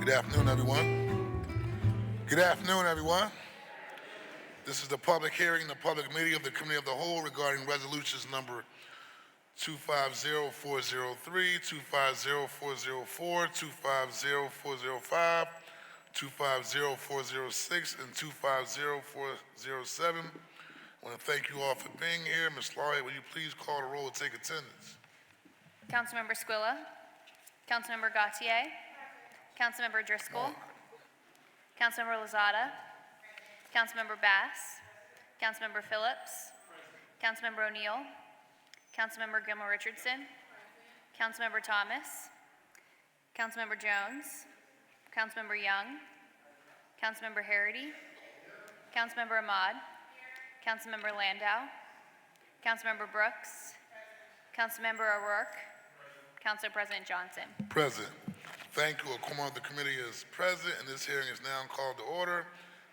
Good afternoon, everyone. Good afternoon, everyone. This is the public hearing, the public meeting of the Committee of the Whole regarding resolutions number 250403, 250404, 250405, 250406, and 250407. I want to thank you all for being here. Ms. Laurie, will you please call the roll and take attendance? Councilmember Squilla, Councilmember Gautier, Councilmember Driscoll, Councilmember Lozada, Councilmember Bass, Councilmember Phillips, Councilmember O'Neill, Councilmember Gilmore Richardson, Councilmember Thomas, Councilmember Jones, Councilmember Young, Councilmember Harity, Councilmember Ahmad, Councilmember Landau, Councilmember Brooks, Councilmember O'Rourke, Council President Johnson. Present. Thank you. A quorum of the committee is present, and this hearing is now called to order.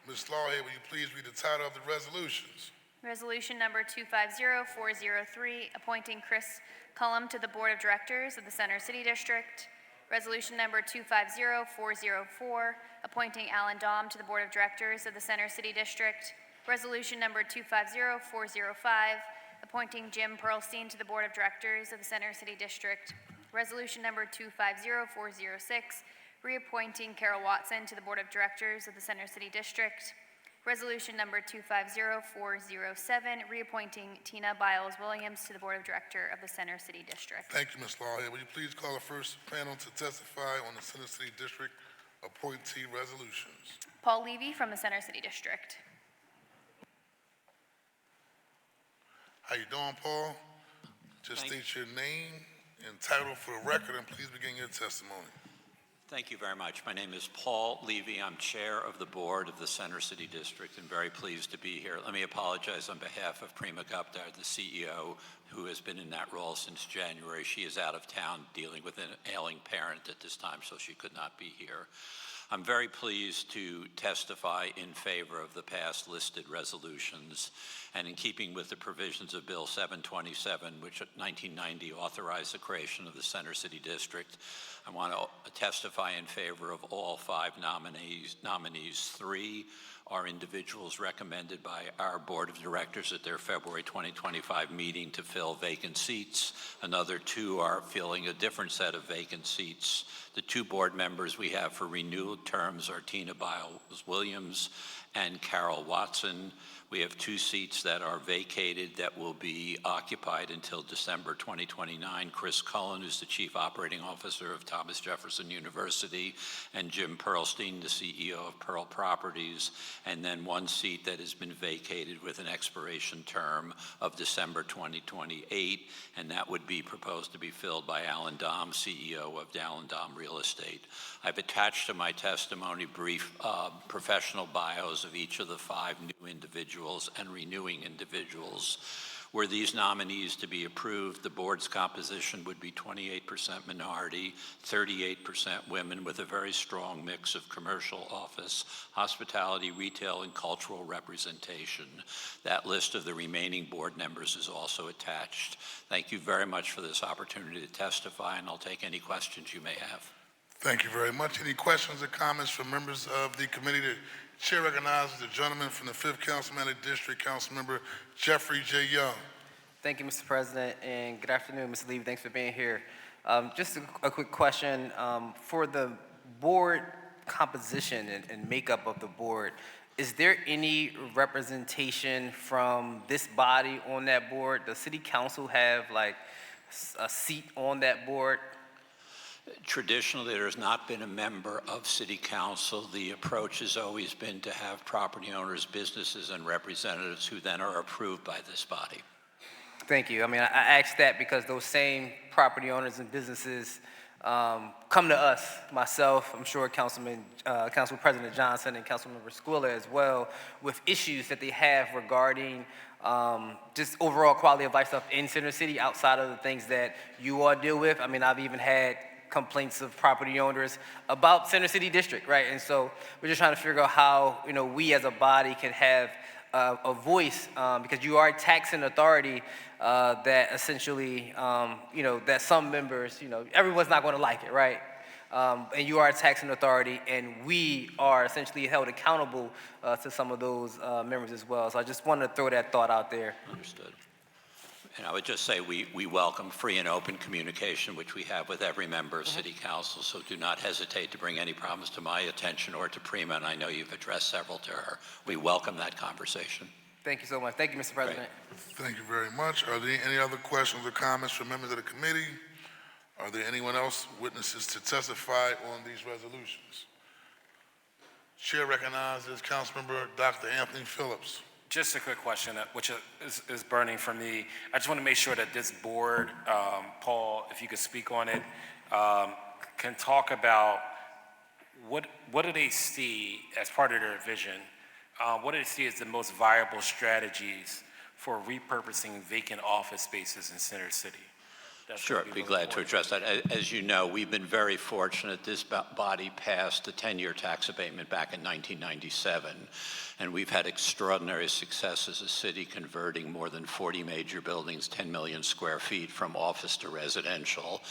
Ms. Laurie, will you please read the title of the resolutions? Resolution number 250403, appointing Chris Cullum to the Board of Directors of the Center City District. Resolution number 250404, appointing Alan Daum to the Board of Directors of the Center City District. Resolution number 250405, appointing Jim Pearlstein to the Board of Directors of the Center City District. Resolution number 250406, reappointing Carol Watson to the Board of Directors of the Center City District. Resolution number 250407, reappointing Tina Biles Williams to the Board of Directors of the Center City District. Thank you, Ms. Laurie. Will you please call the first panel to testify on the Center City District appointee resolutions? Paul Levy from the Center City District. How you doing, Paul? Just state your name and title for the record, and please begin your testimony. Thank you very much. My name is Paul Levy. I'm chair of the board of the Center City District and very pleased to be here. Let me apologize on behalf of Prima Gupta, the CEO, who has been in that role since January. She is out of town dealing with an ailing parent at this time, so she could not be here. I'm very pleased to testify in favor of the past listed resolutions, and in keeping with the provisions of Bill 727, which in 1990 authorized the creation of the Center City District, I want to testify in favor of all 5 nominees. 3 are individuals recommended by our board of directors at their February 2025 meeting to fill vacant seats. Another 2 are filling a different set of vacant seats. The 2 board members we have for renewed terms are Tina Biles Williams and Carol Watson. We have 2 seats that are vacated that will be occupied until December 2029. Chris Cullen, who's the Chief Operating Officer of Thomas Jefferson University, and Jim Pearlstein, the CEO of Pearl Properties, and then 1 seat that has been vacated with an expiration term of December 2028, and that would be proposed to be filled by Alan Daum, CEO of Alan Daum Real Estate. I've attached to my testimony brief professional bios of each of the 5 new individuals and renewing individuals. Were these nominees to be approved, the board's composition would be 28% minority, 38% women, with a very strong mix of commercial, office, hospitality, retail, and cultural representation. That list of the remaining board members is also attached. Thank you very much for this opportunity to testify, and I'll take any questions you may have. Thank you very much. Any questions or comments from members of the committee? The chair recognizes the gentleman from the 5th Councilman District, Councilmember Jeffrey J. Young. Thank you, Mr. President, and good afternoon, Mr. Levy. Thanks for being here. Just a quick question. For the board composition and makeup of the board, is there any representation from this body on that board? Does City Council have like a seat on that board? Traditionally, there has not been a member of City Council. The approach has always been to have property owners, businesses, and representatives who then are approved by this body. Thank you. I mean, I asked that because those same property owners and businesses come to us, myself, I'm sure Council President Johnson and Councilmember Squilla as well, with issues that they have regarding just overall quality of life stuff in Center City outside of the things that you all deal with. I mean, I've even had complaints of property owners about Center City District, right? And so we're just trying to figure out how, we as a body can have a voice, because you are a taxing authority that essentially, that some members, everyone's not going to like it, right? And you are a taxing authority, and we are essentially held accountable to some of those members as well. So I just wanted to throw that thought out there. Understood. And I would just say we welcome free and open communication, which we have with every member of City Council, so do not hesitate to bring any problems to my attention or to Prima, and I know you've addressed several to her. We welcome that conversation. Thank you so much. Thank you, Mr. President. Thank you very much. Are there any other questions or comments from members of the committee? Are there anyone else witnesses to testify on these resolutions? Chair recognizes Councilmember Dr. Anthony Phillips. Just a quick question, which is burning for me. I just want to make sure that this board, Paul, if you could speak on it, can talk about what do they see as part of their vision? What do they see as the most viable strategies for repurposing vacant office spaces in Center City? Sure, I'd be glad to address that. As you know, we've been very fortunate. This body passed a 10-year tax abatement back in 1997, and we've had extraordinary success as a city converting more than 40 major buildings, 10 million square feet from office to residential.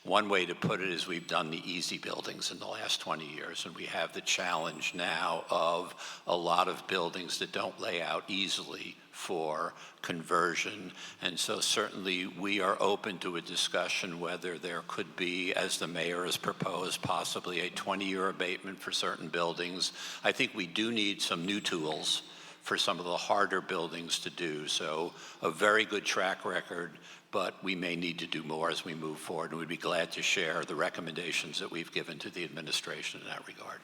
One way to put it is we've done the easy buildings in the last 20 years, and we have the challenge now of a lot of buildings that don't lay out easily for conversion. And so certainly we are open to a discussion whether there could be, as the mayor has proposed, possibly a 20-year abatement for certain buildings. I think we do need some new tools for some of the harder buildings to do. So a very good track record, but we may need to do more as we move forward, and we'd be glad to share the recommendations that we've given to the administration in that regard.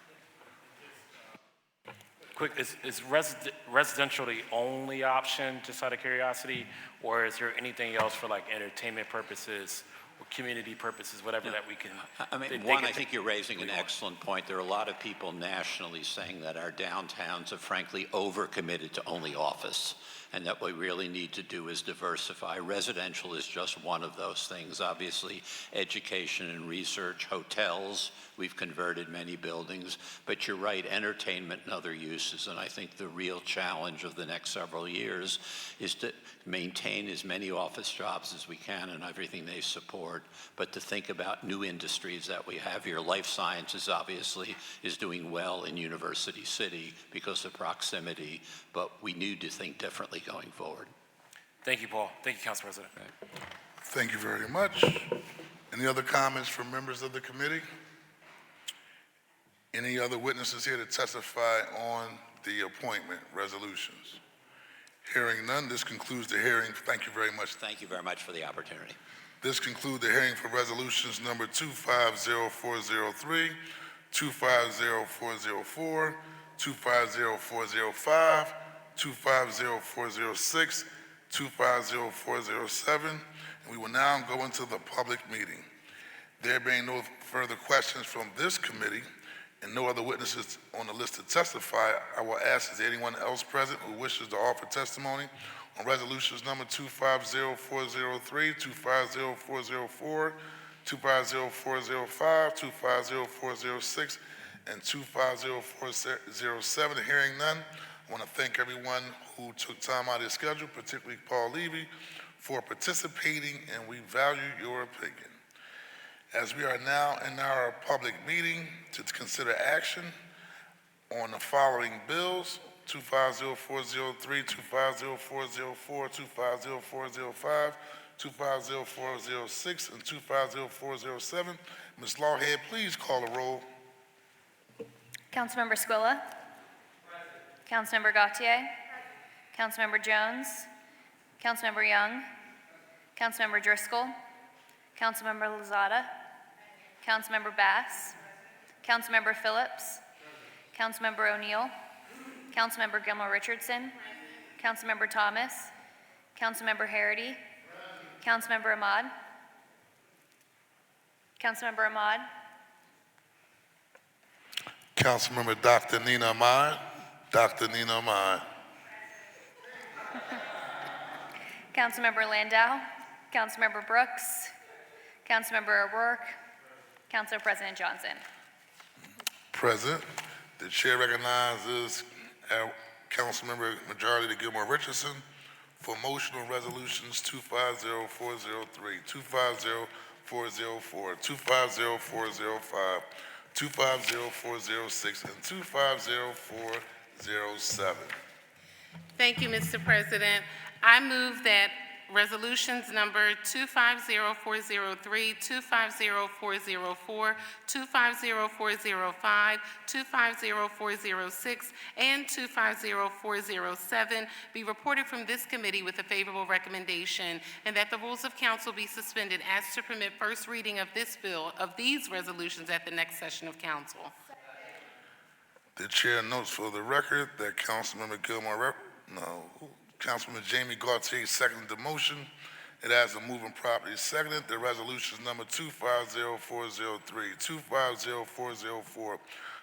Quick, is residential the only option, just out of curiosity, or is there anything else for like entertainment purposes or community purposes, whatever that we can? I mean, one, I think you're raising an excellent point. There are a lot of people nationally saying that our downtowns have frankly overcommitted to only office, and that what we really need to do is diversify. Residential is just one of those things. Obviously, education and research, hotels, we've converted many buildings, but you're right, entertainment and other uses, and I think the real challenge of the next several years is to maintain as many office jobs as we can and everything they support, but to think about new industries that we have here. Life sciences obviously is doing well in University City because of proximity, but we need to think differently going forward. Thank you, Paul. Thank you, Council President. Right. Thank you very much. Any other comments from members of the committee? Any other witnesses here to testify on the appointment resolutions? Hearing none, this concludes the hearing. Thank you very much. Thank you very much for the opportunity. This concludes the hearing for resolutions number 250403, 250404, 250405, 250406, 250407, and we will now go into the public meeting. There being no further questions from this committee and no other witnesses on the list to testify, I will ask, is there anyone else present who wishes to offer testimony on resolutions number 250403, 250404, 250405, 250406, and 250407. Hearing none, I want to thank everyone who took time out of their schedule, particularly Paul Levy, for participating, and we value your opinion. As we are now in our public meeting to consider action on the following bills: 250403, 250404, 250405, 250406, and 250407. Ms. Lawhead, please call the roll. Councilmember Squilla. Councilmember Gautier. Councilmember Jones. Councilmember Young. Councilmember Driscoll. Councilmember Lozada. Councilmember Bass. Councilmember Phillips. Councilmember O'Neill. Councilmember Gilmore Richardson. Councilmember Thomas. Councilmember Harity. Councilmember Ahmad. Councilmember Ahmad. Councilmember Dr. Nina Ahmad. Dr. Nina Ahmad. Councilmember Landau. Councilmember Brooks. Councilmember O'Rourke. Council President Johnson. Present. The chair recognizes Councilmember Majority to Gilmore Richardson for motion on resolutions 250403, 250-405, 250-406, and 250-407. Thank you, Mr. President. I move that resolutions number 250403, 250404, 250405, 250406, and 250407 be reported from this committee with a favorable recommendation, and that the rules of council be suspended as to permit first reading of this bill, of these resolutions at the next session of council. The chair notes for the record that Councilman Jamie Gaultier seconded the motion. It has been moved and properly seconded. The resolutions number 250403, 250404,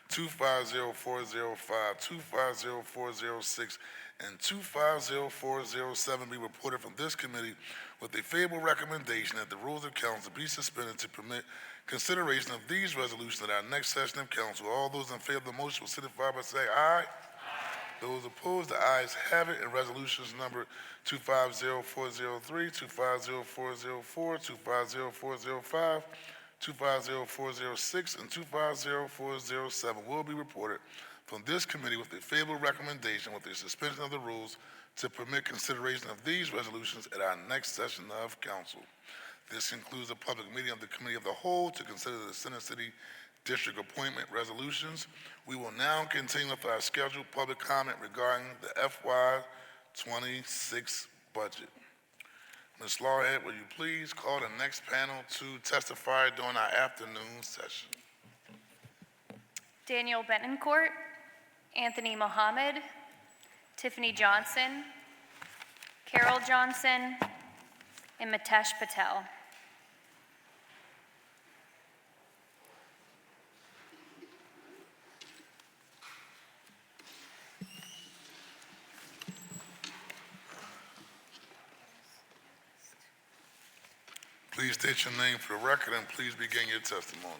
250405, 250406, and 250407 be reported from this committee with a favorable recommendation that the rules of council be suspended to permit consideration of these resolutions at our next session of council. All those in favor of the motion will signify by saying aye. Those opposed, the ayes have it, and resolutions number 250403, 250404, 250405, 250406, and 250407 will be reported from this committee with a favorable recommendation with a suspension of the rules to permit consideration of these resolutions at our next session of council. This includes a public meeting of the Committee of the Whole to consider the Center City District appointment resolutions. We will now continue with our scheduled public comment regarding the FY26 budget. Ms. Lawhead, will you please call the next panel to testify during our afternoon session? Daniel Betancourt, Anthony Mohammed, Tiffany Johnson, Carol Johnson, and Mitesh Patel. Please state your name for the record and please begin your testimony.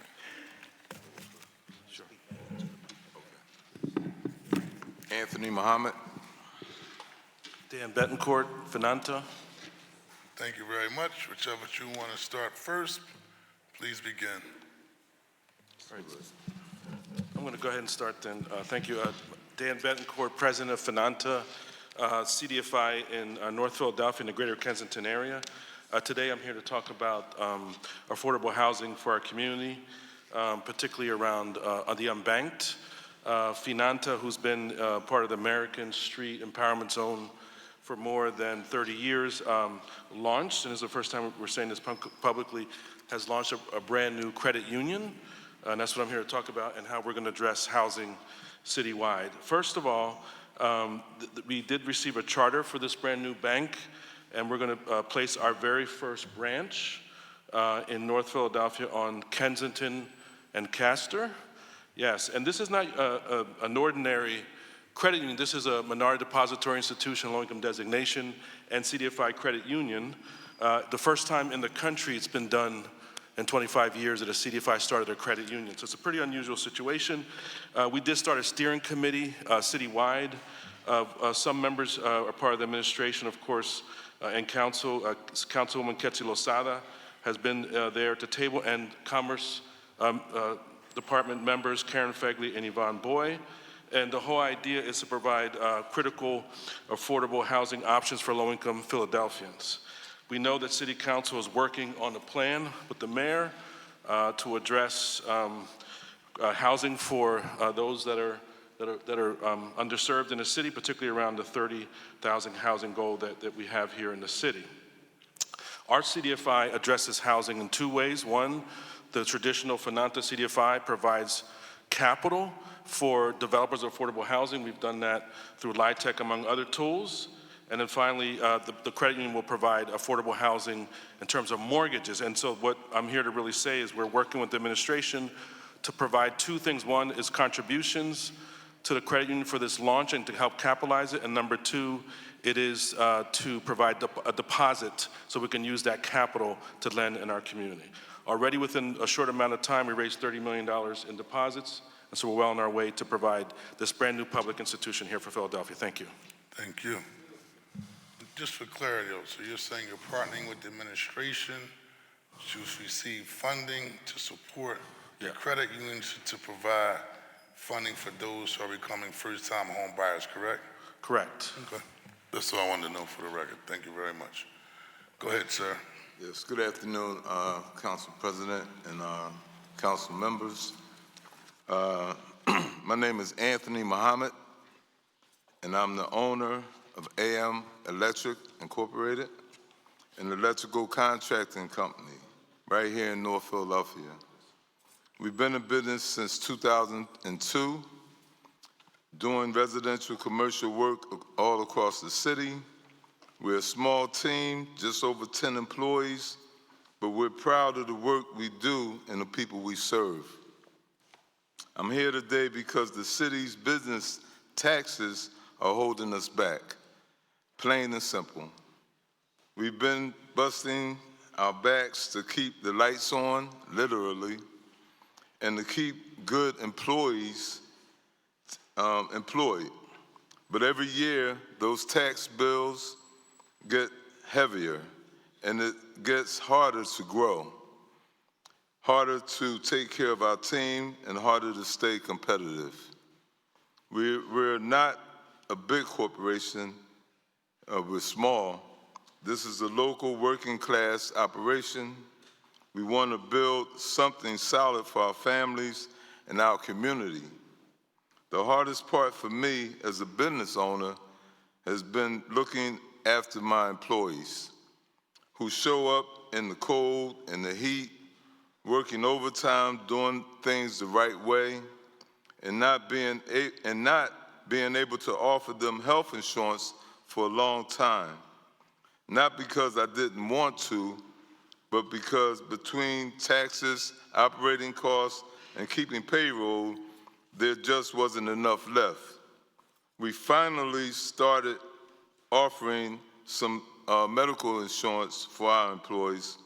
Anthony Muhammad. Dan Betancourt, Finanta. Thank you very much. Whichever you want to start first, please begin. All right. I'm going to go ahead and start then. Thank you. Dan Betancourt, President of Finanta, CDFI in North Philadelphia in the greater Kensington area. Today I'm here to talk about affordable housing for our community, particularly around the unbanked. Finanta, who's been part of the American Street Empowerment Zone for more than 30 years, launched, and this is the first time we're saying this publicly, has launched a brand new credit union, and that's what I'm here to talk about and how we're going to address housing citywide. First of all, we did receive a charter for this brand new bank, and we're going to place our very first branch in North Philadelphia on Kensington and Castor. Yes, and this is not an ordinary credit union. This is a minority depository institution, low-income designation, and CDFI credit union. The first time in the country it's been done in 25 years that a CDFI started a credit union. So it's a pretty unusual situation. We did start a steering committee citywide. Some members are part of the administration, of course, and council. Councilwoman Ketsi Losada has been there at the table, and Commerce Department members Karen Fegley and Yvonne Boy. And the whole idea is to provide critical, affordable housing options for low-income Philadelphians. We know that City Council is working on a plan with the mayor to address housing for those that are underserved in the city, particularly around the 30,000 housing goal that we have here in the city. Our CDFI addresses housing in two ways. One, the traditional Finanta CDFI provides capital for developers of affordable housing. We've done that through LIHTC, among other tools. And then finally, the credit union will provide affordable housing in terms of mortgages. And so what I'm here to really say is we're working with the administration to provide two things. One is contributions to the credit union for this launch and to help capitalize it. And number two, it is to provide a deposit so we can use that capital to lend in our community. Already within a short amount of time, we raised $30 million in deposits. And so we're well on our way to provide this brand new public institution here for Philadelphia. Thank you. Thank you. Just for clarity, so you're saying you're partnering with the administration to receive funding to support your credit union to provide funding for those who are becoming first-time home buyers, correct? Correct. Okay. That's all I wanted to know for the record. Thank you very much. Go ahead, sir. Yes, good afternoon, Council President and council members. My name is Anthony Muhammad, and I'm the owner of AM Electric Incorporated, an electrical contracting company right here in North Philadelphia. We've been in business since 2002, doing residential commercial work all across the city. We're a small team, just over 10 employees, but we're proud of the work we do and the people we serve. I'm here today because the city's business taxes are holding us back, plain and simple. We've been busting our backs to keep the lights on, literally, and to keep good employees employed. But every year, those tax bills get heavier, and it gets harder to grow, harder to take care of our team, and harder to stay competitive. We're not a big corporation, we're small. This is a local working class operation. We want to build something solid for our families and our community. The hardest part for me as a business owner has been looking after my employees who show up in the cold and the heat, working overtime, doing things the right way, and not being able to offer them health insurance for a long time. Not because I didn't want to, but because between taxes, operating costs, and keeping payroll, there just wasn't enough left. We finally started offering some medical insurance for our employees,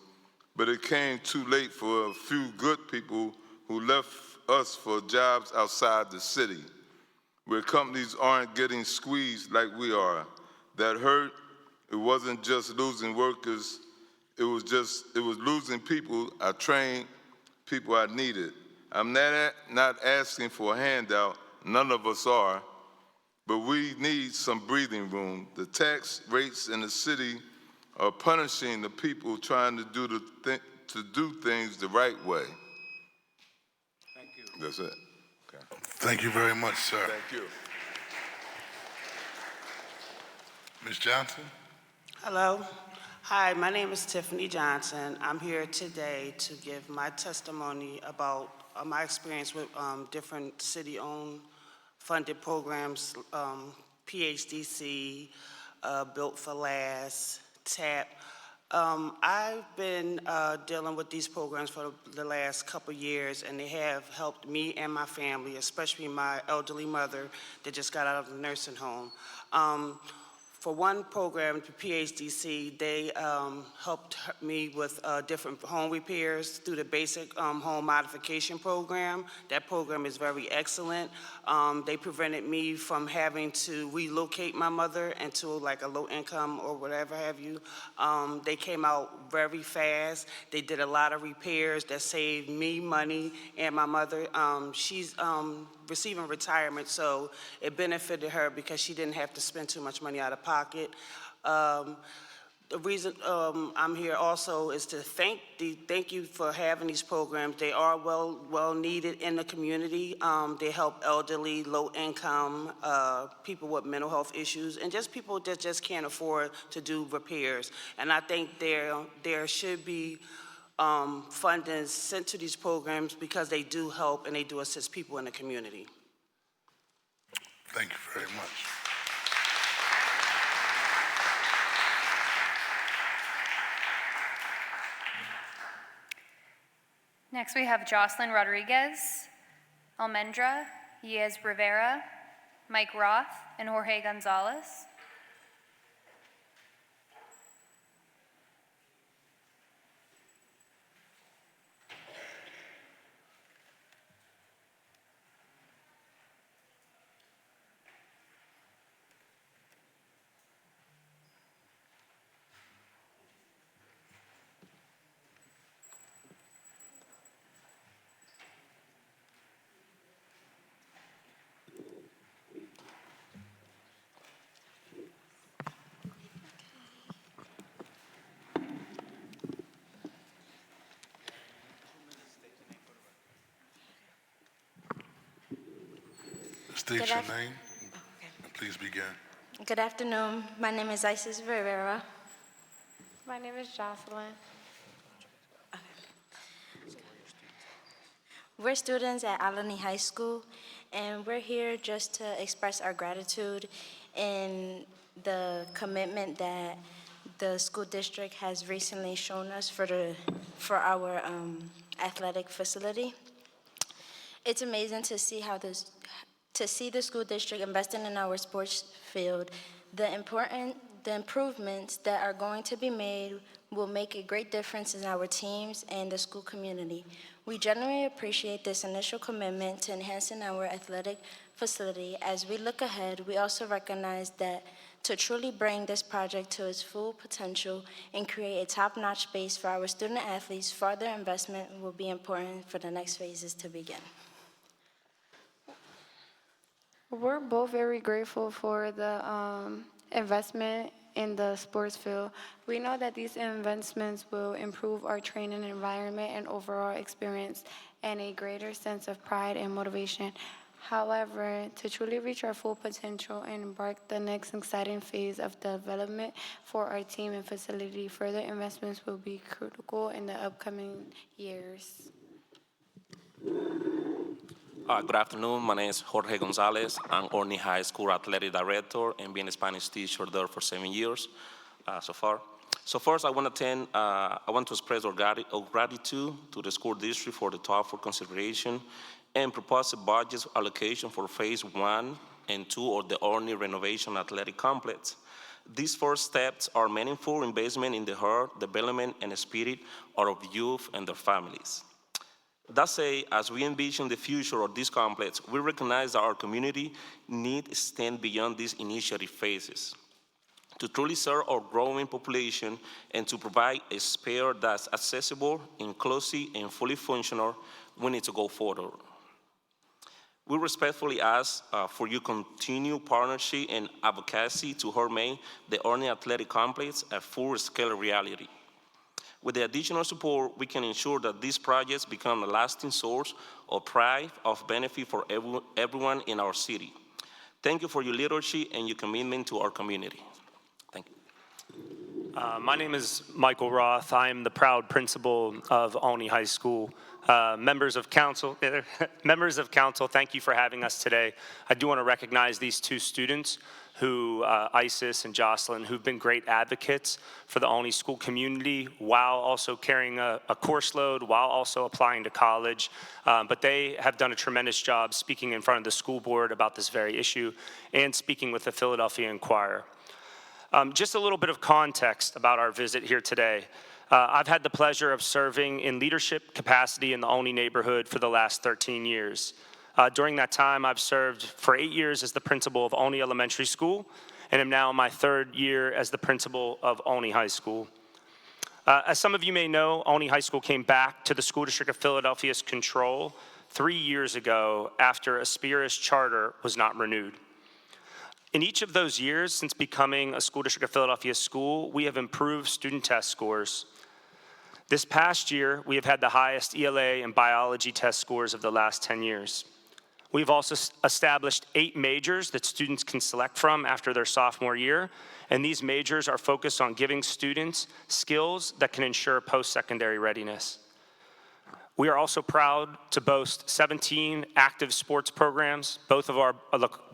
but it came too late for a few good people who left us for jobs outside the city, where companies aren't getting squeezed like we are. That hurt. It wasn't just losing workers, it was losing people I trained, people I needed. I'm not asking for a handout, none of us are, but we need some breathing room. The tax rates in the city are punishing the people trying to do things the right way. Thank you. That's it. Okay. Thank you very much, sir. Thank you. Ms. Johnson? Hello. Hi, my name is Tiffany Johnson. I'm here today to give my testimony about my experience with different city-owned funded programs, PHDC, Built for Last, TAP. I've been dealing with these programs for the last couple years, and they have helped me and my family, especially my elderly mother that just got out of the nursing home. For one program, the PHDC, they helped me with different home repairs through the basic home modification program. That program is very excellent. They prevented me from having to relocate my mother into like a low income or whatever have you. They came out very fast. They did a lot of repairs that saved me money and my mother. She's receiving retirement, so it benefited her because she didn't have to spend too much money out of pocket. The reason I'm here also is to thank you for having these programs. They are well needed in the community. They help elderly, low income, people with mental health issues, and just people that just can't afford to do repairs. And I think there should be funding sent to these programs because they do help and they do assist people in the community. Thank you very much. Next, we have Jocelyn Rodriguez, Almendra, Yez Rivera, Mike Roth, and Jorge Gonzalez. State your name and please begin. Good afternoon. My name is Isis Rivera. My name is Jocelyn. We're students at Alani High School, and we're here just to express our gratitude in the commitment that the school district has recently shown us for our athletic facility. It's amazing to see the school district investing in our sports field. The improvements that are going to be made will make a great difference in our teams and the school community. We genuinely appreciate this initial commitment to enhancing our athletic facility. As we look ahead, we also recognize that to truly bring this project to its full potential and create a top-notch space for our student athletes, further investment will be important for the next phases to begin. We're both very grateful for the investment in the sports field. We know that these investments will improve our training environment and overall experience and a greater sense of pride and motivation. However, to truly reach our full potential and embark the next exciting phase of development for our team and facility, further investments will be critical in the upcoming years. Good afternoon. My name is Jorge Gonzalez. I'm Orny High School Athletic Director and been a Spanish teacher there for 7 years so far. So first, I want to express our gratitude to the school district for the thoughtful consideration and proposed budget allocation for phase 1 and 2 of the Orny renovation athletic complex. These first steps are meaningful investment in the heart, development, and spirit of youth and their families. That said, as we envision the future of this complex, we recognize that our community needs to extend beyond these initial phases. To truly serve our growing population and to provide a space that's accessible, inclusive, and fully functional, we need to go forward. We respectfully ask for your continued partnership and advocacy to help make the Orny Athletic Complex a full-scale reality. With the additional support, we can ensure that these projects become a lasting source of pride, of benefit for everyone in our city. Thank you for your leadership and your commitment to our community. Thank you. My name is Michael Roth. I am the proud principal of Olney High School. Members of council, thank you for having us today. I do want to recognize these two students who, Isis and Jocelyn, who've been great advocates for the Olney school community while also carrying a course load, while also applying to college. But they have done a tremendous job speaking in front of the school board about this very issue and speaking with the Philadelphia Inquirer. Just a little bit of context about our visit here today. I've had the pleasure of serving in leadership capacity in the Olney neighborhood for the last 13 years. During that time, I've served for 8 years as the principal of Olney Elementary School, and am now in my 3rd year as the principal of Olney High School. As some of you may know, Olney High School came back to the School District of Philadelphia's control 3 years ago after Aspira's charter was not renewed. In each of those years since becoming a School District of Philadelphia school, we have improved student test scores. This past year, we have had the highest ELA and biology test scores of the last 10 years. We've also established 8 majors that students can select from after their sophomore year, and these majors are focused on giving students skills that can ensure post-secondary readiness. We are also proud to boast 17 active sports programs. Both of our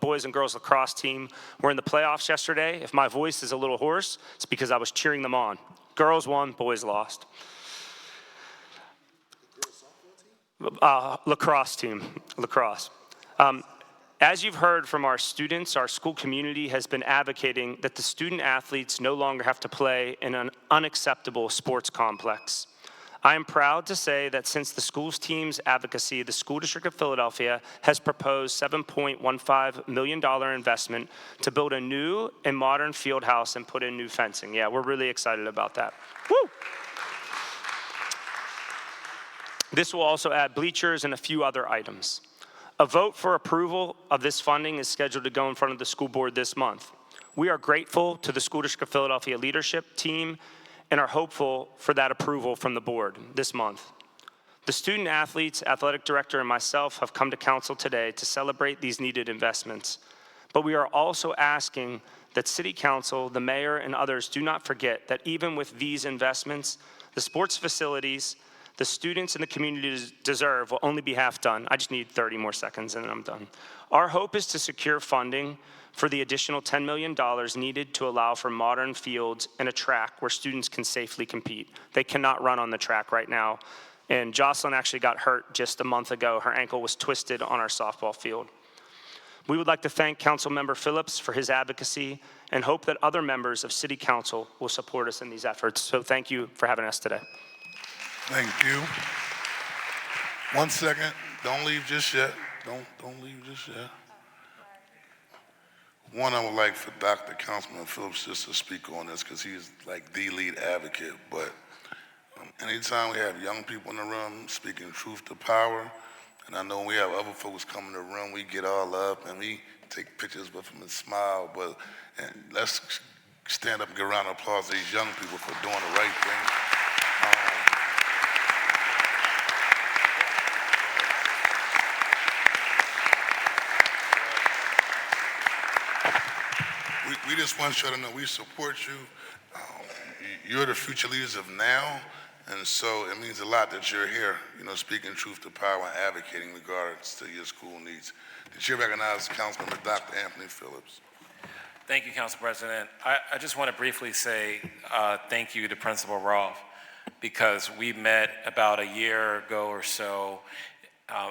boys and girls lacrosse team were in the playoffs yesterday. If my voice is a little hoarse, it's because I was cheering them on. Girls won, boys lost. Lacrosse team, lacrosse. As you've heard from our students, our school community has been advocating that the student athletes no longer have to play in an unacceptable sports complex. I am proud to say that since the school's team's advocacy, the School District of Philadelphia has proposed $7.15 million investment to build a new and modern field house and put in new fencing. Yeah, we're really excited about that. Woo! This will also add bleachers and a few other items. A vote for approval of this funding is scheduled to go in front of the school board this month. We are grateful to the School District of Philadelphia leadership team and are hopeful for that approval from the board this month. The student athletes, athletic director, and myself have come to council today to celebrate these needed investments. But we are also asking that City Council, the mayor, and others do not forget that even with these investments, the sports facilities the students and the community deserve will only be half done. I just need 30 more seconds and then I'm done. Our hope is to secure funding for the additional $10 million needed to allow for modern fields and a track where students can safely compete. They cannot run on the track right now. And Jocelyn actually got hurt just a month ago. Her ankle was twisted on our softball field. We would like to thank Councilmember Phillips for his advocacy and hope that other members of City Council will support us in these efforts. So thank you for having us today. Thank you. 1 second. Don't leave just yet. Don't leave just yet. One, I would like for Dr. Councilman Phillips just to speak on this because he's like the lead advocate. But anytime we have young people in the room speaking truth to power, and I know when we have other folks come in the room, we get all up and we take pictures with them and smile. But let's stand up and give a round of applause to these young people for doing the right thing. We just want you to know we support you. You're the future leaders of now, and so it means a lot that you're here, speaking truth to power and advocating regards to your school needs. The chair recognizes Councilmember Dr. Anthony Phillips. Thank you, Council President. I just want to briefly say thank you to Principal Roth, because we met about a year ago or so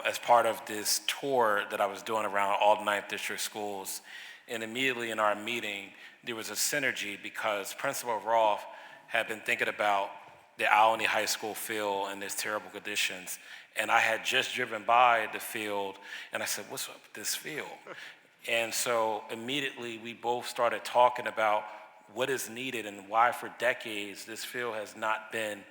as part of this tour that I was doing around all the 9th District schools. And immediately in our meeting, there was a synergy because Principal Roth had been thinking about the Alany High School field and its terrible conditions. And I had just driven by the field, and I said, what's up with this field? And so immediately we both started talking about what is needed and why for decades this field has not been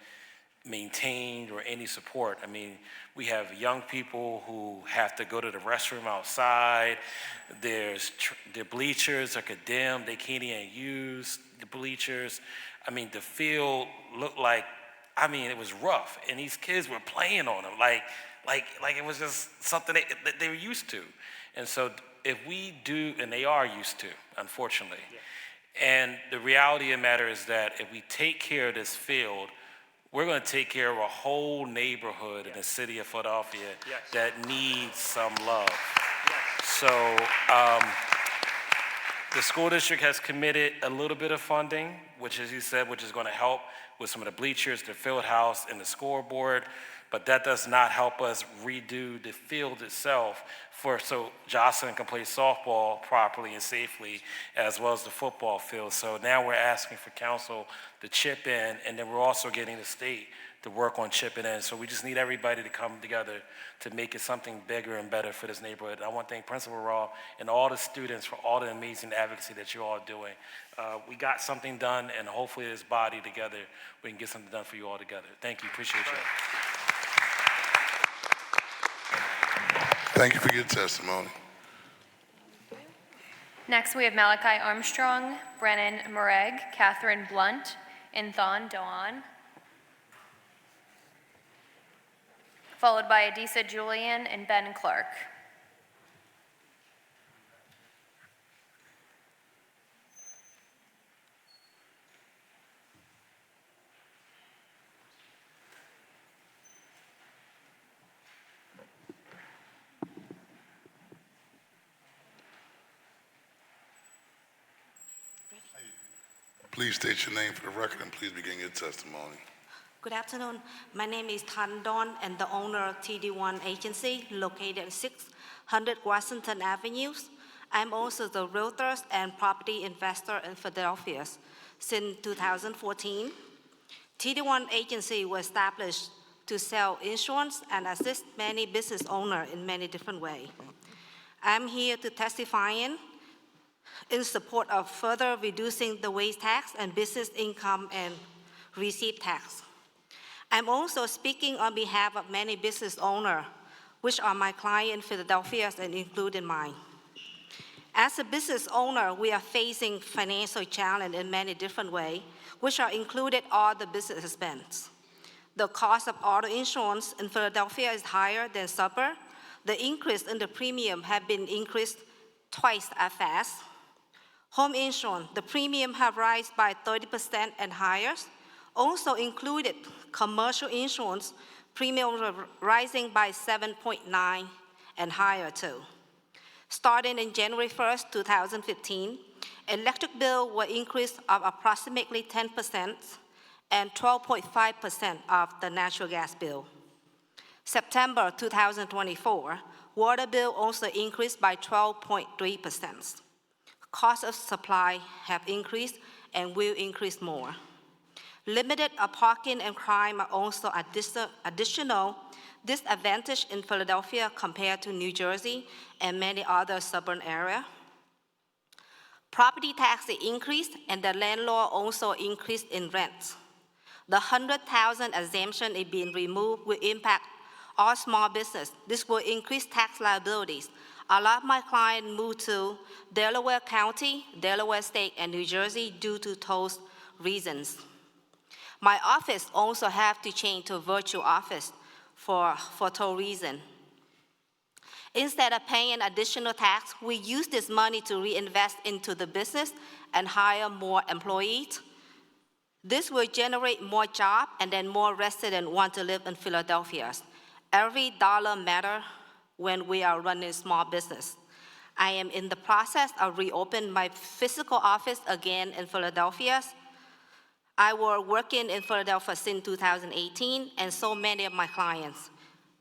maintained or any support. I mean, we have young people who have to go to the restroom outside. The bleachers are condemned. They can't even use the bleachers. I mean, the field looked like, it was rough. And these kids were playing on them like it was just something that they were used to. And so if we do, and they are used to, unfortunately. Yeah. And the reality of the matter is that if we take care of this field, we're going to take care of a whole neighborhood in the city of Philadelphia that needs some love. So the school district has committed a little bit of funding, which, as you said, which is going to help with some of the bleachers, the field house, and the scoreboard. But that does not help us redo the field itself so Jocelyn can play softball properly and safely, as well as the football field. So now we're asking for council to chip in, and then we're also getting the state to work on chipping in. So we just need everybody to come together to make it something bigger and better for this neighborhood. And I want to thank Principal Raw and all the students for all the amazing advocacy that you all are doing. We got something done, and hopefully this body together, we can get something done for you all together. Thank you, appreciate you. Thank you for your testimony. Next, we have Malachi Armstrong, Brennan Moreg, Catherine Blunt, and Thon Doan, followed by Adisa Julian and Ben Clark. Please state your name for the record and please begin your testimony. Good afternoon. My name is Tan Don and the owner of TD1 Agency located at 600 Washington Avenue. I'm also the realtor and property investor in Philadelphia since 2014. TD1 Agency was established to sell insurance and assist many business owners in many different ways. I'm here to testify in support of further reducing the wage tax and business income and receipt tax. I'm also speaking on behalf of many business owners, which are my clients in Philadelphia and including mine. As a business owner, we are facing financial challenge in many different ways, which are included all the business expense. The cost of auto insurance in Philadelphia is higher than suburb. The increase in the premium have been increased twice as fast. Home insurance, the premium have risen by 30% and higher. Also included commercial insurance, premiums are rising by 7.9 and higher too. Starting in January 1st, 2015, electric bill will increase of approximately 10% and 12.5% of the natural gas bill. September 2024, water bill also increased by 12.3%. Cost of supply have increased and will increase more. Limited parking and crime are also additional disadvantage in Philadelphia compared to New Jersey and many other suburban areas. Property tax increased and the landlord also increased in rent. The 100,000 exemption is being removed will impact all small business. This will increase tax liabilities. A lot of my clients moved to Delaware County, Delaware State, and New Jersey due to those reasons. My office also have to change to virtual office for those reasons. Instead of paying additional tax, we use this money to reinvest into the business and hire more employees. This will generate more jobs and then more residents want to live in Philadelphia. Every dollar matters when we are running small business. I am in the process of reopening my physical office again in Philadelphia. I was working in Philadelphia since 2018, and so many of my clients.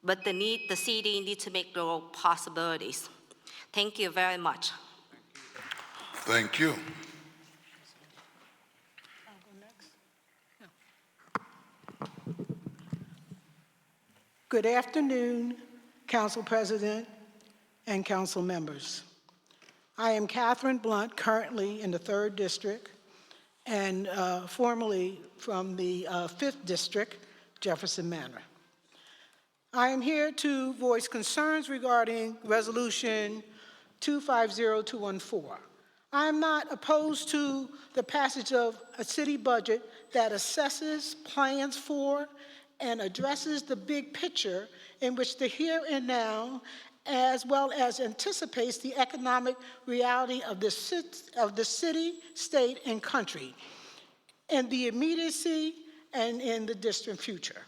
But the city needs to make their own possibilities. Thank you very much. Thank you. Good afternoon, Council President and council members. I am Catherine Blunt, currently in the 3rd District, and formerly from the 5th District, Jefferson Manor. I am here to voice concerns regarding Resolution 250214. I am not opposed to the passage of a city budget that assesses, plans for, and addresses the big picture in which the here and now, as well as anticipates the economic reality of the city, state, and country, in the immediacy and in the distant future.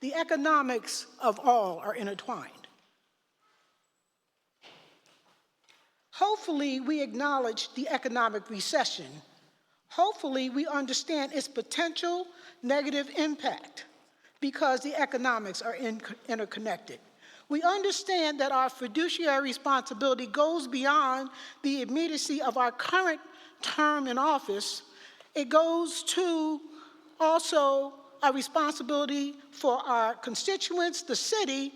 The economics of all are intertwined. Hopefully, we acknowledge the economic recession. Hopefully, we understand its potential negative impact because the economics are interconnected. We understand that our fiduciary responsibility goes beyond the immediacy of our current term in office. It goes to also a responsibility for our constituents, the city,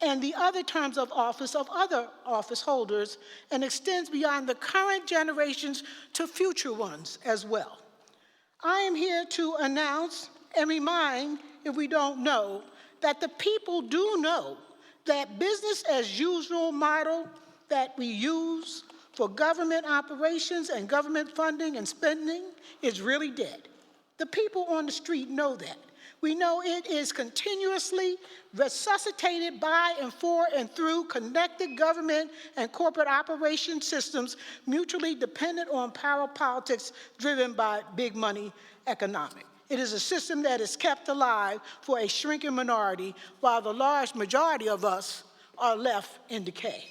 and the other terms of office of other office holders, and extends beyond the current generations to future ones as well. I am here to announce and remind, if we don't know, that the people do know that business as usual model that we use for government operations and government funding and spending is really dead. The people on the street know that. We know it is continuously resuscitated by and for and through connected government and corporate operation systems mutually dependent on power politics driven by big money economic. It is a system that is kept alive for a shrinking minority while the large majority of us are left in decay.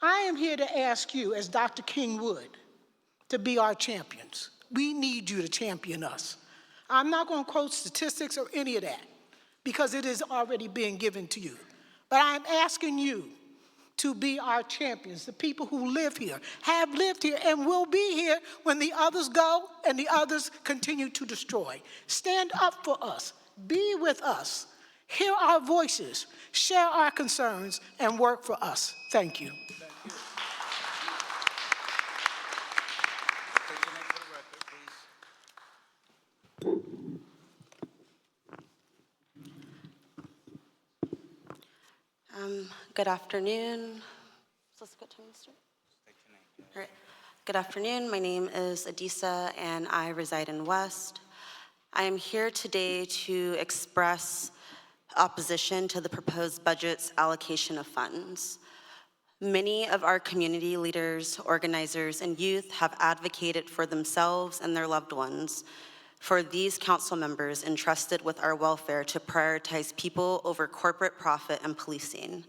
I am here to ask you, as Dr. King would, to be our champions. We need you to champion us. I'm not going to quote statistics or any of that because it is already being given to you. But I'm asking you to be our champions, the people who live here, have lived here, and will be here when the others go and the others continue to destroy. Stand up for us. Be with us. Hear our voices. Share our concerns and work for us. Thank you. Good afternoon. Is this a good time to start? All right. Good afternoon. My name is Adisa, and I reside in West. I am here today to express opposition to the proposed budget's allocation of funds. Many of our community leaders, organizers, and youth have advocated for themselves and their loved ones, for these council members entrusted with our welfare to prioritize people over corporate profit and policing.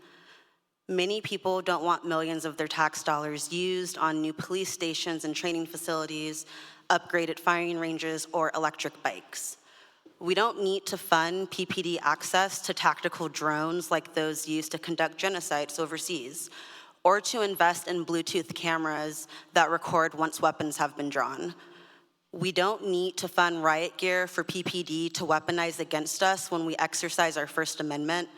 Many people don't want millions of their tax dollars used on new police stations and training facilities, upgraded firing ranges, or electric bikes. We don't need to fund PPD access to tactical drones like those used to conduct genocides overseas, or to invest in Bluetooth cameras that record once weapons have been drawn. We don't need to fund riot gear for PPD to weaponize against us when we exercise our First Amendment.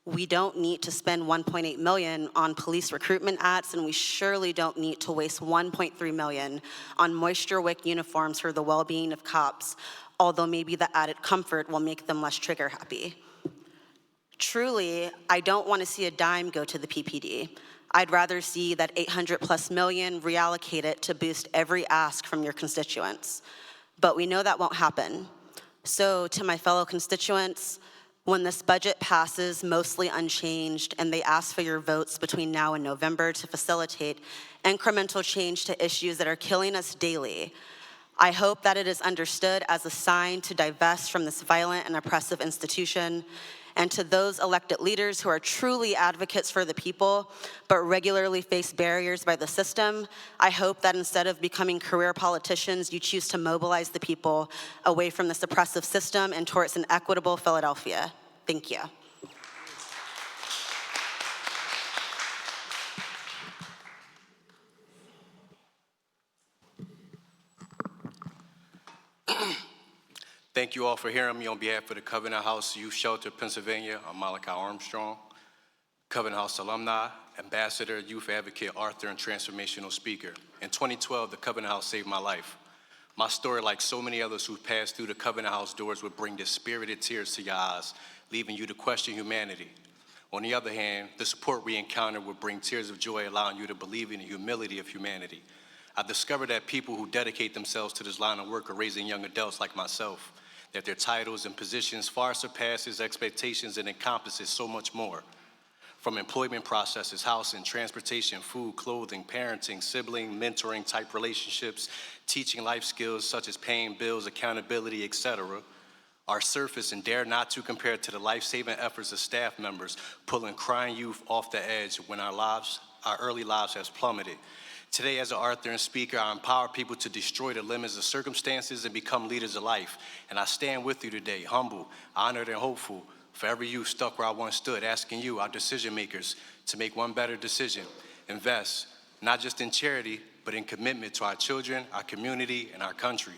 We don't need to spend $1.8 million on police recruitment ads, and we surely don't need to waste $1.3 million on moisture wick uniforms for the well-being of cops, although maybe the added comfort will make them less trigger happy. Truly, I don't want to see a dime go to the PPD. I'd rather see that $800+ million reallocated to boost every ask from your constituents. But we know that won't happen. So to my fellow constituents, when this budget passes mostly unchanged and they ask for your votes between now and November to facilitate incremental change to issues that are killing us daily, I hope that it is understood as a sign to divest from this violent and oppressive institution. And to those elected leaders who are truly advocates for the people, but regularly face barriers by the system, I hope that instead of becoming career politicians, you choose to mobilize the people away from this oppressive system and towards an equitable Philadelphia. Thank you. Thank you all for hearing me on behalf of the Covenant House Youth Shelter, Pennsylvania. I'm Malachi Armstrong, Covenant House alumni, ambassador, youth advocate, author, and transformational speaker. In 2012, the Covenant House saved my life. My story, like so many others who passed through the Covenant House doors, would bring dispirited tears to your eyes, leaving you to question humanity. On the other hand, the support we encountered would bring tears of joy, allowing you to believe in the humility of humanity. I've discovered that people who dedicate themselves to this line of work are raising young adults like myself, that their titles and positions far surpasses expectations and encompasses so much more. From employment processes, housing, transportation, food, clothing, parenting, sibling, mentoring type relationships, teaching life skills such as paying bills, accountability, etc., are surface and dare not to compare to the life-saving efforts of staff members pulling crying youth off the edge when our early lives has plummeted. Today, as an author and speaker, I empower people to destroy the limits of circumstances and become leaders of life. And I stand with you today, humble, honored, and hopeful for every youth stuck where I once stood, asking you, our decision makers, to make one better decision. Invest, not just in charity, but in commitment to our children, our community, and our country.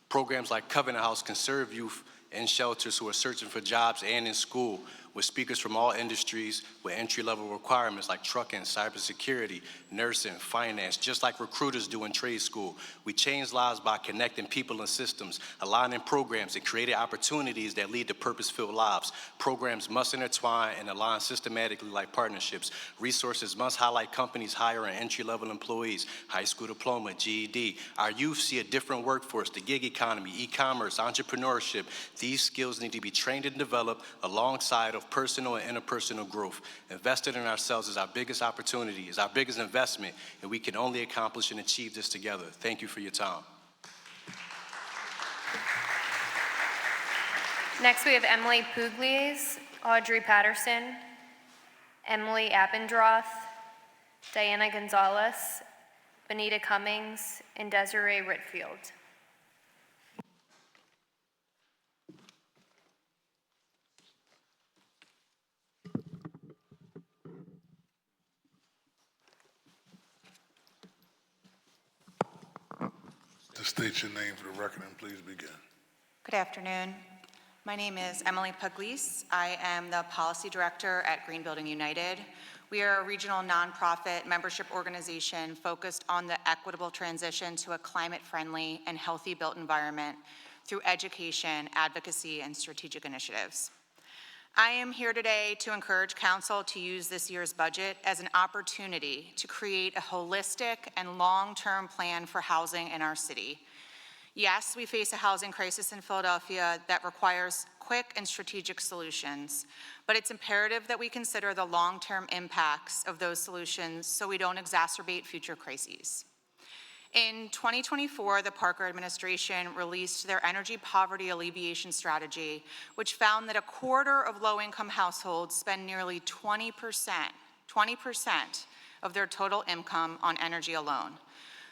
Programs like Covenant House can serve youth in shelters who are searching for jobs and in school, with speakers from all industries with entry-level requirements like trucking, cybersecurity, nursing, finance, just like recruiters do in trade school. We change lives by connecting people and systems, aligning programs, and creating opportunities that lead to purpose-filled lives. Programs must intertwine and align systematically like partnerships. Resources must highlight companies hiring entry-level employees, high school diploma, GED. Our youth see a different workforce, the gig economy, e-commerce, entrepreneurship. These skills need to be trained and developed alongside of personal and interpersonal growth. Invested in ourselves is our biggest opportunity, is our biggest investment, and we can only accomplish and achieve this together. Thank you for your time. Next, we have Emily Pugliese, Audrey Patterson, Emily Abendroth, Diana Gonzalez, Benita Cummings, and Desiree Whitfield. To state your name for the record and please begin. Good afternoon. My name is Emily Pugliese. I am the Policy Director at Green Building United. We are a regional nonprofit membership organization focused on the equitable transition to a climate-friendly and healthy built environment through education, advocacy, and strategic initiatives. I am here today to encourage Council to use this year's budget as an opportunity to create a holistic and long-term plan for housing in our city. Yes, we face a housing crisis in Philadelphia that requires quick and strategic solutions, but it's imperative that we consider the long-term impacts of those solutions so we don't exacerbate future crises. In 2024, the Parker administration released their energy poverty alleviation strategy, which found that a quarter of low-income households spend nearly 20% of their total income on energy alone.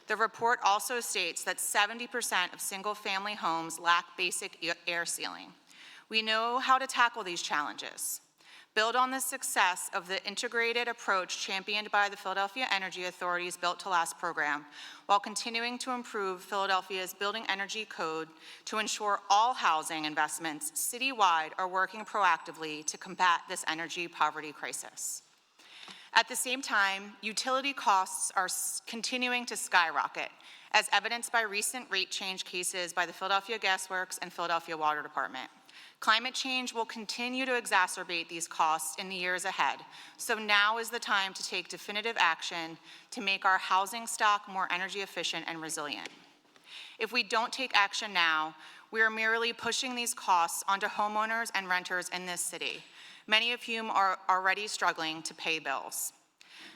The report also states that 70% of single-family homes lack basic air sealing. We know how to tackle these challenges. Build on the success of the integrated approach championed by the Philadelphia Energy Authority's Built to Last program, while continuing to improve Philadelphia's building energy code to ensure all housing investments citywide are working proactively to combat this energy poverty crisis. At the same time, utility costs are continuing to skyrocket, as evidenced by recent rate change cases by the Philadelphia Gas Works and Philadelphia Water Department. Climate change will continue to exacerbate these costs in the years ahead, so now is the time to take definitive action to make our housing stock more energy efficient and resilient. If we don't take action now, we are merely pushing these costs onto homeowners and renters in this city, many of whom are already struggling to pay bills.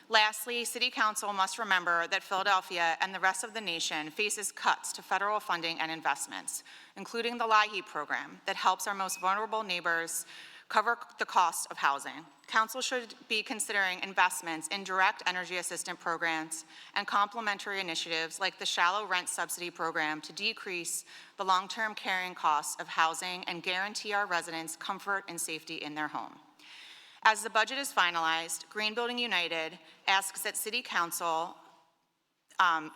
Lastly, City Council must remember that Philadelphia and the rest of the nation faces cuts to federal funding and investments, including the LIHEAP program that helps our most vulnerable neighbors cover the cost of housing. Council should be considering investments in direct energy assistance programs and complementary initiatives like the shallow rent subsidy program to decrease the long-term carrying costs of housing and guarantee our residents comfort and safety in their home. As the budget is finalized, Green Building United asks that City Council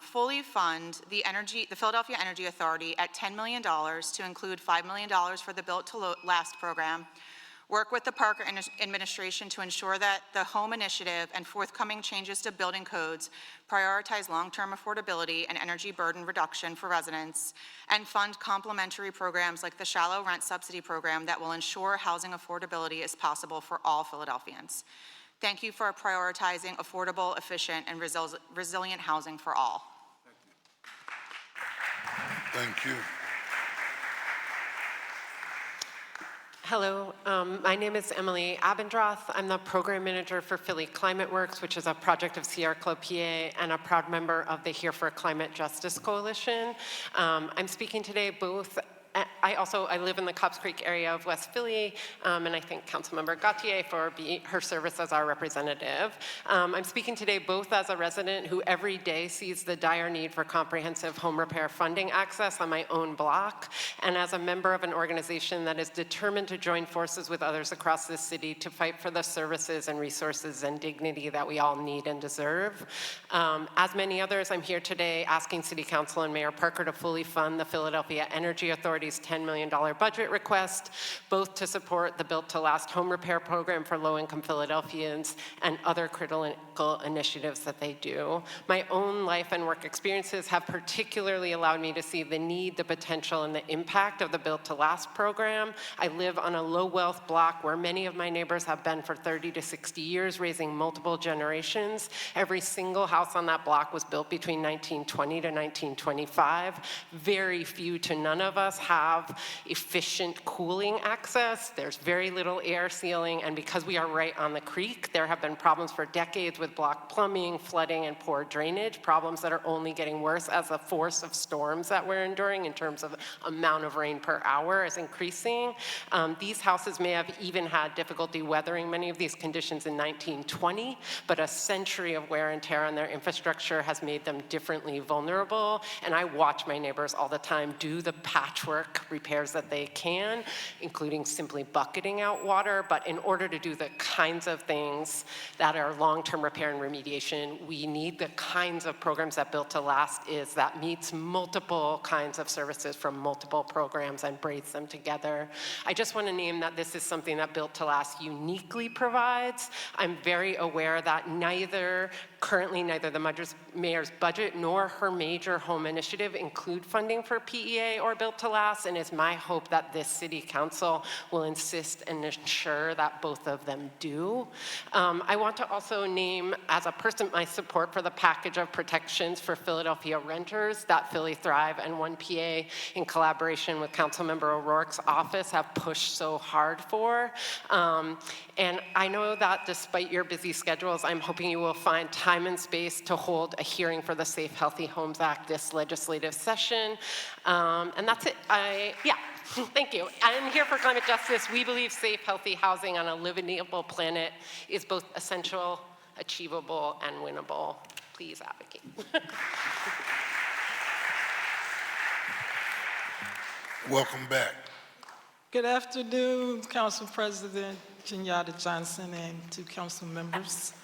fully fund the Philadelphia Energy Authority at $10 million to include $5 million for the Built to Last program, work with the Parker administration to ensure that the home initiative and forthcoming changes to building codes prioritize long-term affordability and energy burden reduction for residents, and fund complementary programs like the shallow rent subsidy program that will ensure housing affordability is possible for all Philadelphians. Thank you for prioritizing affordable, efficient, and resilient housing for all. Thank you. Hello, my name is Emily Abendroth. I'm the program manager for Philly Climate Works, which is a project of Sierra Club PA and a proud member of the Here for Climate Justice Coalition. I'm speaking today both I live in the Cobbs Creek area of West Philly, and I thank Councilmember Gautier for her service as our representative. I'm speaking today both as a resident who every day sees the dire need for comprehensive home repair funding access on my own block, and as a member of an organization that is determined to join forces with others across this city to fight for the services and resources and dignity that we all need and deserve. As many others, I'm here today asking City Council and Mayor Parker to fully fund the Philadelphia Energy Authority's $10 million budget request, both to support the Built to Last home repair program for low-income Philadelphians and other critical initiatives that they do. My own life and work experiences have particularly allowed me to see the need, the potential, and the impact of the Built to Last program. I live on a low-wealth block where many of my neighbors have been for 30 to 60 years, raising multiple generations. Every single house on that block was built between 1920 to 1925. Very few to none of us have efficient cooling access. There's very little air sealing, and because we are right on the creek, there have been problems for decades with block plumbing, flooding, and poor drainage, problems that are only getting worse as the force of storms that we're enduring in terms of amount of rain per hour is increasing. These houses may have even had difficulty weathering many of these conditions in 1920, but a century of wear and tear on their infrastructure has made them differently vulnerable, and I watch my neighbors all the time do the patchwork repairs that they can, including simply bucketing out water. But in order to do the kinds of things that are long-term repair and remediation, we need the kinds of programs that Built to Last is, that meets multiple kinds of services from multiple programs and braids them together. I just want to name that this is something that Built to Last uniquely provides. I'm very aware that neither Currently, neither the mayor's budget nor her major home initiative include funding for PEA or Built to Last, and it's my hope that this city council will insist and ensure that both of them do. I want to also name as a person my support for the package of protections for Philadelphia renters that Philly Thrive and 1PA in collaboration with Councilmember O'Rourke's office have pushed so hard for. And I know that despite your busy schedules, I'm hoping you will find time and space to hold a hearing for the Safe Healthy Homes Act this legislative session. And that's it. Thank you. I'm here for climate justice. We believe safe, healthy housing on a livable planet is both essential, achievable, and winnable. Please advocate. Welcome back. Good afternoon, Council President Kenyatta Johnson and two council members.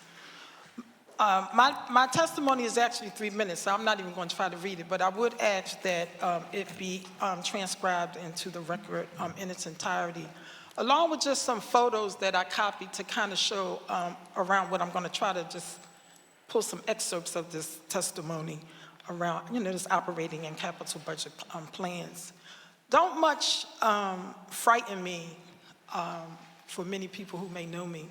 My testimony is actually 3 minutes, so I'm not even going to try to read it, but I would ask that it be transcribed into the record in its entirety, along with just some photos that I copied to kind of show around what I'm going to try to just pull some excerpts of this testimony around, this operating and capital budget plans. Don't much frighten me for many people who may know me.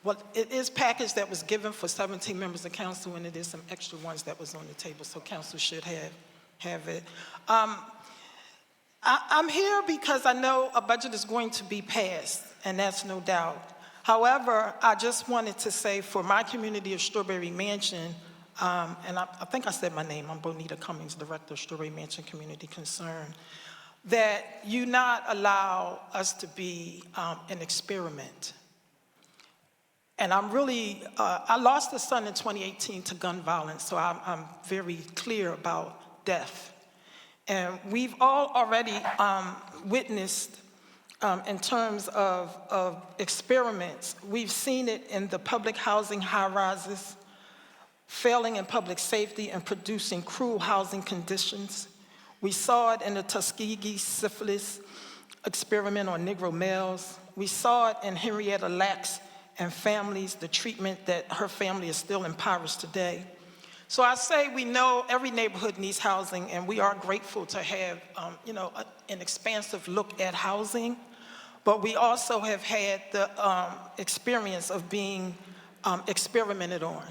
Well, it is package that was given for 17 members of council, and it is some extra ones that was on the table, so council should have it. I'm here because I know a budget is going to be passed, and that's no doubt. However, I just wanted to say for my community of Strawberry Mansion, and I think I said my name, I'm Bonita Cummings, Director of Strawberry Mansion Community Concern, that you not allow us to be an experiment. And I'm really, I lost a son in 2018 to gun violence, so I'm very clear about death. And we've all already witnessed, in terms of experiments, we've seen it in the public housing high-rises, failing in public safety and producing cruel housing conditions. We saw it in the Tuskegee syphilis experiment on Negro males. We saw it in Henrietta Lacks and families, the treatment that her family is still impoverished today. So I say we know every neighborhood needs housing, and we are grateful to have an expansive look at housing, but we also have had the experience of being experimented on.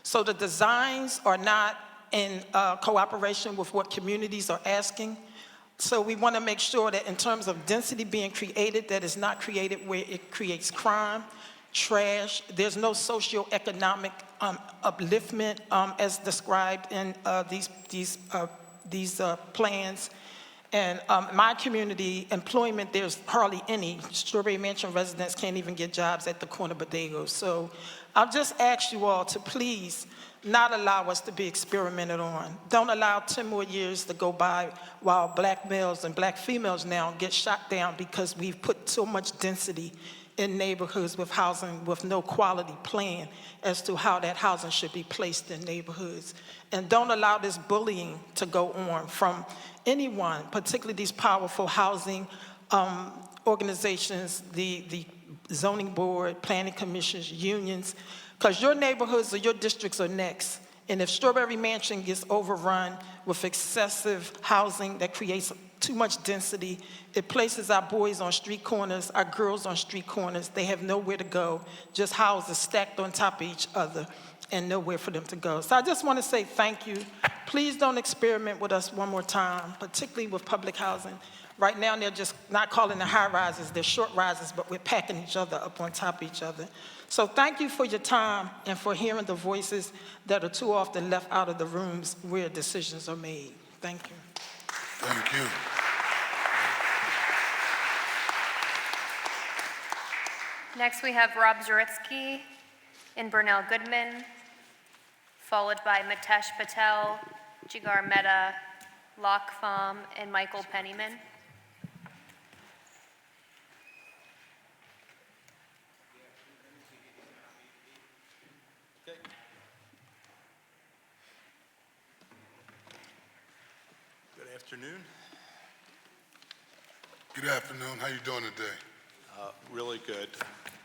So the designs are not in cooperation with what communities are asking. So we want to make sure that in terms of density being created, that is not created where it creates crime, trash. There's no socioeconomic upliftment as described in these plans. And my community employment, there's hardly any. Strawberry Mansion residents can't even get jobs at the corner bodegas. So I'll just ask you all to please not allow us to be experimented on. Don't allow 10 more years to go by while black males and black females now get shot down because we've put so much density in neighborhoods with housing with no quality plan as to how that housing should be placed in neighborhoods. And don't allow this bullying to go on from anyone, particularly these powerful housing organizations, the zoning board, planning commissions, unions, because your neighborhoods or your districts are next. And if Strawberry Mansion gets overrun with excessive housing that creates too much density, it places our boys on street corners, our girls on street corners. They have nowhere to go, just houses stacked on top of each other and nowhere for them to go. So I just want to say thank you. Please don't experiment with us one more time, particularly with public housing. Right now, they're just not calling the high rises, they're short rises, but we're packing each other up on top of each other. So thank you for your time and for hearing the voices that are too often left out of the rooms where decisions are made. Thank you. Thank you. Next, we have Rob Zaritsky and Burnell Goodman, followed by Mitesh Patel, Jigar Mehta, Locke Pham, and Michael Pennyman. Good afternoon. Good afternoon. How you doing today? Really good.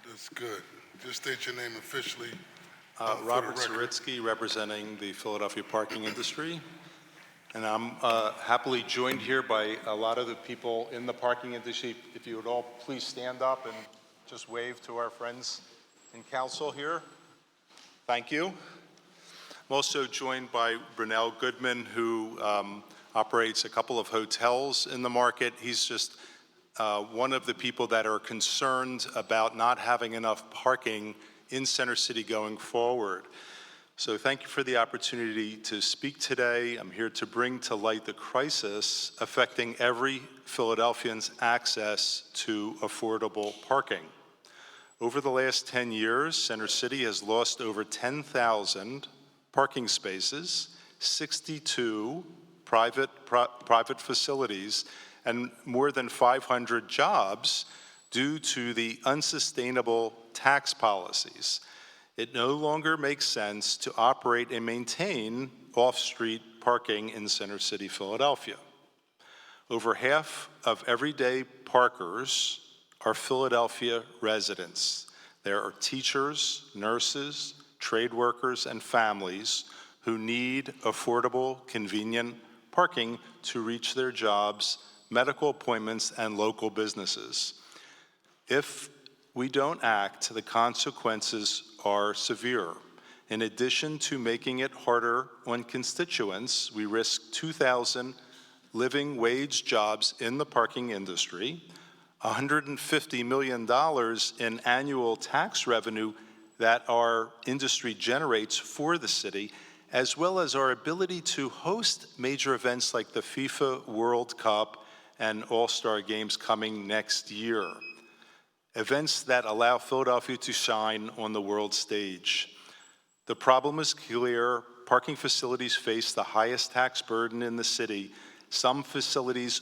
That's good. Just state your name officially. Robert Zaritsky, representing the Philadelphia parking industry. And I'm happily joined here by a lot of the people in the parking industry. If you would all please stand up and just wave to our friends in council here. Thank you. I'm also joined by Brunel Goodman, who operates a couple of hotels in the market. He's just one of the people that are concerned about not having enough parking in Center City going forward. So thank you for the opportunity to speak today. I'm here to bring to light the crisis affecting every Philadelphian's access to affordable parking. Over the last 10 years, Center City has lost over 10,000 parking spaces, 62 private facilities, and more than 500 jobs due to the unsustainable tax policies. It no longer makes sense to operate and maintain off-street parking in Center City, Philadelphia. Over half of everyday parkers are Philadelphia residents. There are teachers, nurses, trade workers, and families who need affordable, convenient parking to reach their jobs, medical appointments, and local businesses. If we don't act, the consequences are severe. In addition to making it harder on constituents, we risk 2,000 living wage jobs in the parking industry, $150 million in annual tax revenue that our industry generates for the city, as well as our ability to host major events like the FIFA World Cup and All-Star Games coming next year. Events that allow Philadelphia to shine on the world stage. The problem is clear. Parking facilities face the highest tax burden in the city, some facilities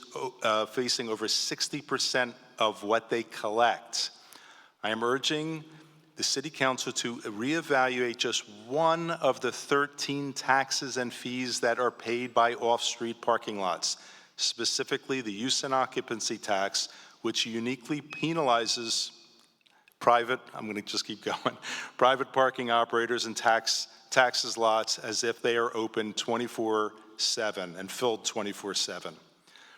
facing over 60% of what they collect. I am urging the City Council to reevaluate just one of the 13 taxes and fees that are paid by off-street parking lots, specifically the use and occupancy tax, which uniquely penalizes private parking operators and taxes lots as if they are open 24/7 and filled 24/7.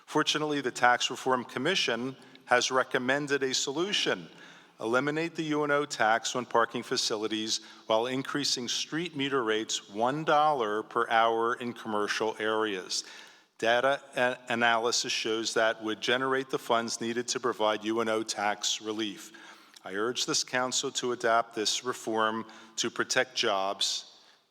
Fortunately, the Tax Reform Commission has recommended a solution: eliminate the UNO tax on parking facilities while increasing street meter rates $1 per hour in commercial areas. Data analysis shows that would generate the funds needed to provide UNO tax relief. I urge this council to adopt this reform to protect jobs,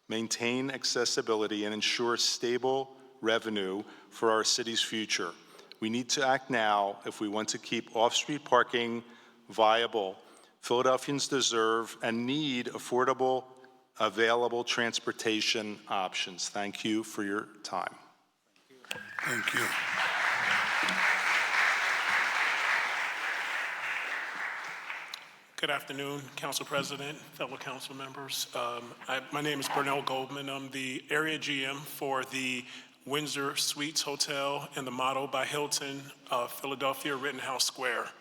maintain accessibility, and ensure stable revenue for our city's future. We need to act now if we want to keep off-street parking viable. Philadelphians deserve and need affordable, available transportation options. Thank you for your time. Thank you. Good afternoon, Council President, fellow council members. My name is Bernell Goldman. I'm the area GM for the Windsor Suites Hotel and the Motto by Hilton, Philadelphia Rittenhouse Square.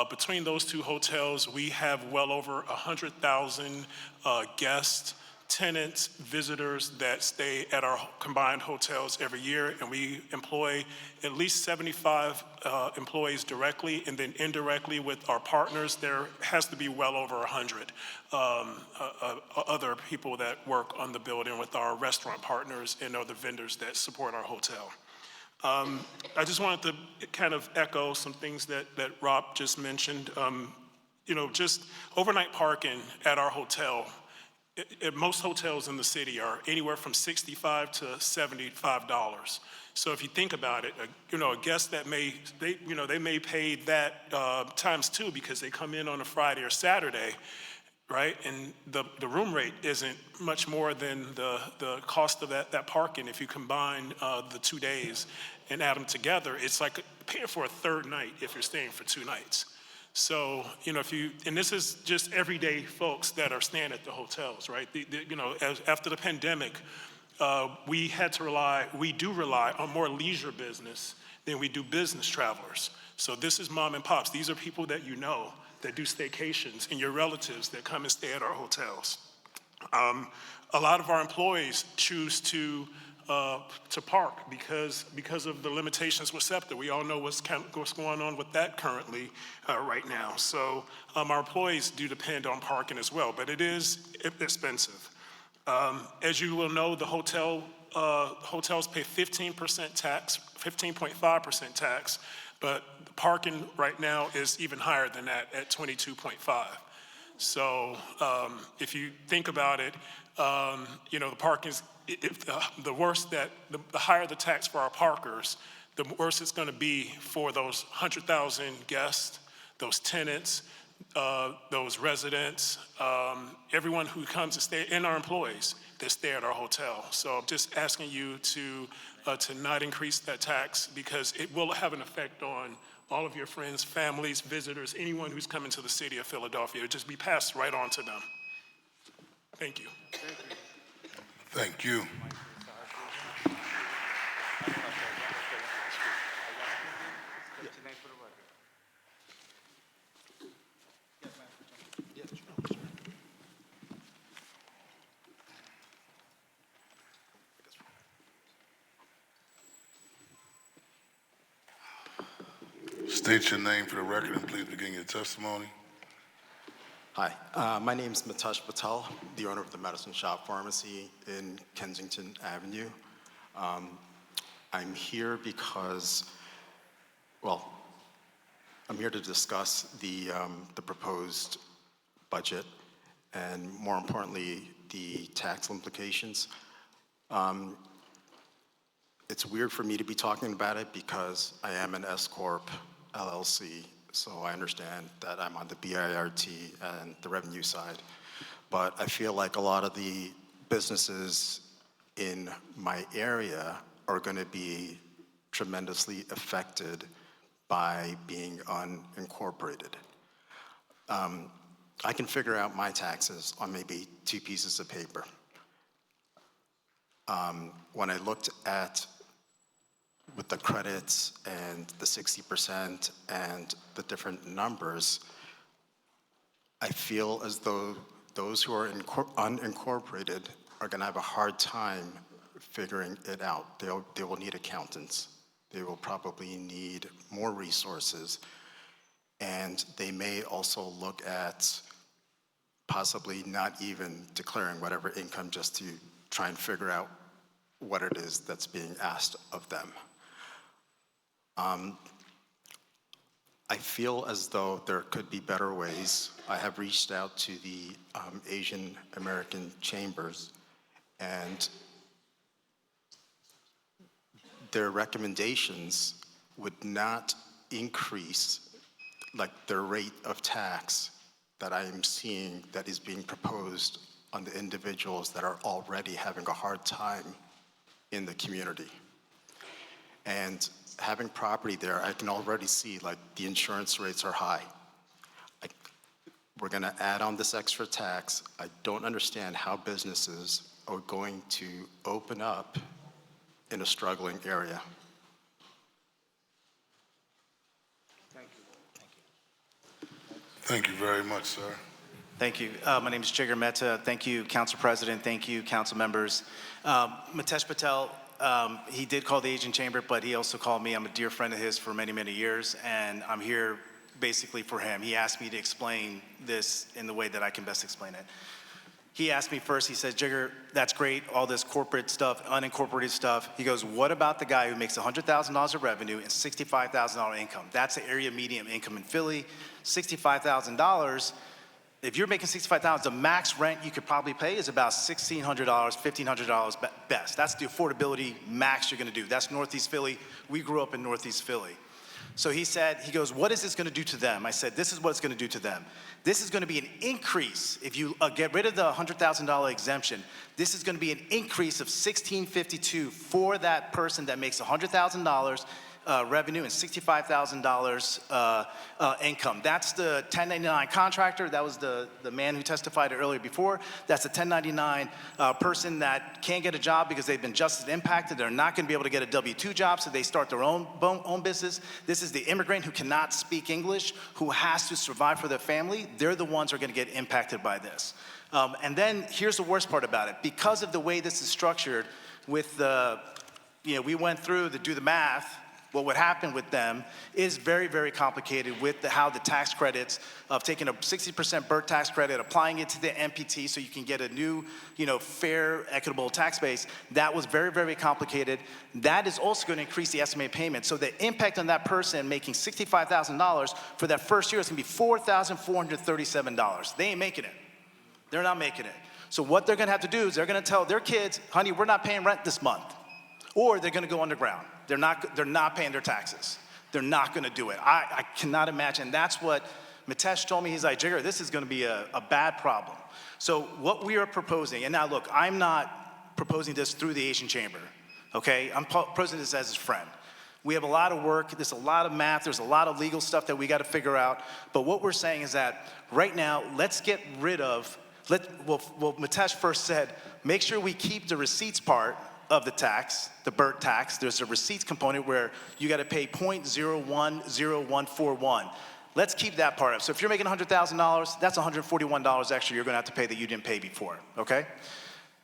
Between those two hotels, we have well over 100,000 guests, tenants, visitors that stay at our combined hotels every year, and we employ at least 75 employees directly, and then indirectly with our partners, there has to be well over 100 other people that work on the building with our restaurant partners and other vendors that support our hotel. I just wanted to kind of echo some things that Rob just mentioned. Just overnight parking at our hotel, at most hotels in the city are anywhere from $65 to $75. So if you think about it, a guest that may pay that times two because they come in on a Friday or Saturday, right? And the room rate isn't much more than the cost of that parking. If you combine the 2 days and add them together, it's like paying for a third night if you're staying for 2 nights. So, and this is just everyday folks that are staying at the hotels, right? After the pandemic, we do rely on more leisure business than we do business travelers. So this is mom and pops. These are people that that do staycations and your relatives that come and stay at our hotels. A lot of our employees choose to park because of the limitations with SEPTA. We all know what's going on with that currently right now. So our employees do depend on parking as well, but it is expensive. As you will know, the hotels pay 15% tax, 15.5% tax, but the parking right now is even higher than that at 22.5. So if you think about it, the parking's, the higher the tax for our parkers, the worse it's going to be for those 100,000 guests, those tenants, those residents, everyone who comes to stay, and our employees that stay at our hotel. So I'm just asking you to not increase that tax because it will have an effect on all of your friends, families, visitors, anyone who's coming to the city of Philadelphia. It'll just be passed right on to them. Thank you. Thank you. State your name for the record and please begin your testimony. Hi, my name is Mitesh Patel, the owner of the Medicine Shop Pharmacy in Kensington Avenue. I'm here because, well, I'm here to discuss the proposed budget and, more importantly, the tax implications. It's weird for me to be talking about it because I am an S-Corp LLC, so I understand that I'm on the BIRT and the revenue side. But I feel like a lot of the businesses in my area are going to be tremendously affected by being unincorporated. I can figure out my taxes on maybe 2 pieces of paper. When I looked at with the credits and the 60% and the different numbers, I feel as though those who are unincorporated are going to have a hard time figuring it out. They will need accountants. They will probably need more resources. And they may also look at possibly not even declaring whatever income just to try and figure out what it is that's being asked of them. I feel as though there could be better ways. I have reached out to the Asian American Chambers, and their recommendations would not increase like the rate of tax that I am seeing that is being proposed on the individuals that are already having a hard time in the community. And having property there, I can already see like the insurance rates are high. We're gonna add on this extra tax. I don't understand how businesses are going to open up in a struggling area. Thank you very much, sir. Thank you. My name is Jigar Mehta. Thank you, Council President. Thank you, Council members. Mitesh Patel, he did call the Asian Chamber, but he also called me. I'm a dear friend of his for many, many years, and I'm here basically for him. He asked me to explain this in the way that I can best explain it. He asked me first, he said, Jigar, that's great, all this corporate stuff, unincorporated stuff. He goes, what about the guy who makes $100,000 of revenue and $65,000 income? That's the area median income in Philly, $65,000. If you're making $65,000, the max rent you could probably pay is about $1,600, $1,500 best. That's the affordability max you're gonna do. That's Northeast Philly. We grew up in Northeast Philly. So he said, he goes, what is this gonna do to them? I said, this is what it's gonna do to them. This is gonna be an increase. If you get rid of the $100,000 exemption, this is gonna be an increase of $1,652 for that person that makes $100,000 revenue and $65,000 income. That's the 1099 contractor. That was the man who testified earlier before. That's a 1099 person that can't get a job because they've been justice impacted. They're not going to be able to get a W-2 job, so they start their own business. This is the immigrant who cannot speak English, who has to survive for their family. They're the ones who are going to get impacted by this. And then here's the worst part about it. Because of the way this is structured with the, we went through to do the math, what would happen with them is very, very complicated with how the tax credits of taking a 60% BERT tax credit, applying it to the MPT so you can get a new, fair, equitable tax base. That was very, very complicated. That is also going to increase the estimated payment. So the impact on that person making $65,000 for that first year is going to be $4,437. They ain't making it. They're not making it. So what they're going to have to do is they're going to tell their kids, honey, we're not paying rent this month. Or they're going to go underground. They're not paying their taxes. They're not going to do it. I cannot imagine. That's what Mitesh told me. He's like, Jigger, this is going to be a bad problem. So what we are proposing, and now look, I'm not proposing this through the Asian Chamber, okay? I'm proposing this as his friend. We have a lot of work, there's a lot of math, there's a lot of legal stuff that we got to figure out. But what we're saying is that right now, let's get rid of, Mitesh first said, make sure we keep the receipts part of the tax, the BERT tax. There's a receipts component where you got to pay 0.010141. Let's keep that part up. So if you're making $100,000, that's $141 extra you're going to have to pay that you didn't pay before, okay?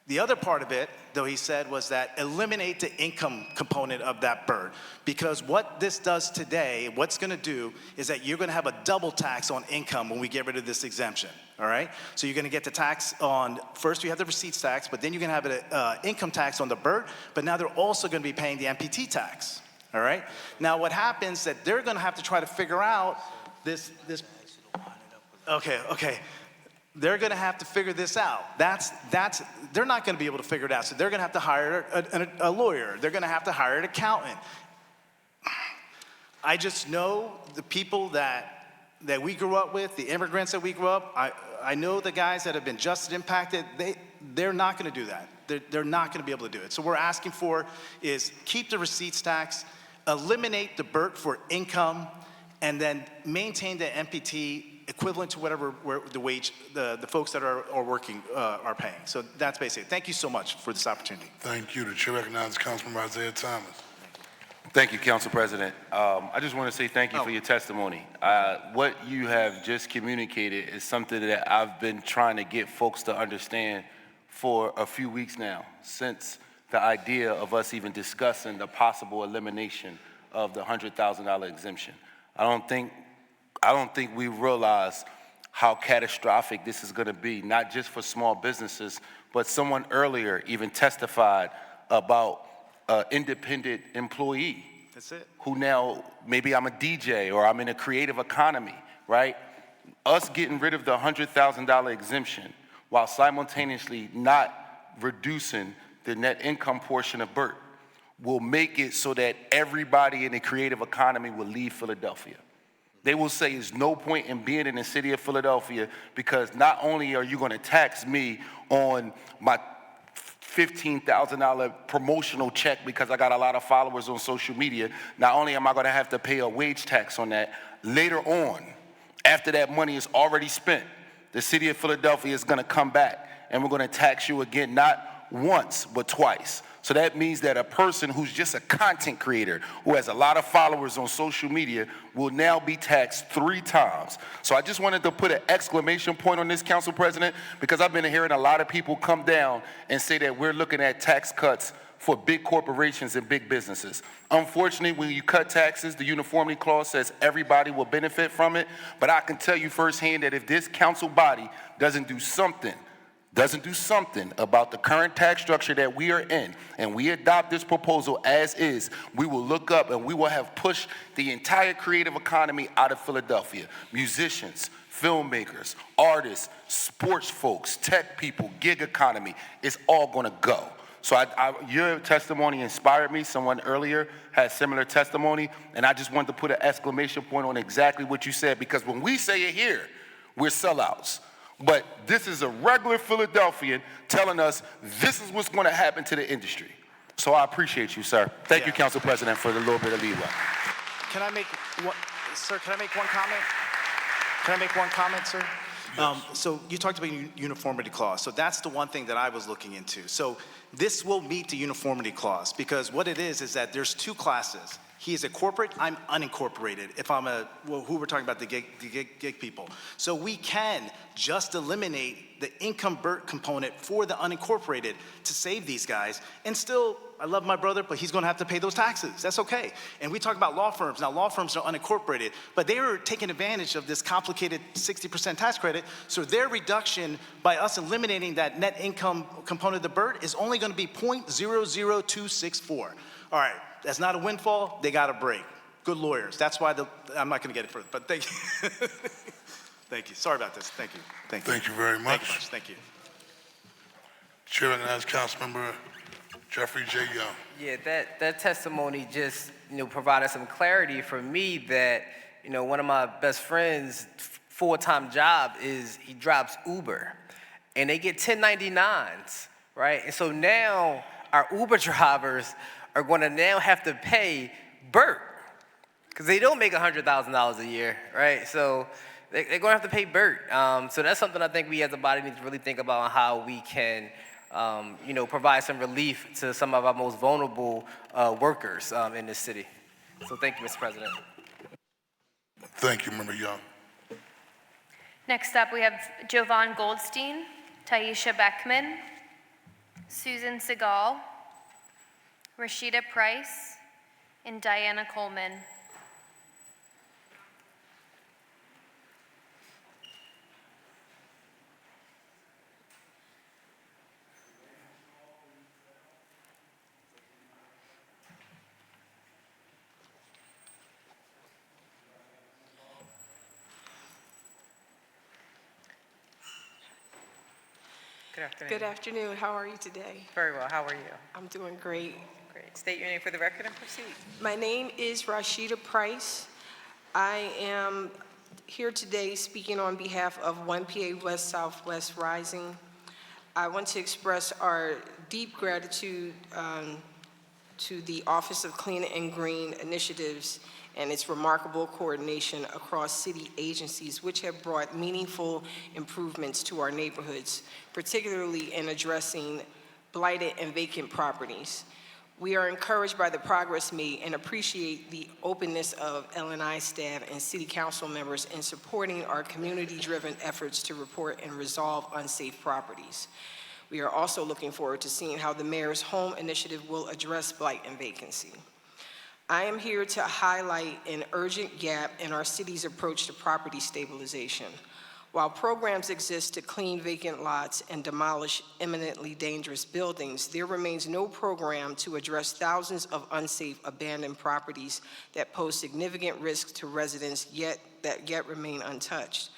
The other part of it, though, he said, was that eliminate the income component of that BERT. Because what this does today, what's going to do is that you're going to have a double tax on income when we get rid of this exemption, all right? So you're going to get the tax on, first you have the receipts tax, but then you're going to have an income tax on the BERT, but now they're also going to be paying the MPT tax, all right? Now what happens is that they're going to have to try to figure out this okay. They're going to have to figure this out. They're not going to be able to figure it out. So they're going to have to hire a lawyer. They're going to have to hire an accountant. I just know the people that we grew up with, the immigrants that we grew up. I know the guys that have been justice impacted. They're not going to do that. They're not going to be able to do it. So what we're asking for is keep the receipts tax, eliminate the BERT for income, and then maintain the MPT equivalent to whatever the wage the folks that are working are paying. So that's basically it. Thank you so much for this opportunity. Thank you. The chair recognizes Councilman Isaiah Thomas. Thank you, Council President. I just want to say thank you for your testimony. What you have just communicated is something that I've been trying to get folks to understand for a few weeks now, since the idea of us even discussing the possible elimination of the $100,000 exemption. I don't think we realize how catastrophic this is going to be, not just for small businesses, but someone earlier even testified about an independent employee. That's it. Who now, maybe I'm a DJ or I'm in a creative economy, right? Us getting rid of the $100,000 exemption while simultaneously not reducing the net income portion of BERT will make it so that everybody in the creative economy will leave Philadelphia. They will say there's no point in being in the city of Philadelphia because not only are you going to tax me on my $15,000 promotional check because I got a lot of followers on social media, not only am I going to have to pay a wage tax on that, later on, after that money is already spent, the city of Philadelphia is going to come back and we're going to tax you again, not once, but twice. So that means that a person who's just a content creator, who has a lot of followers on social media, will now be taxed 3 times. So I just wanted to put an exclamation point on this, Council President, because I've been hearing a lot of people come down and say that we're looking at tax cuts for big corporations and big businesses. Unfortunately, when you cut taxes, the uniformity clause says everybody will benefit from it, but I can tell you firsthand that if this council body doesn't do something about the current tax structure that we are in, and we adopt this proposal as is, we will look up and we will have pushed the entire creative economy out of Philadelphia. Musicians, filmmakers, artists, sports folks, tech people, gig economy, it's all gonna go. So your testimony inspired me. Someone earlier had similar testimony, and I just wanted to put an exclamation point on exactly what you said, because when we say it here, we're sellouts. But this is a regular Philadelphian telling us this is what's going to happen to the industry. So I appreciate you, sir. Thank you, Council President, for the little bit of leeway. Can I make one, sir, can I make one comment? Can I make one comment, sir? So you talked about uniformity clause. So that's the one thing that I was looking into. So this will meet the uniformity clause because what it is that there's two classes. He is a corporate, I'm unincorporated. If I'm who we're talking about, the gig people. So we can just eliminate the income component for the unincorporated to save these guys. And still, I love my brother, but he's gonna have to pay those taxes. That's okay. And we talk about law firms. Now, law firms are unincorporated, but they are taking advantage of this complicated 60% tax credit. So their reduction by us eliminating that net income component of the BERT is only gonna be 0.00264. All right. That's not a windfall, they got a break. Good lawyers. That's why I'm not gonna get it further, but thank you. Thank you. Sorry about this. Thank you. Thank you. Thank you very much. Thank you. Chair recognizes Councilmember Jeffrey J. Young. Yeah, that testimony just, provided some clarity for me that, one of my best friends' full-time job is he drives Uber, and they get 1099s, right? And so now our Uber drivers are going to now have to pay BERT because they don't make $100,000 a year, right? So they're going to have to pay BERT. So that's something I think we as a body need to really think about on how we can, provide some relief to some of our most vulnerable workers in this city. So thank you, Mr. President. Thank you, Member Young. Next up, we have Jovan Goldstein, Taisha Beckman, Susan Segal, Rashida Price, and Diana Coleman. Good afternoon. Good afternoon. How are you today? Very well. How are you? I'm doing great. Great. State your name for the record and proceed. My name is Rashida Price. I am here today speaking on behalf of 1PA West Southwest Rising. I want to express our deep gratitude to the Office of Clean and Green Initiatives and its remarkable coordination across city agencies, which have brought meaningful improvements to our neighborhoods, particularly in addressing blighted and vacant properties. We are encouraged by the progress made and appreciate the openness of L&I staff and city council members in supporting our community-driven efforts to report and resolve unsafe properties. We are also looking forward to seeing how the Mayor's Home Initiative will address blight and vacancy. I am here to highlight an urgent gap in our city's approach to property stabilization. While programs exist to clean vacant lots and demolish eminently dangerous buildings, there remains no program to address thousands of unsafe abandoned properties that pose significant risks to residents that yet remain untouched.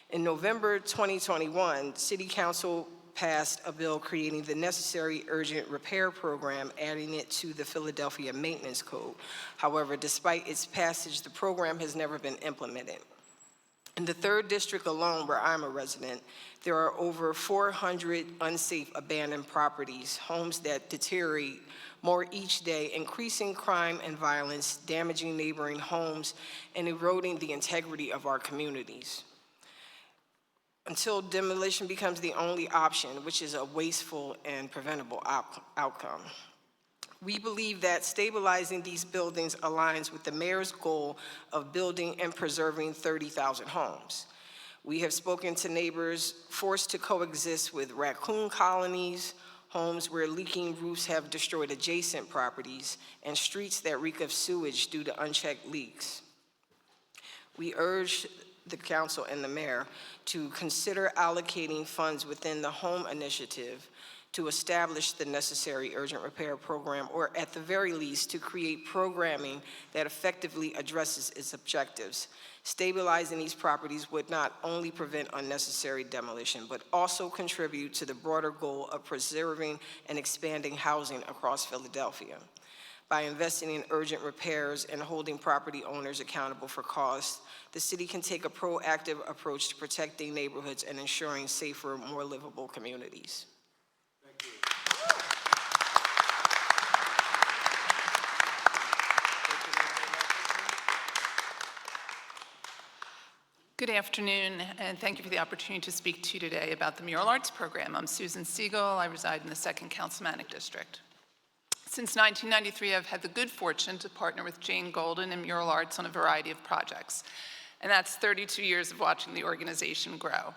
In November 2021, City Council passed a bill creating the necessary urgent repair program, adding it to the Philadelphia Maintenance Code. However, despite its passage, the program has never been implemented. In the 3rd District alone, where I'm a resident, there are over 400 unsafe abandoned properties, homes that deteriorate more each day, increasing crime and violence, damaging neighboring homes, and eroding the integrity of our communities, until demolition becomes the only option, which is a wasteful and preventable outcome. We believe that stabilizing these buildings aligns with the mayor's goal of building and preserving 30,000 homes. We have spoken to neighbors forced to coexist with raccoon colonies, homes where leaking roofs have destroyed adjacent properties, and streets that reek of sewage due to unchecked leaks. We urge the council and the mayor to consider allocating funds within the Home Initiative to establish the necessary urgent repair program, or at the very least, to create programming that effectively addresses its objectives. Stabilizing these properties would not only prevent unnecessary demolition, but also contribute to the broader goal of preserving and expanding housing across Philadelphia. By investing in urgent repairs and holding property owners accountable for costs, the city can take a proactive approach to protecting neighborhoods and ensuring safer, more livable communities. Good afternoon, and thank you for the opportunity to speak to you today about the Mural Arts Program. I'm Susan Siegel. I reside in the 2nd Councilmanic District. Since 1993, I've had the good fortune to partner with Jane Golden in Mural Arts on a variety of projects, and that's 32 years of watching the organization grow.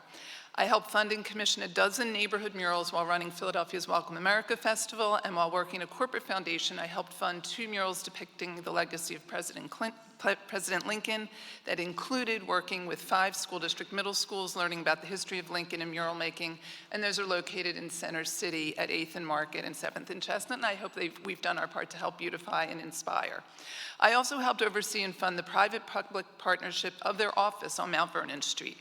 I helped fund and commission a dozen neighborhood murals while running Philadelphia's Welcome America Festival, and while working at a corporate foundation, I helped fund 2 murals depicting the legacy of President Lincoln that included working with 5 school district middle schools, learning about the history of Lincoln and mural making, and those are located in Center City at 8th and Market and 7th and Chestnut, and I hope we've done our part to help beautify and inspire. I also helped oversee and fund the private-public partnership of their office on Mount Vernon Street.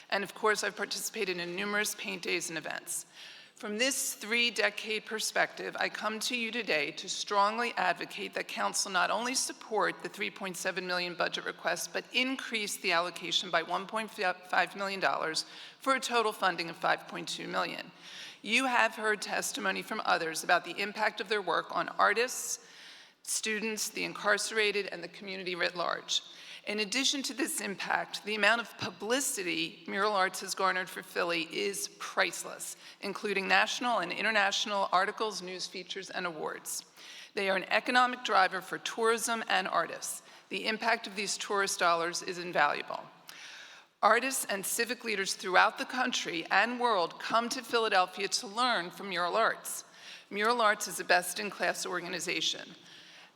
And of course, I've participated in numerous paint days and events. From this 3-decade perspective, I come to you today to strongly advocate that Council not only support the $3.7 million budget request, but increase the allocation by $1.5 million for a total funding of $5.2 million. You have heard testimony from others about the impact of their work on artists, students, the incarcerated, and the community writ large. In addition to this impact, the amount of publicity Mural Arts has garnered for Philly is priceless, including national and international articles, news features, and awards. They are an economic driver for tourism and artists. The impact of these tourist dollars is invaluable. Artists and civic leaders throughout the country and world come to Philadelphia to learn from Mural Arts. Mural Arts is a best-in-class organization.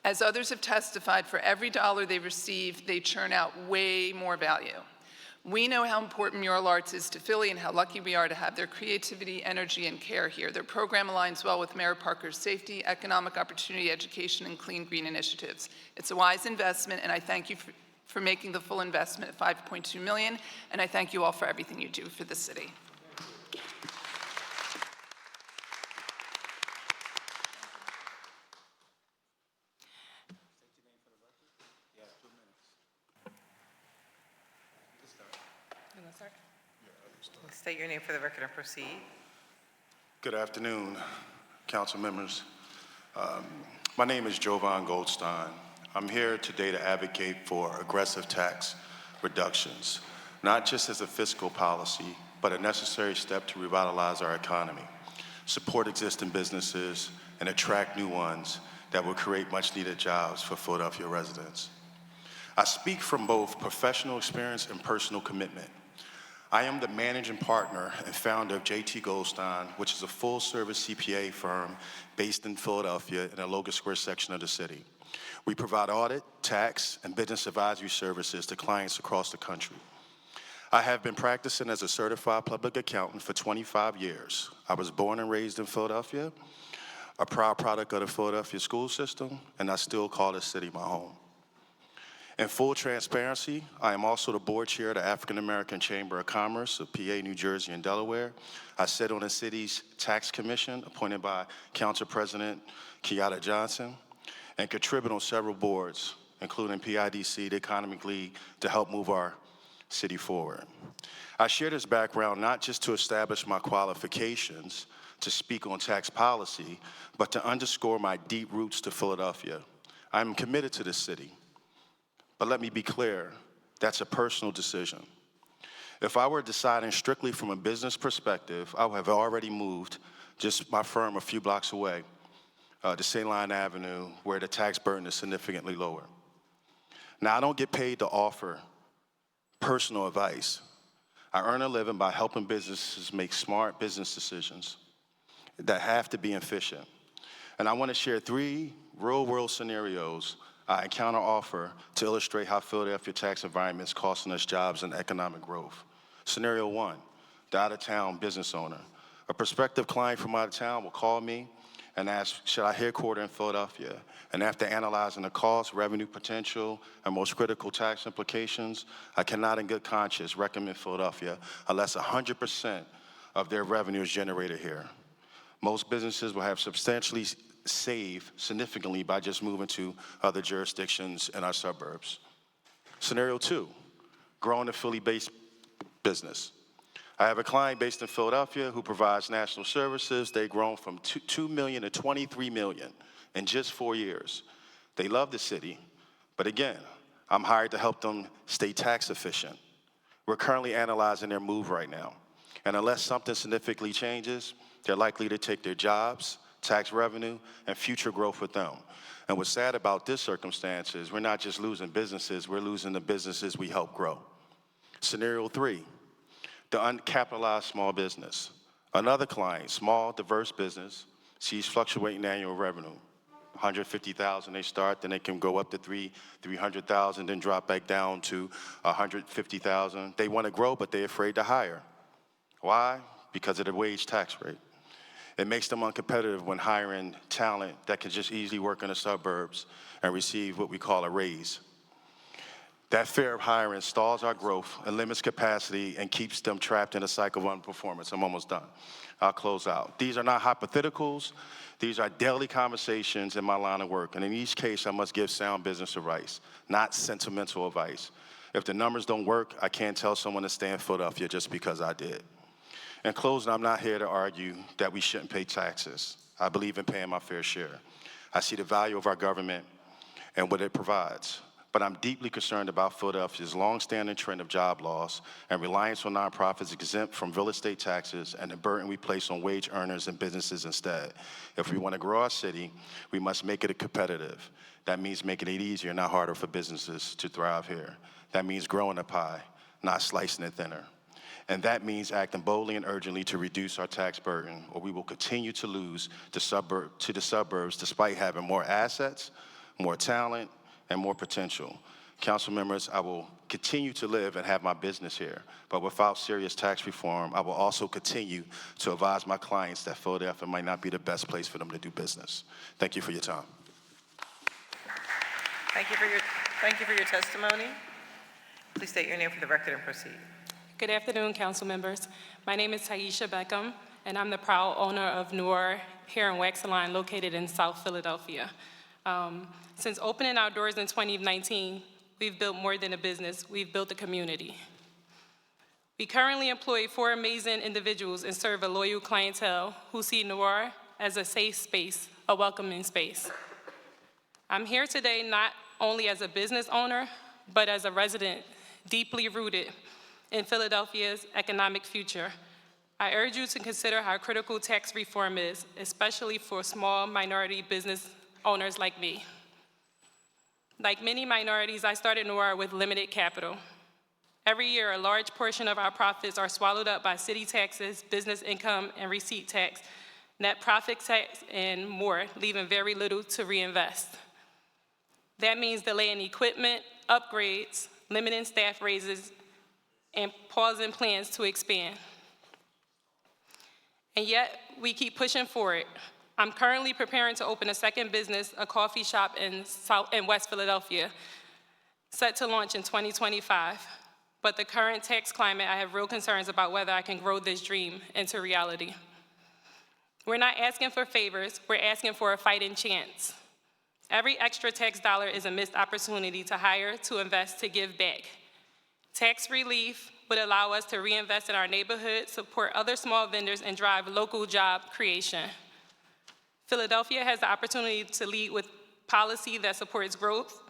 As others have testified, for every dollar they receive, they churn out way more value. We know how important Mural Arts is to Philly and how lucky we are to have their creativity, energy, and care here. Their program aligns well with Mayor Parker's safety, economic opportunity, education, and clean green initiatives. It's a wise investment, and I thank you for making the full investment at $5.2 million, and I thank you all for everything you do for the city. State your name for the record and proceed. Good afternoon, council members. My name is Jovan Goldstein. I'm here today to advocate for aggressive tax reductions, not just as a fiscal policy, but a necessary step to revitalize our economy, support existing businesses, and attract new ones that will create much-needed jobs for Philadelphia residents. I speak from both professional experience and personal commitment. I am the managing partner and founder of JT Goldstein, which is a full-service CPA firm based in Philadelphia in the Logan Square section of the city. We provide audit, tax, and business advisory services to clients across the country. I have been practicing as a certified public accountant for 25 years. I was born and raised in Philadelphia, a proud product of the Philadelphia school system, and I still call this city my home. In full transparency, I am also the board chair of the African American Chamber of Commerce of PA, New Jersey, and Delaware. I sit on the city's tax commission appointed by Council President Kiata Johnson and contribute on several boards, including PIDC, the Economic League, to help move our city forward. I share this background not just to establish my qualifications to speak on tax policy, but to underscore my deep roots to Philadelphia. I'm committed to this city. But let me be clear, that's a personal decision. If I were deciding strictly from a business perspective, I would have already moved just my firm a few blocks away to St. Line Avenue, where the tax burden is significantly lower. Now, I don't get paid to offer personal advice. I earn a living by helping businesses make smart business decisions that have to be efficient. And I want to share 3 real-world scenarios I counter offer to illustrate how Philadelphia tax environment is costing us jobs and economic growth. Scenario 1, the out-of-town business owner. A prospective client from out of town will call me and ask, should I headquarter in Philadelphia? And after analyzing the cost, revenue potential, and most critical tax implications, I cannot in good conscience recommend Philadelphia unless 100% of their revenue is generated here. Most businesses will have substantially save significantly by just moving to other jurisdictions in our suburbs. Scenario 2, growing a Philly-based business. I have a client based in Philadelphia who provides national services. They've grown from 2 million to 23 million in just 4 years. They love the city, but again, I'm hired to help them stay tax efficient. We're currently analyzing their move right now. And unless something significantly changes, they're likely to take their jobs, tax revenue, and future growth with them. And what's sad about this circumstance is we're not just losing businesses, we're losing the businesses we help grow. Scenario 3, the uncapitalized small business. Another client, small, diverse business, sees fluctuating annual revenue. 150,000 they start, then they can go up to 300,000, then drop back down to 150,000. They want to grow, but they're afraid to hire. Why? Because of the wage tax rate. It makes them uncompetitive when hiring talent that can just easily work in the suburbs and receive what we call a raise. That fear of hiring stalls our growth and limits capacity and keeps them trapped in a cycle of underperformance. I'm almost done. I'll close out. These are not hypotheticals. These are daily conversations in my line of work. And in each case, I must give sound business advice, not sentimental advice. If the numbers don't work, I can't tell someone to stay in Philadelphia just because I did. In closing, I'm not here to argue that we shouldn't pay taxes. I believe in paying my fair share. I see the value of our government and what it provides. But I'm deeply concerned about Philadelphia's longstanding trend of job loss and reliance on nonprofits exempt from real estate taxes and the burden we place on wage earners and businesses instead. If we want to grow our city, we must make it competitive. That means making it easier, not harder for businesses to thrive here. That means growing the pie, not slicing it thinner. And that means acting boldly and urgently to reduce our tax burden, or we will continue to lose to the suburbs despite having more assets, more talent, and more potential. Council members, I will continue to live and have my business here, but without serious tax reform, I will also continue to advise my clients that Philadelphia might not be the best place for them to do business. Thank you for your time. Thank you for your testimony. Please state your name for the record and proceed. Good afternoon, council members. My name is Taisha Beckham, and I'm the proud owner of Noor Hair and Wax Salon located in South Philadelphia. Since opening our doors in 2019, we've built more than a business, we've built a community. We currently employ 4 amazing individuals and serve a loyal clientele who see Noor as a safe space, a welcoming space. I'm here today not only as a business owner, but as a resident deeply rooted in Philadelphia's economic future. I urge you to consider how critical tax reform is, especially for small minority business owners like me. Like many minorities, I started Noor with limited capital. Every year, a large portion of our profits are swallowed up by city taxes, business income and receipt tax, net profit tax, and more, leaving very little to reinvest. That means delaying equipment, upgrades, limiting staff raises, and pausing plans to expand. And yet, we keep pushing forward. I'm currently preparing to open a second business, a coffee shop in West Philadelphia, set to launch in 2025. But the current tax climate, I have real concerns about whether I can grow this dream into reality. We're not asking for favors, we're asking for a fighting chance. Every extra tax dollar is a missed opportunity to hire, to invest, to give back. Tax relief would allow us to reinvest in our neighborhood, support other small vendors, and drive local job creation. Philadelphia has the opportunity to lead with policy that supports growth,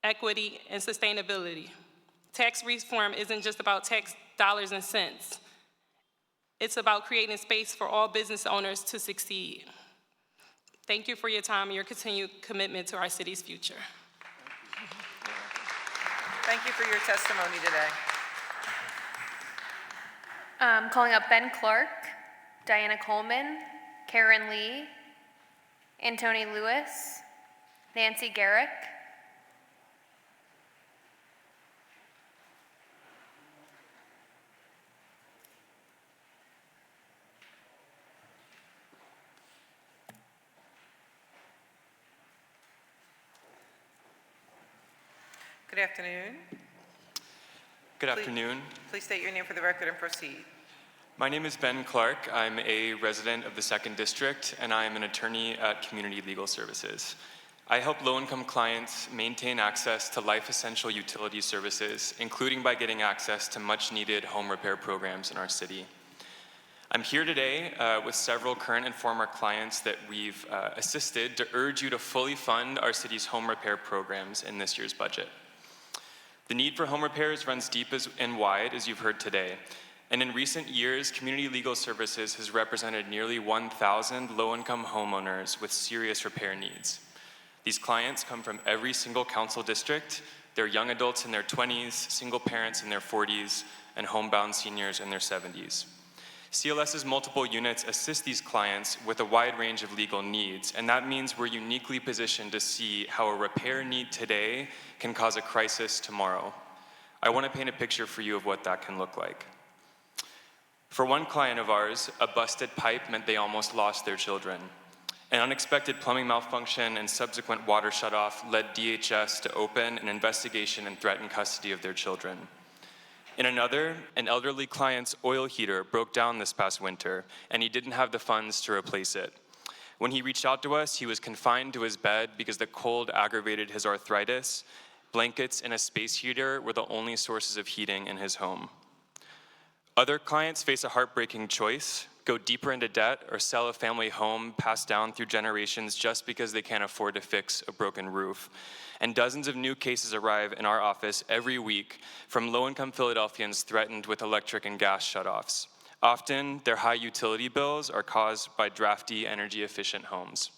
equity, and sustainability. Tax reform isn't just about tax dollars and cents. It's about creating space for all business owners to succeed. Thank you for your time and your continued commitment to our city's future. Thank you for your testimony today. Calling up Ben Clark, Diana Coleman, Karen Lee, Antoni Lewis, Nancy Garrick, Good afternoon. Good afternoon. Please state your name for the record and proceed. My name is Ben Clark. I'm a resident of the 2nd District, and I am an attorney at Community Legal Services. I help low-income clients maintain access to life-essential utility services, including by getting access to much-needed home repair programs in our city. I'm here today with several current and former clients that we've assisted to urge you to fully fund our city's home repair programs in this year's budget. The need for home repairs runs deep and wide, as you've heard today. And in recent years, Community Legal Services has represented nearly 1,000 low-income homeowners with serious repair needs. These clients come from every single council district. They're young adults in their 20s, single parents in their 40s, and homebound seniors in their 70s. CLS's multiple units assist these clients with a wide range of legal needs, and that means we're uniquely positioned to see how a repair need today can cause a crisis tomorrow. I want to paint a picture for you of what that can look like. For one client of ours, a busted pipe meant they almost lost their children. An unexpected plumbing malfunction and subsequent water shutoff led DHS to open an investigation and threaten custody of their children. In another, an elderly client's oil heater broke down this past winter, and he didn't have the funds to replace it. When he reached out to us, he was confined to his bed because the cold aggravated his arthritis. Blankets and a space heater were the only sources of heating in his home. Other clients face a heartbreaking choice: go deeper into debt or sell a family home passed down through generations just because they can't afford to fix a broken roof. And dozens of new cases arrive in our office every week from low-income Philadelphians threatened with electric and gas shutoffs. Often, their high utility bills are caused by drafty, inefficient homes.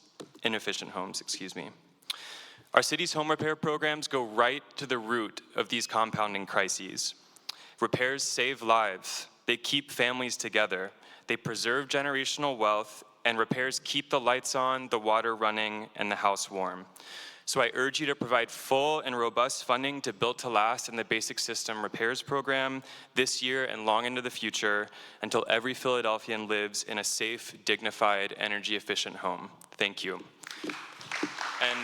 Our city's home repair programs go right to the root of these compounding crises. Repairs save lives. They keep families together. They preserve generational wealth, and repairs keep the lights on, the water running, and the house warm. So I urge you to provide full and robust funding to Built to Last and the Basic System Repairs Program this year and long into the future until every Philadelphian lives in a safe, dignified, energy-efficient home. Thank you. And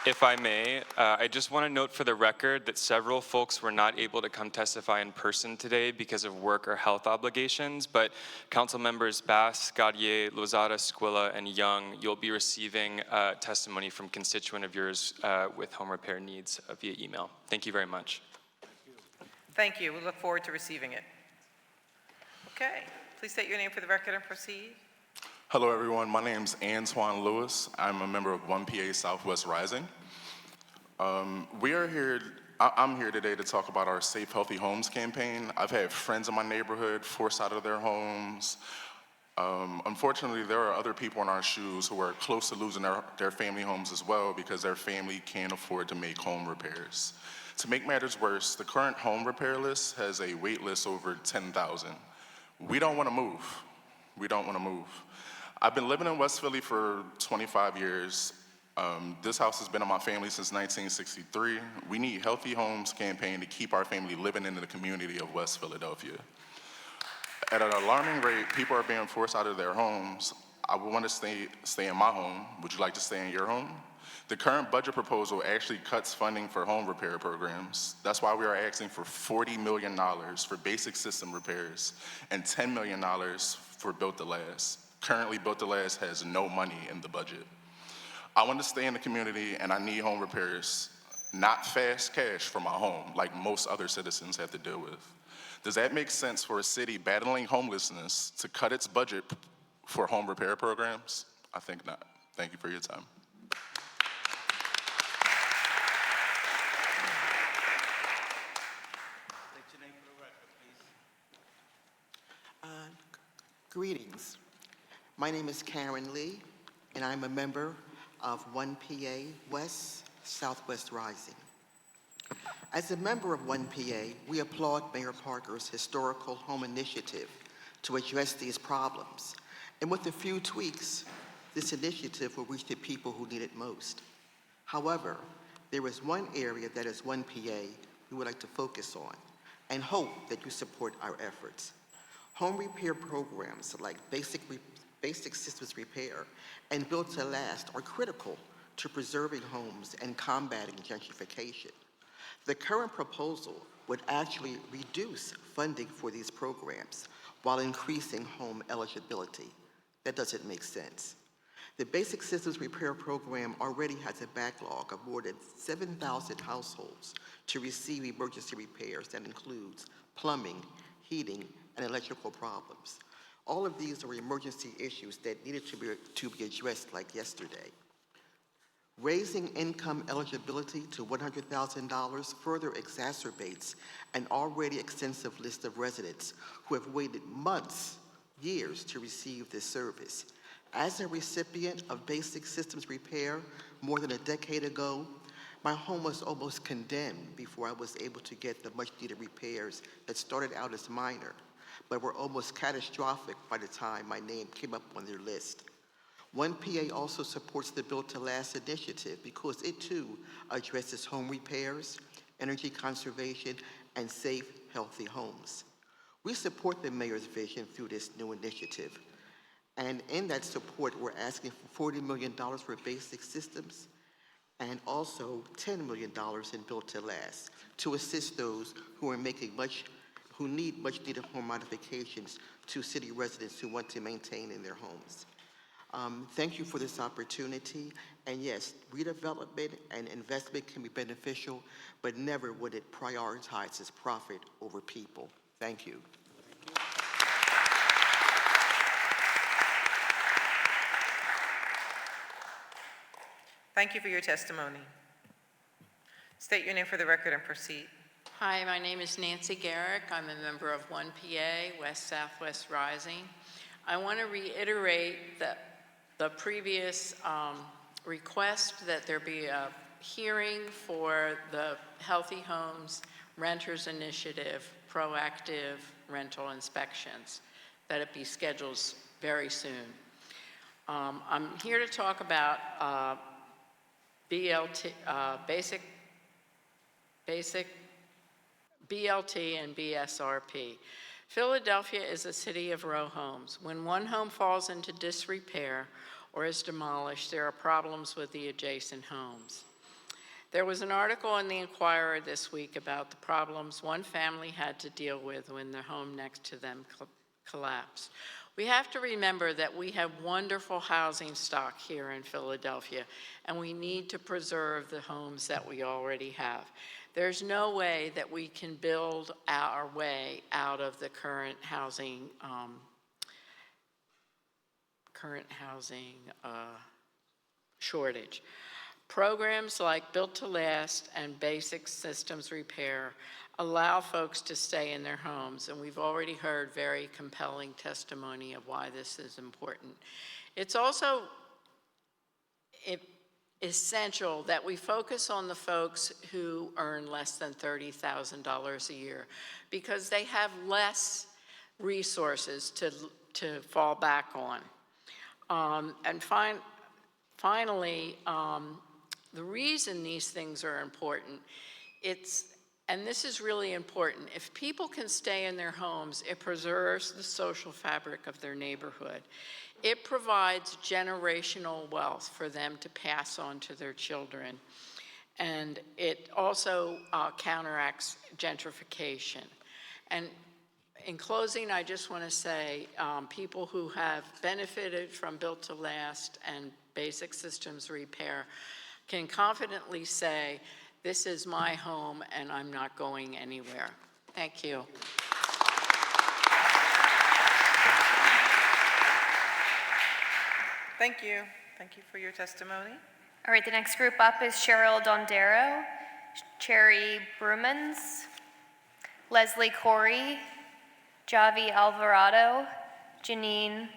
if I may, I just want to note for the record that several folks were not able to come testify in person today because of work or health obligations, but Council members Bass, Gaudier, Lozada, Squilla, and Young, you'll be receiving testimony from constituent of yours with home repair needs via email. Thank you very much. Thank you. We look forward to receiving it. Okay. Please state your name for the record and proceed. Hello, everyone. My name is Antoine Lewis. I'm a member of 1PA Southwest Rising. I'm here today to talk about our Safe Healthy Homes campaign. I've had friends in my neighborhood forced out of their homes. Unfortunately, there are other people in our shoes who are close to losing their family homes as well because their family can't afford to make home repairs. To make matters worse, the current home repair list has a wait list over 10,000. We don't want to move. We don't want to move. I've been living in West Philly for 25 years. This house has been in my family since 1963. We need Healthy Homes campaign to keep our family living in the community of West Philadelphia. At an alarming rate, people are being forced out of their homes. I would want to stay in my home. Would you like to stay in your home? The current budget proposal actually cuts funding for home repair programs. That's why we are asking for $40 million for basic system repairs and $10 million for Built to Last. Currently, Built to Last has no money in the budget. I want to stay in the community and I need home repairs, not fast cash for my home like most other citizens have to deal with. Does that make sense for a city battling homelessness to cut its budget for home repair programs? I think not. Thank you for your time. Greetings. My name is Karen Lee, and I'm a member of 1PA West Southwest Rising. As a member of 1PA, we applaud Mayor Parker's historical home initiative to address these problems. And with a few tweaks, this initiative will reach the people who need it most. However, there is one area that as 1PA we would like to focus on and hope that you support our efforts. Home repair programs like basic systems repair and Built to Last are critical to preserving homes and combating gentrification. The current proposal would actually reduce funding for these programs while increasing home eligibility. That doesn't make sense. The Basic Systems Repair Program already has a backlog of more than 7,000 households to receive emergency repairs that includes plumbing, heating, and electrical problems. All of these are emergency issues that needed to be addressed like yesterday. Raising income eligibility to $100,000 further exacerbates an already extensive list of residents who have waited months, years to receive this service. As a recipient of basic systems repair more than a decade ago, my home was almost condemned before I was able to get the much-needed repairs that started out as minor, but were almost catastrophic by the time my name came up on their list. 1PA also supports the Built to Last initiative because it too addresses home repairs, energy conservation, and safe, healthy homes. We support the mayor's vision through this new initiative. And in that support, we're asking for $40 million for basic systems and also $10 million in Built to Last to assist those who need much needed home modifications to city residents who want to maintain in their homes. Thank you for this opportunity. And yes, redevelopment and investment can be beneficial, but never would it prioritize its profit over people. Thank you. Thank you for your testimony. State your name for the record and proceed. Hi, my name is Nancy Garrick. I'm a member of 1PA, West Southwest Rising. I want to reiterate the previous request that there be a hearing for the Healthy Homes Renters Initiative proactive rental inspections, that it be scheduled very soon. I'm here to talk about BLT, basic BLT and BSRP. Philadelphia is a city of row homes. When one home falls into disrepair or is demolished, there are problems with the adjacent homes. There was an article in the Inquirer this week about the problems one family had to deal with when the home next to them collapsed. We have to remember that we have wonderful housing stock here in Philadelphia, and we need to preserve the homes that we already have. There's no way that we can build our way out of the current housing shortage. Programs like Built to Last and Basic Systems Repair allow folks to stay in their homes, and we've already heard very compelling testimony of why this is important. It's also essential that we focus on the folks who earn less than $30,000 a year, because they have less resources to fall back on. Finally, the reason these things are important, and this is really important, if people can stay in their homes, it preserves the social fabric of their neighborhood. It provides generational wealth for them to pass on to their children. And it also counteracts gentrification. And in closing, I just want to say, people who have benefited from Built to Last and Basic Systems Repair can confidently say, this is my home and I'm not going anywhere. Thank you. Thank you. Thank you for your testimony. All right, the next group up is Cheryl Dondero, Cherry Brumans, Leslie Corey, Javi Alvarado, Janine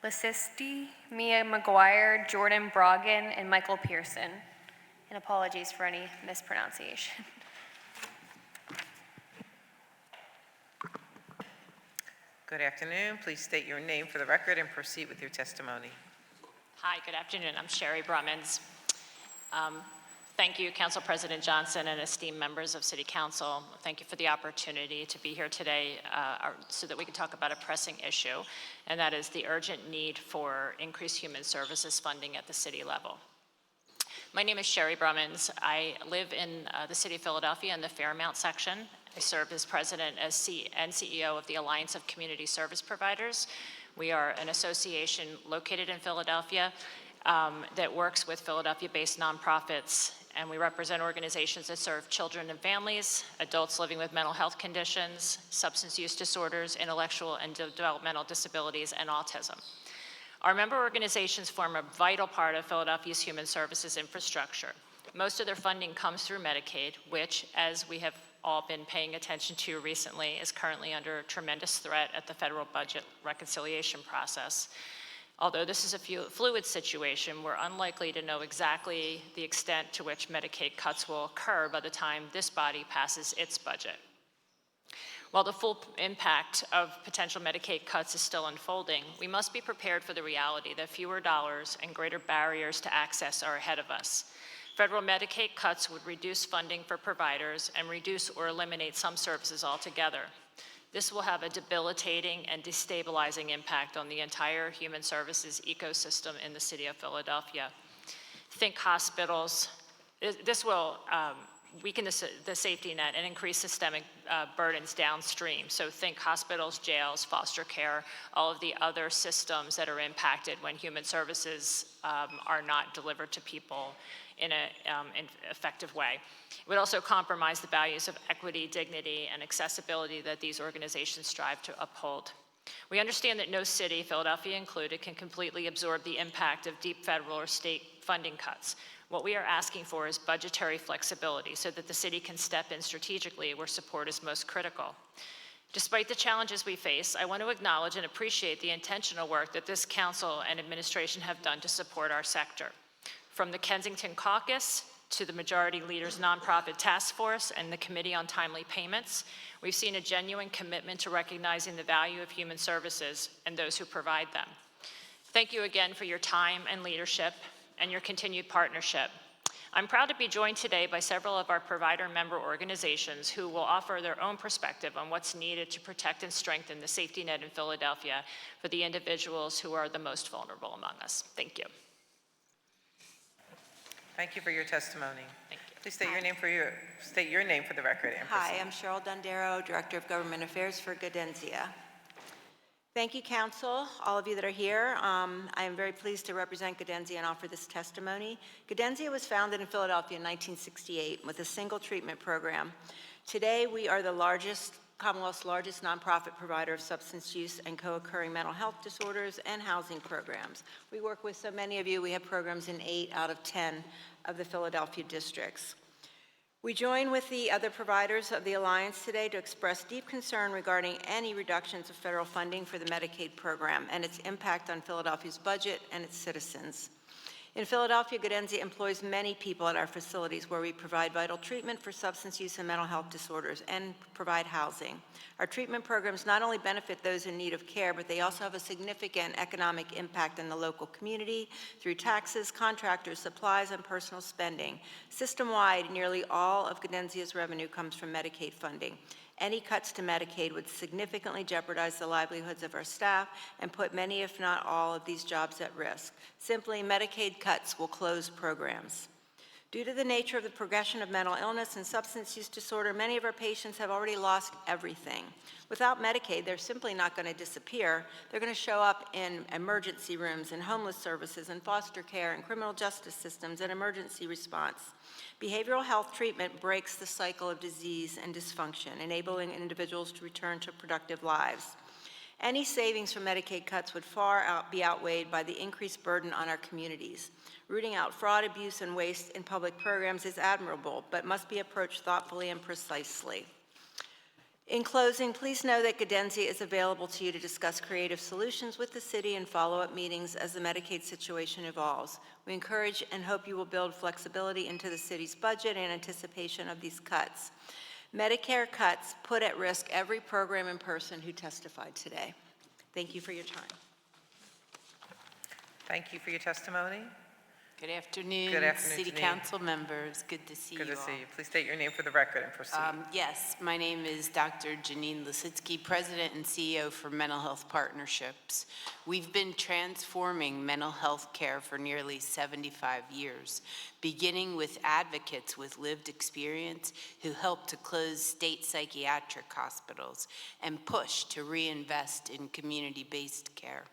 Lasisti, Mia McGuire, Jordan Brogan, and Michael Pearson. And apologies for any mispronunciation. Good afternoon. Please state your name for the record and proceed with your testimony. Hi, good afternoon. I'm Sherry Brummins. Thank you, Council President Johnson and esteemed members of City Council. Thank you for the opportunity to be here today so that we can talk about a pressing issue, and that is the urgent need for increased human services funding at the city level. My name is Sherry Brummins. I live in the city of Philadelphia in the Fairmount section. I serve as president and CEO of the Alliance of Community Service Providers. We are an association located in Philadelphia that works with Philadelphia-based nonprofits, and we represent organizations that serve children and families, adults living with mental health conditions, substance use disorders, intellectual and developmental disabilities, and autism. Our member organizations form a vital part of Philadelphia's human services infrastructure. Most of their funding comes through Medicaid, which, as we have all been paying attention to recently, is currently under tremendous threat at the federal budget reconciliation process. Although this is a fluid situation, we're unlikely to know exactly the extent to which Medicaid cuts will occur by the time this body passes its budget. While the full impact of potential Medicaid cuts is still unfolding, we must be prepared for the reality that fewer dollars and greater barriers to access are ahead of us. Federal Medicaid cuts would reduce funding for providers and reduce or eliminate some services altogether. This will have a debilitating and destabilizing impact on the entire human services ecosystem in the city of Philadelphia. Think hospitals. This will weaken the safety net and increase systemic burdens downstream. So think hospitals, jails, foster care, all of the other systems that are impacted when human services are not delivered to people in an effective way. It would also compromise the values of equity, dignity, and accessibility that these organizations strive to uphold. We understand that no city, Philadelphia included, can completely absorb the impact of deep federal or state funding cuts. What we are asking for is budgetary flexibility so that the city can step in strategically where support is most critical. Despite the challenges we face, I want to acknowledge and appreciate the intentional work that this council and administration have done to support our sector. From the Kensington Caucus to the Majority Leader's Nonprofit Task Force and the Committee on Timely Payments, we've seen a genuine commitment to recognizing the value of human services and those who provide them. Thank you again for your time and leadership and your continued partnership. I'm proud to be joined today by several of our provider member organizations who will offer their own perspective on what's needed to protect and strengthen the safety net in Philadelphia for the individuals who are the most vulnerable among us. Thank you. Thank you for your testimony. Thank you. Please state your name for the record and Hi, proceed. I'm Cheryl Dondero, Director of Government Affairs for Gaudenzia. Thank you, Council, all of you that are here. I am very pleased to represent Gaudenzia and offer this testimony. Gaudenzia was founded in Philadelphia in 1968 with a single treatment program. Today, we are the Commonwealth's largest nonprofit provider of substance use and co-occurring mental health disorders and housing programs. We work with so many of you. We have programs in 8 out of 10 of the Philadelphia districts. We join with the other providers of the Alliance today to express deep concern regarding any reductions of federal funding for the Medicaid program and its impact on Philadelphia's budget and its citizens. In Philadelphia, Gaudenzia employs many people at our facilities where we provide vital treatment for substance use and mental health disorders and provide housing. Our treatment programs not only benefit those in need of care, but they also have a significant economic impact in the local community through taxes, contractors, supplies, and personal spending. System-wide, nearly all of Gaudenzia's revenue comes from Medicaid funding. Any cuts to Medicaid would significantly jeopardize the livelihoods of our staff and put many, if not all, of these jobs at risk. Simply, Medicaid cuts will close programs. Due to the nature of the progression of mental illness and substance use disorder, many of our patients have already lost everything. Without Medicaid, they're simply not going to disappear. They're going to show up in emergency rooms and homeless services and foster care and criminal justice systems and emergency response. Behavioral health treatment breaks the cycle of disease and dysfunction, enabling individuals to return to productive lives. Any savings from Medicaid cuts would be outweighed by the increased burden on our communities. Rooting out fraud, abuse, and waste in public programs is admirable, but must be approached thoughtfully and precisely. In closing, please know that Gaudenzia is available to you to discuss creative solutions with the city and follow-up meetings as the Medicaid situation evolves. We encourage and hope you will build flexibility into the city's budget in anticipation of these cuts. Medicare cuts put at risk every program and person who testified today. Thank you for your time. Thank you for your testimony. Good afternoon. Good afternoon, City Janine. Council members. Good to see you all. Good to see you. Please state your name for the record and proceed. Yes, my name is Dr. Janine Lisitsky, President and CEO for Mental Health Partnerships. We've been transforming mental health care for nearly 75 years, beginning with advocates with lived experience who helped to close state psychiatric hospitals and push to reinvest in community-based care.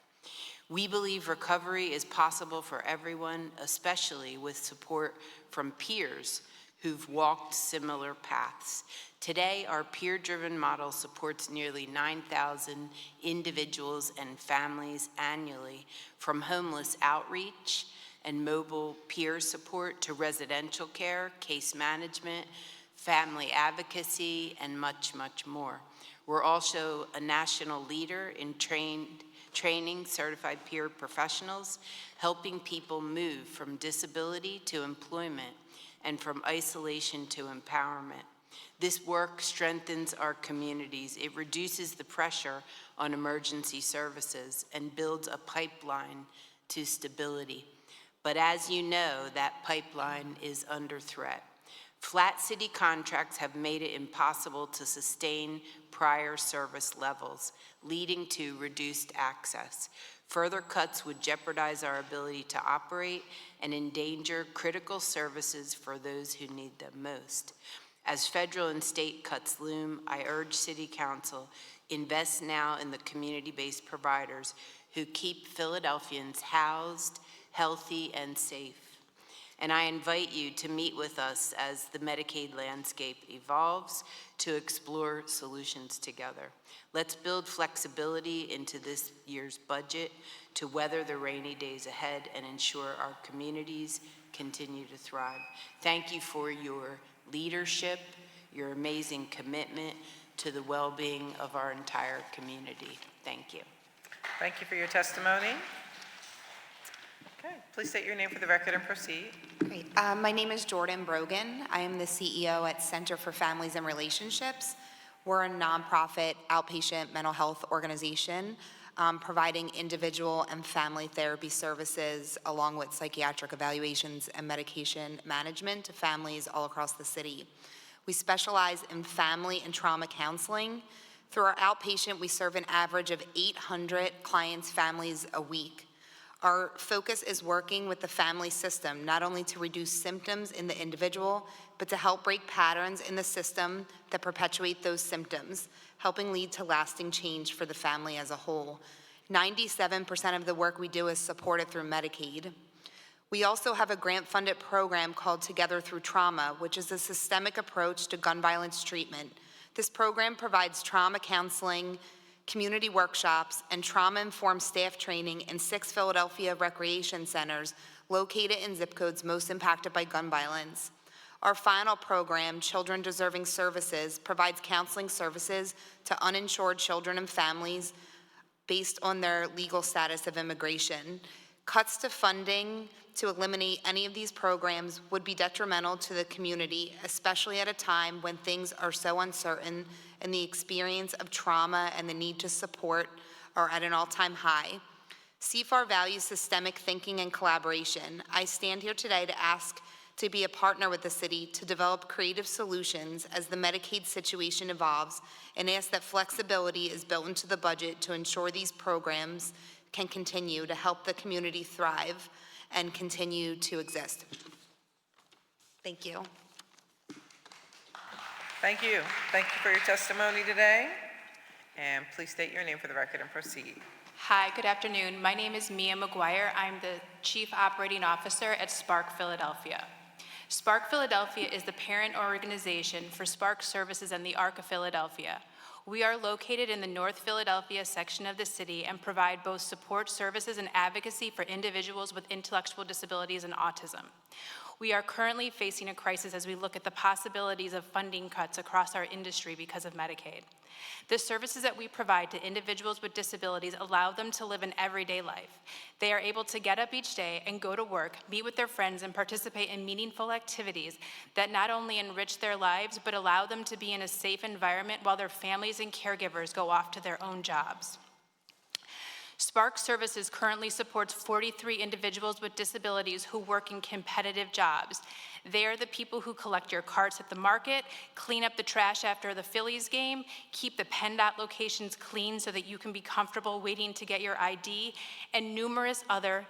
We believe recovery is possible for everyone, especially with support from peers who've walked similar paths. Today, our peer-driven model supports nearly 9,000 individuals and families annually, from homeless outreach and mobile peer support to residential care, case management, family advocacy, and much, much more. We're also a national leader in training certified peer professionals, helping people move from disability to employment and from isolation to empowerment. This work strengthens our communities. It reduces the pressure on emergency services and builds a pipeline to stability. But as you know, that pipeline is under threat. Flat city contracts have made it impossible to sustain prior service levels, leading to reduced access. Further cuts would jeopardize our ability to operate and endanger critical services for those who need them most. As federal and state cuts loom, I urge City Council, invest now in the community-based providers who keep Philadelphians housed, healthy, and safe. And I invite you to meet with us as the Medicaid landscape evolves to explore solutions together. Let's build flexibility into this year's budget to weather the rainy days ahead and ensure our communities continue to thrive. Thank you for your leadership, your amazing commitment to the well-being of our entire community. Thank you. Thank you for your testimony. Okay, please state your name for the record and proceed. Great. My name is Jordan Brogan. I am the CEO at Center for Families and Relationships. We're a nonprofit outpatient mental health organization providing individual and family therapy services along with psychiatric evaluations and medication management to families all across the city. We specialize in family and trauma counseling. Through our outpatient, we serve an average of 800 clients' families a week. Our focus is working with the family system, not only to reduce symptoms in the individual, but to help break patterns in the system that perpetuate those symptoms, helping lead to lasting change for the family as a whole. 97% of the work we do is supported through Medicaid. We also have a grant-funded program called Together Through Trauma, which is a systemic approach to gun violence treatment. This program provides trauma counseling, community workshops, and trauma-informed staff training in 6 Philadelphia recreation centers located in zip codes most impacted by gun violence. Our final program, Children Deserving Services, provides counseling services to uninsured children and families based on their legal status of immigration. Cuts to funding to eliminate any of these programs would be detrimental to the community, especially at a time when things are so uncertain and the experience of trauma and the need to support are at an all-time high. CFAR values systemic thinking and collaboration. I stand here today to ask to be a partner with the city to develop creative solutions as the Medicaid situation evolves, and ask that flexibility is built into the budget to ensure these programs can continue to help the community thrive and continue to exist. Thank you. Thank you. Thank you for your testimony today. And please state your name for the record and proceed. Hi, good afternoon. My name is Mia McGuire. I'm the Chief Operating Officer at Spark Philadelphia. Spark Philadelphia is the parent organization for Spark Services and the Arc of Philadelphia. We are located in the North Philadelphia section of the city and provide both support services and advocacy for individuals with intellectual disabilities and autism. We are currently facing a crisis as we look at the possibilities of funding cuts across our industry because of Medicaid. The services that we provide to individuals with disabilities allow them to live an everyday life. They are able to get up each day and go to work, meet with their friends, and participate in meaningful activities that not only enrich their lives, but allow them to be in a safe environment while their families and caregivers go off to their own jobs. Spark Services currently supports 43 individuals with disabilities who work in competitive jobs. They are the people who collect your carts at the market, clean up the trash after the Phillies game, keep the PennDOT locations clean so that you can be comfortable waiting to get your ID, and numerous other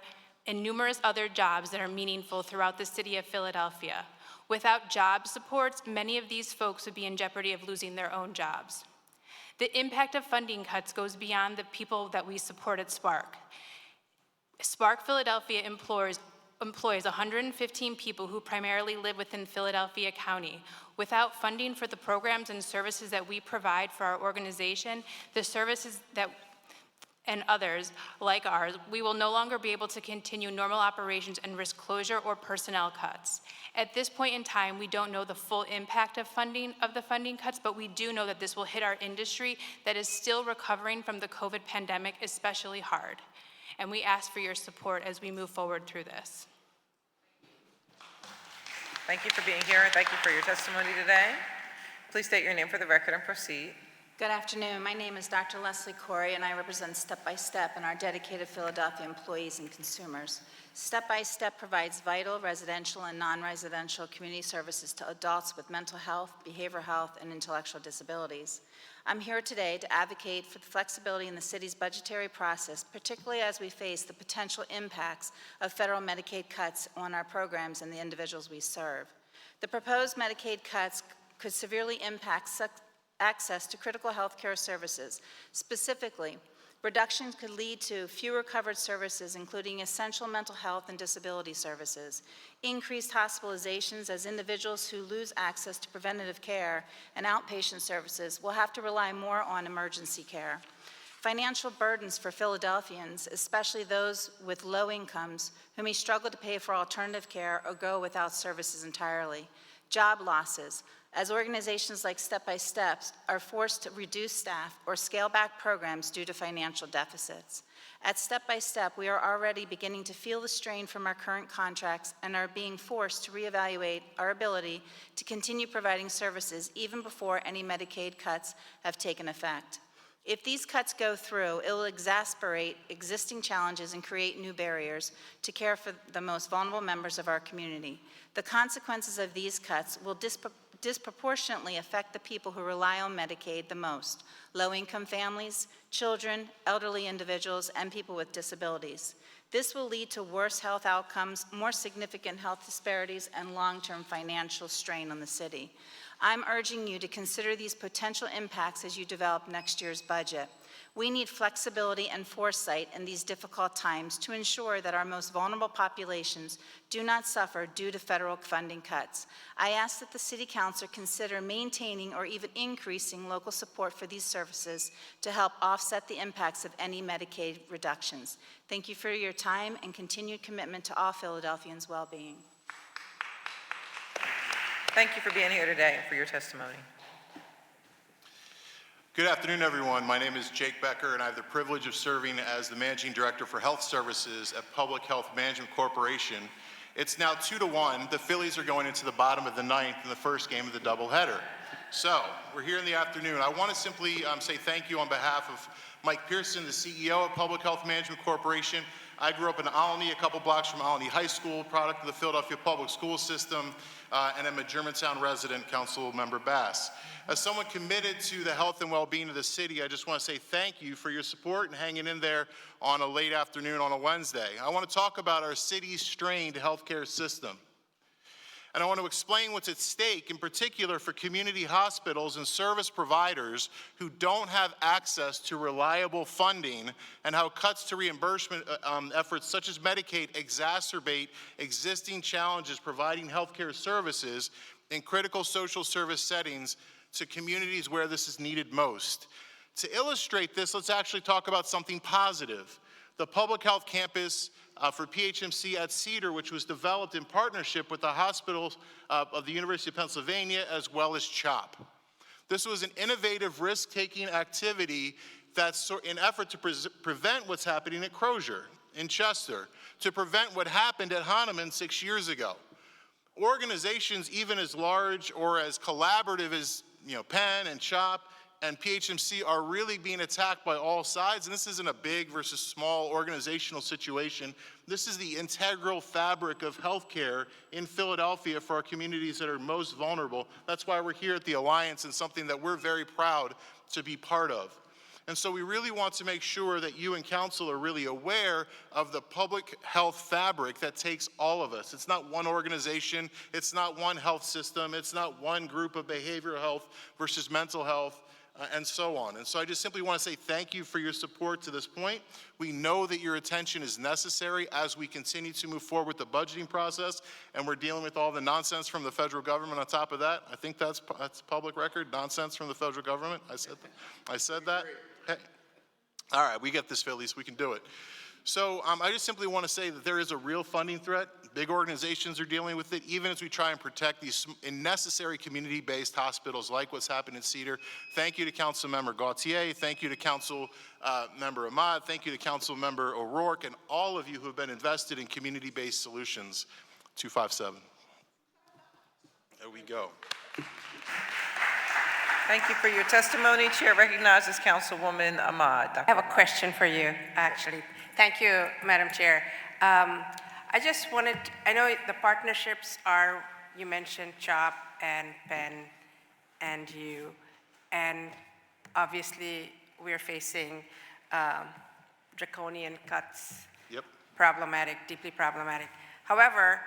jobs that are meaningful throughout the city of Philadelphia. Without job supports, many of these folks would be in jeopardy of losing their own jobs. The impact of funding cuts goes beyond the people that we support at Spark. Spark Philadelphia employs employs 115 people who primarily live within Philadelphia County. Without funding for the programs and services that we provide for our organization, the services that and others like ours, we will no longer be able to continue normal operations and risk closure or personnel cuts. At this point in time, we don't know the full impact of the funding cuts, but we do know that this will hit our industry that is still recovering from the COVID pandemic especially hard. And we ask for your support as we move forward through this. Thank you for being here, and thank you for your testimony today. Please state your name for the record and proceed. Good afternoon. My name is Dr. Leslie Corey, and I represent Step by Step and our dedicated Philadelphia employees and consumers. Step by Step provides vital residential and non-residential community services to adults with mental health, behavioral health, and intellectual disabilities. I'm here today to advocate for the flexibility in the city's budgetary process, particularly as we face the potential impacts of federal Medicaid cuts on our programs and the individuals we serve. The proposed Medicaid cuts could severely impact access to critical health care services. Specifically, reductions could lead to fewer covered services, including essential mental health and disability services, increased hospitalizations as individuals who lose access to preventative care and outpatient services will have to rely more on emergency care, financial burdens for Philadelphians, especially those with low incomes who may struggle to pay for alternative care or go without services entirely, job losses, as organizations like Step by Step are forced to reduce staff or scale back programs due to financial deficits. At Step by Step, we are already beginning to feel the strain from our current contracts and are being forced to reevaluate our ability to continue providing services even before any Medicaid cuts have taken effect. If these cuts go through, it will exacerbate existing challenges and create new barriers to care for the most vulnerable members of our community. The consequences of these cuts will disproportionately affect the people who rely on Medicaid the most: low-income families, children, elderly individuals, and people with disabilities. This will lead to worse health outcomes, more significant health disparities, and long-term financial strain on the city. I'm urging you to consider these potential impacts as you develop next year's budget. We need flexibility and foresight in these difficult times to ensure that our most vulnerable populations do not suffer due to federal funding cuts. I ask that the City Council consider maintaining or even increasing local support for these services to help offset the impacts of any Medicaid reductions. Thank you for your time and continued commitment to all Philadelphians' well-being. Thank you for being here today and for your testimony. Good afternoon, everyone. My name is Jake Becker, and I have the privilege of serving as the Managing Director for Health Services at Public Health Management Corporation. It's now 2-1. The Phillies are going into the bottom of the ninth in the first game of the doubleheader. So we're here in the afternoon. I want to simply say thank you on behalf of Mike Pearson, the CEO of Public Health Management Corporation. I grew up in Alny, a couple blocks from Alny High School, product of the Philadelphia Public School System, and I'm a Germantown resident, Council Member Bass. As someone committed to the health and well-being of the city, I just want to say thank you for your support and hanging in there on a late afternoon on a Wednesday. I want to talk about our city's strained healthcare system. And I want to explain what's at stake, in particular for community hospitals and service providers who don't have access to reliable funding, and how cuts to reimbursement efforts such as Medicaid exacerbate existing challenges providing healthcare services in critical social service settings to communities where this is needed most. To illustrate this, let's actually talk about something positive. The public health campus for PHMC at Cedar, which was developed in partnership with the hospitals of the University of Pennsylvania as well as CHOP. This was an innovative risk-taking activity that's in effort to prevent what's happening at Crozier in Chester, to prevent what happened at Hahnemann 6 years ago. Organizations even as large or as collaborative as Penn and CHOP and PHMC are really being attacked by all sides, and this isn't a big versus small organizational situation. This is the integral fabric of healthcare in Philadelphia for our communities that are most vulnerable. That's why we're here at the Alliance, and something that we're very proud to be part of. And so we really want to make sure that you and council are really aware of the public health fabric that takes all of us. It's not one organization, it's not one health system, it's not one group of behavioral health versus mental health. and so on. And so I just simply want to say thank you for your support to this point. We know that your attention is necessary as we continue to move forward with the budgeting process, and we're dealing with all the nonsense from the federal government on top of that. I think that's public record, nonsense from the federal government. I said that? Hey. All right, we get this, Phillies. We can do it. So I just simply want to say that there is a real funding threat. Big organizations are dealing with it, even as we try and protect these necessary community-based hospitals like what's happened in Cedar. Thank you to Councilmember Gautier. Thank you to Councilmember Ahmad. Thank you to Councilmember O'Rourke and all of you who have been invested in community-based solutions. 257. There we go. Thank you for your testimony. Chair recognizes Councilwoman Ahmad. I have a question for you, actually. Thank you, Madam Chair. I just wanted, I know the partnerships are, you mentioned CHOP and PEN and you, and obviously we're facing draconian cuts. Yep. Problematic, deeply problematic. However,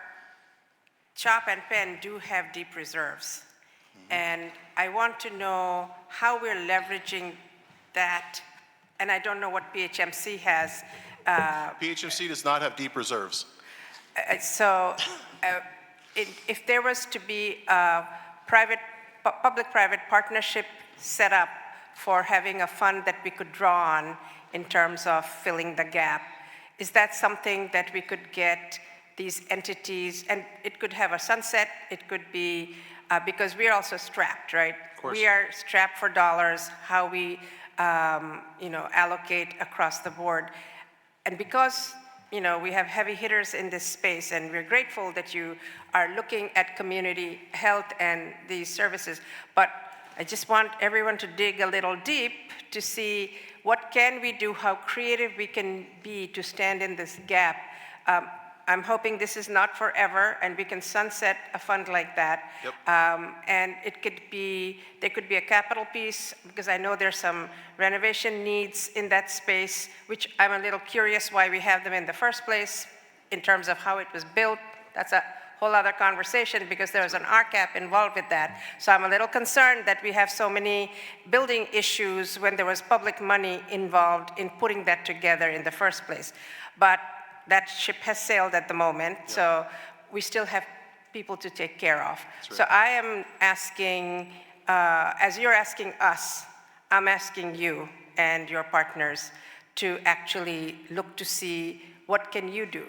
CHOP and PEN do have deep reserves. And I want to know how we're leveraging that, and I don't know what PHMC has. PHMC does not have deep reserves. If there was to be a public-private partnership set up for having a fund that we could draw on in terms of filling the gap, is that something that we could get these entities, and it could have a sunset, it could be, because we're also strapped, right? Of course. We are strapped for dollars, how we allocate across the board. And because we have heavy hitters in this space, and we're grateful that you are looking at community health and these services, but I just want everyone to dig a little deep to see what can we do, how creative we can be to stand in this gap. I'm hoping this is not forever, and we can sunset a fund like that. Yep. And there could be a capital piece, because I know there's some renovation needs in that space, which I'm a little curious why we have them in the first place, in terms of how it was built. That's a whole other conversation, because there was an RCAP involved with that. So I'm a little concerned that we have so many building issues when there was public money involved in putting that together in the first place. But that ship has sailed at the moment, so we still have people to take care of. Right. So I am asking, as you're asking us, I'm asking you and your partners to actually look to see what can you do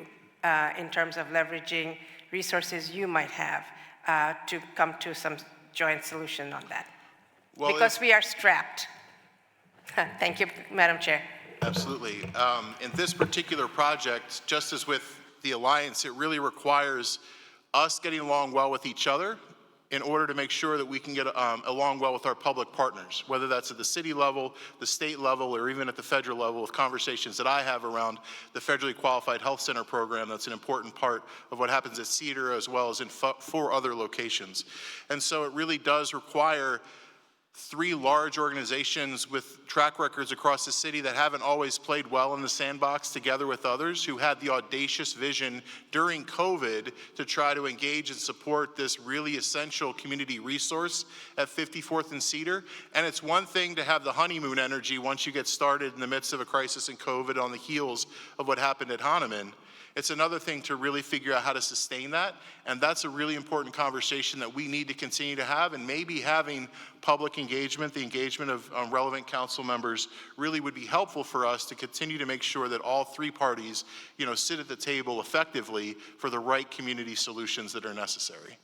in terms of leveraging resources you might have to come to some joint solution on that. Well, because we are strapped. Thank you, Madam Chair. Absolutely. In this particular project, just as with the Alliance, it really requires us getting along well with each other in order to make sure that we can get along well with our public partners, whether that's at the city level, the state level, or even at the federal level, with conversations that I have around the Federally Qualified Health Center program. That's an important part of what happens at Cedar, as well as in 4 other locations. And so it really does require 3 large organizations with track records across the city that haven't always played well in the sandbox, together with others who had the audacious vision during COVID to try to engage and support this really essential community resource at 54th and Cedar. And it's one thing to have the honeymoon energy once you get started in the midst of a crisis in COVID on the heels of what happened at Hahnemann. It's another thing to really figure out how to sustain that, and that's a really important conversation that we need to continue to have, and maybe having public engagement, the engagement of relevant council members, really would be helpful for us to continue to make sure that all 3 parties, sit at the table effectively for the right community solutions that are necessary.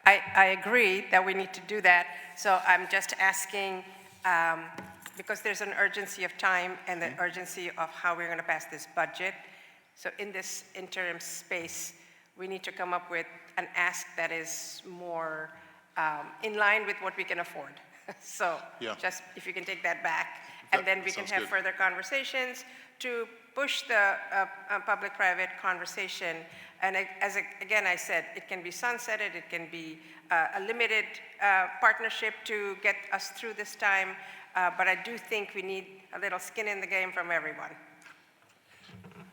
I agree that we need to do that, so I'm just asking, because there's an urgency of time and the urgency of how we're going to pass this budget. So in this interim space, we need to come up with an ask that is more in line with what we can afford. So just if you can take that back, and then we can have further conversations to push the public-private conversation. And again, I said, it can be sunsetted, it can be a limited partnership to get us through this time. But I do think we need a little skin in the game from everyone.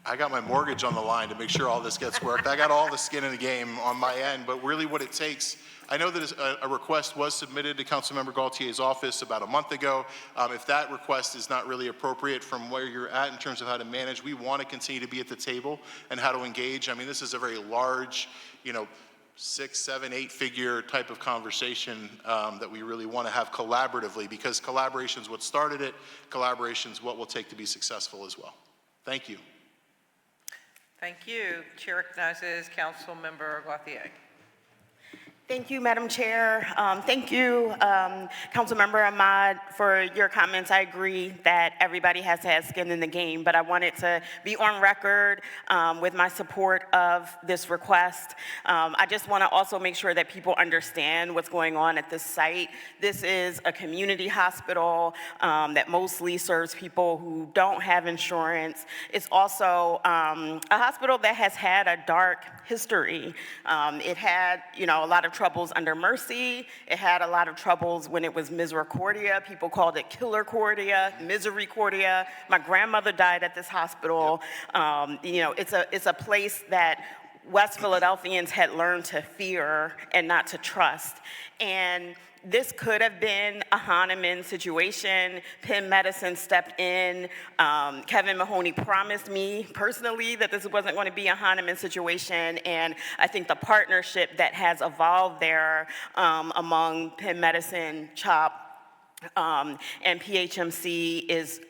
I got my mortgage on the line to make sure all this gets worked. I got all the skin in the game on my end, but really what it takes, I know that a request was submitted to Councilmember Gaultier's office about a month ago. If that request is not really appropriate from where you're at in terms of how to manage, we want to continue to be at the table and how to engage. I mean, this is a very large, 6, 7, 8-figure type of conversation that we really want to have collaboratively, because collaboration is what started it. Collaboration is what will take to be successful as well. Thank you. Thank you. Chair recognizes Councilmember Gauthier. Thank you, Madam Chair. Thank you, Councilmember Ahmad, for your comments. I agree that everybody has to have skin in the game, but I wanted to be on record with my support of this request. I just want to also make sure that people understand what's going on at this site. This is a community hospital that mostly serves people who don't have insurance. It's also a hospital that has had a dark history. It had, a lot of troubles under Mercy. It had a lot of troubles when it was Misericordia. People called it Killercordia, Misericordia. My grandmother died at this hospital. It's a place that West Philadelphians had learned to fear and not to trust. And this could have been a Hahnemann situation. Penn Medicine stepped in. Kevin Mahoney promised me personally that this wasn't going to be a Hahnemann situation, and I think the partnership that has evolved there among Penn Medicine, CHOP, and PHMC is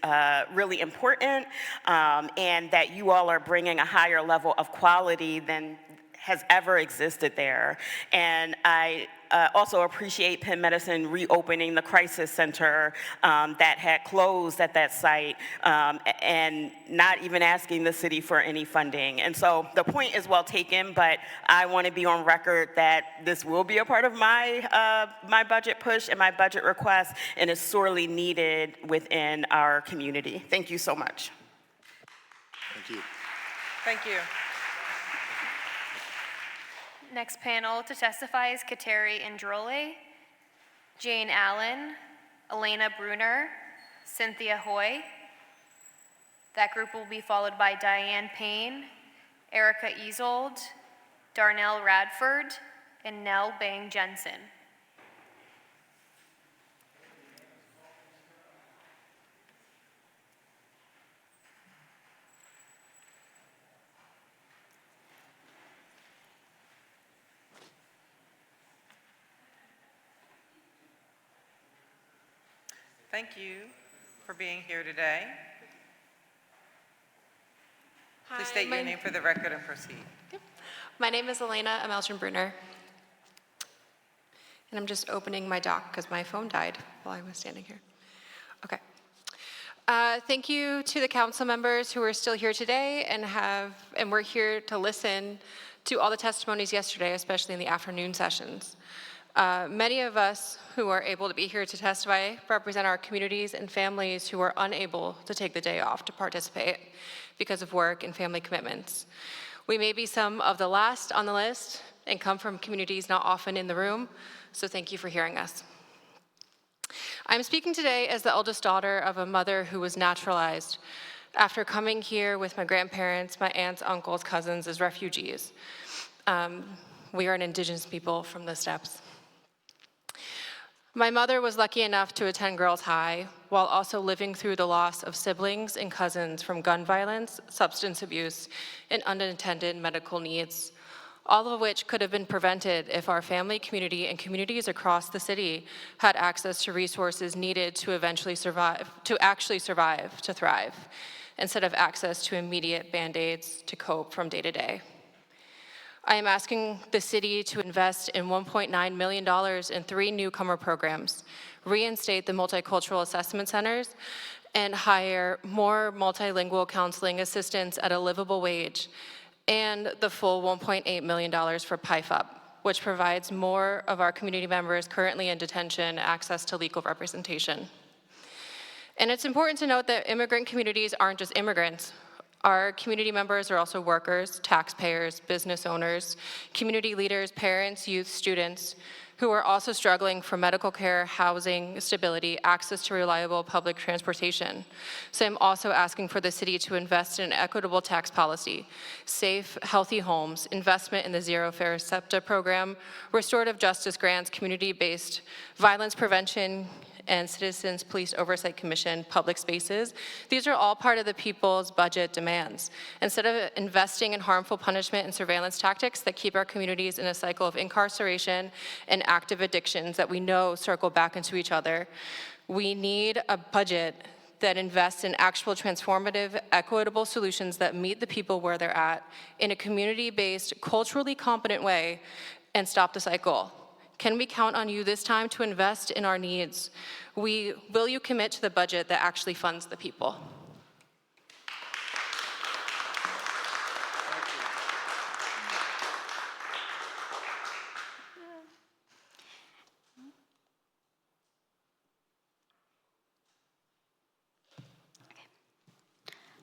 really important, and that you all are bringing a higher level of quality than has ever existed there. And I also appreciate Penn Medicine reopening the crisis center that had closed at that site and not even asking the city for any funding. And so the point is well taken, but I want to be on record that this will be a part of my, my budget push and my budget request, and is sorely needed within our community. Thank you so much. Thank you. Thank you. Next panel to testify is Kateri Androle, Jane Allen, Elena Bruner, Cynthia Hoy. That group will be followed by Diane Payne, Erica Easold, Darnell Radford, and Nell Bang Jensen. Thank you for being here today. Please state your name for the record and proceed. My name is Elena Amelchen-Bruner, and I'm just opening my doc because my phone died while I was standing here. Okay. Thank you to the council members who are still here today and we're here to listen to all the testimonies yesterday, especially in the afternoon sessions. Many of us who are able to be here to testify represent our communities and families who are unable to take the day off to participate because of work and family commitments. We may be some of the last on the list and come from communities not often in the room, so thank you for hearing us. I'm speaking today as the eldest daughter of a mother who was naturalized after coming here with my grandparents, my aunts, uncles, cousins as refugees. We are an indigenous people from the steppes. My mother was lucky enough to attend Girls High while also living through the loss of siblings and cousins from gun violence, substance abuse, and unattended medical needs, all of which could have been prevented if our family community and communities across the city had access to resources needed to actually survive, to thrive, instead of access to immediate Band-Aids to cope from day to day. I am asking the city to invest in $1.9 million in 3 newcomer programs, reinstate the multicultural assessment centers, and hire more multilingual counseling assistants at a livable wage, and the full $1.8 million for PIFUP, which provides more of our community members currently in detention access to legal representation. And it's important to note that immigrant communities aren't just immigrants. Our community members are also workers, taxpayers, business owners, community leaders, parents, youth, students, who are also struggling for medical care, housing, stability, access to reliable public transportation. So I'm also asking for the city to invest in an equitable tax policy, safe, healthy homes, investment in the Zero Fair SEPTA program, restorative justice grants, community-based violence prevention, and Citizens Police Oversight Commission public spaces. These are all part of the people's budget demands. Instead of investing in harmful punishment and surveillance tactics that keep our communities in a cycle of incarceration and active addictions that we know circle back into each other, we need a budget that invests in actual transformative, equitable solutions that meet the people where they're at in a community-based, culturally competent way and stop the cycle. Can we count on you this time to invest in our needs? Will you commit to the budget that actually funds the people?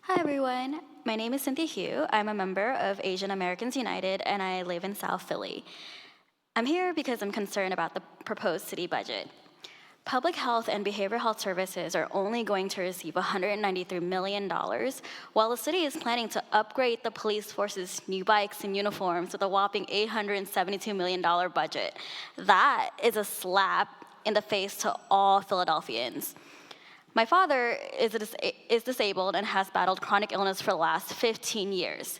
Hi everyone, my name is Cynthia Hugh. I'm a member of Asian Americans United and I live in South Philly. I'm here because I'm concerned about the proposed city budget. Public health and behavioral health services are only going to receive $193 million, while the city is planning to upgrade the police force's new bikes and uniforms with a whopping $872 million budget. That is a slap in the face to all Philadelphians. My father is disabled and has battled chronic illness for the last 15 years.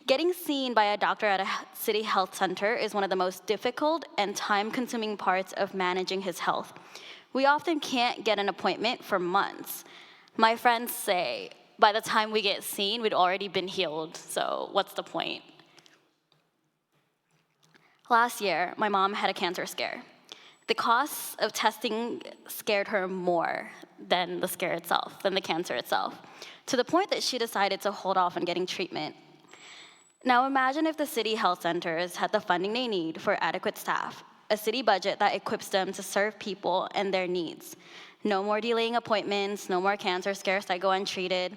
Getting seen by a doctor at a city health center is one of the most difficult and time-consuming parts of managing his health. We often can't get an appointment for months. My friends say, by the time we get seen, we'd already been healed, so what's the point? Last year, my mom had a cancer scare. The costs of testing scared her more than the scare itself, than the cancer itself, to the point that she decided to hold off on getting treatment. Now imagine if the city health centers had the funding they need for adequate staff, a city budget that equips them to serve people and their needs. No more delaying appointments, no more cancer scares that go untreated.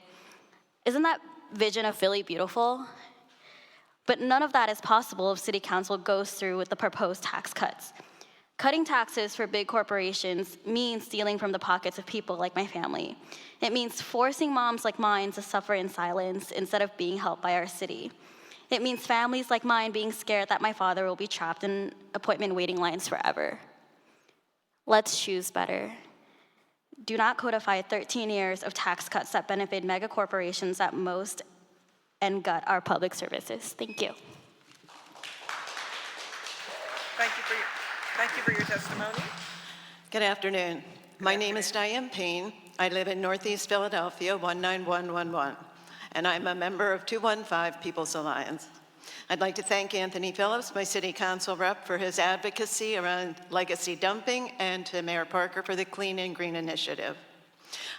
Isn't that vision of Philly beautiful? But none of that is possible if City Council goes through with the proposed tax cuts. Cutting taxes for big corporations means stealing from the pockets of people like my family. It means forcing moms like mine to suffer in silence instead of being helped by our city. It means families like mine being scared that my father will be trapped in appointment waiting lines forever. Let's choose better. Do not codify 13 years of tax cuts that benefit mega corporations at most and gut our public services. Thank you. Thank you for your testimony. Good afternoon. My name is Diane Payne. I live in Northeast Philadelphia, 19111, and I'm a member of 215 People's Alliance. I'd like to thank Anthony Phillips, my city council rep, for his advocacy around legacy dumping, and to Mayor Parker for the Clean and Green Initiative.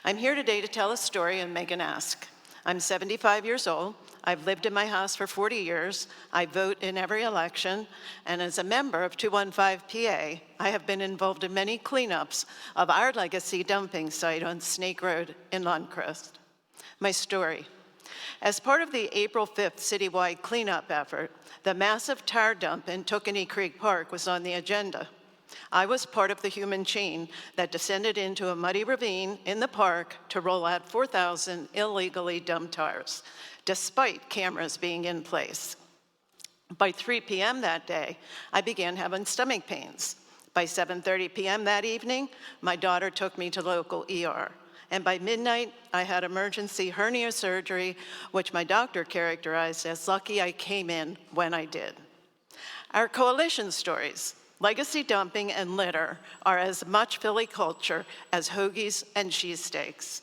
I'm here today to tell a story and make an ask. I'm 75 years old. I've lived in my house for 40 years. I vote in every election. And as a member of 215 PA, I have been involved in many cleanups of our legacy dumping site on Snake Road in Lundcrest. My story. As part of the April 5th citywide cleanup effort, the massive tar dump in Tookanny Creek Park was on the agenda. I was part of the human chain that descended into a muddy ravine in the park to roll out 4,000 illegally dumped tires, despite cameras being in place. By 3 p.m. that day, I began having stomach pains. By 7:30 p.m. that evening, my daughter took me to local ER. And by midnight, I had emergency hernia surgery, which my doctor characterized as lucky I came in when I did. Our coalition stories, legacy dumping and litter, are as much Philly culture as hoagies and cheesesteaks.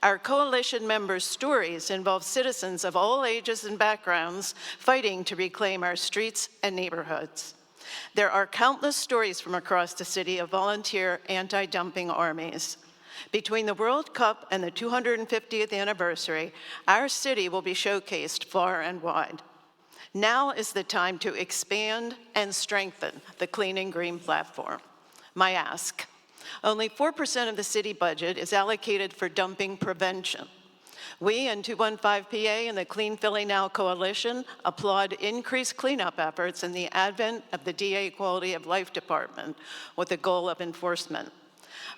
Our coalition members' stories involve citizens of all ages and backgrounds fighting to reclaim our streets and neighborhoods. There are countless stories from across the city of volunteer anti-dumping armies. Between the World Cup and the 250th anniversary, our city will be showcased far and wide. Now is the time to expand and strengthen the Clean and Green platform. My ask. Only 4% of the city budget is allocated for dumping prevention. We in 215PA and the Clean Philly Now Coalition applaud increased cleanup efforts in the advent of the DA Quality of Life Department with the goal of enforcement.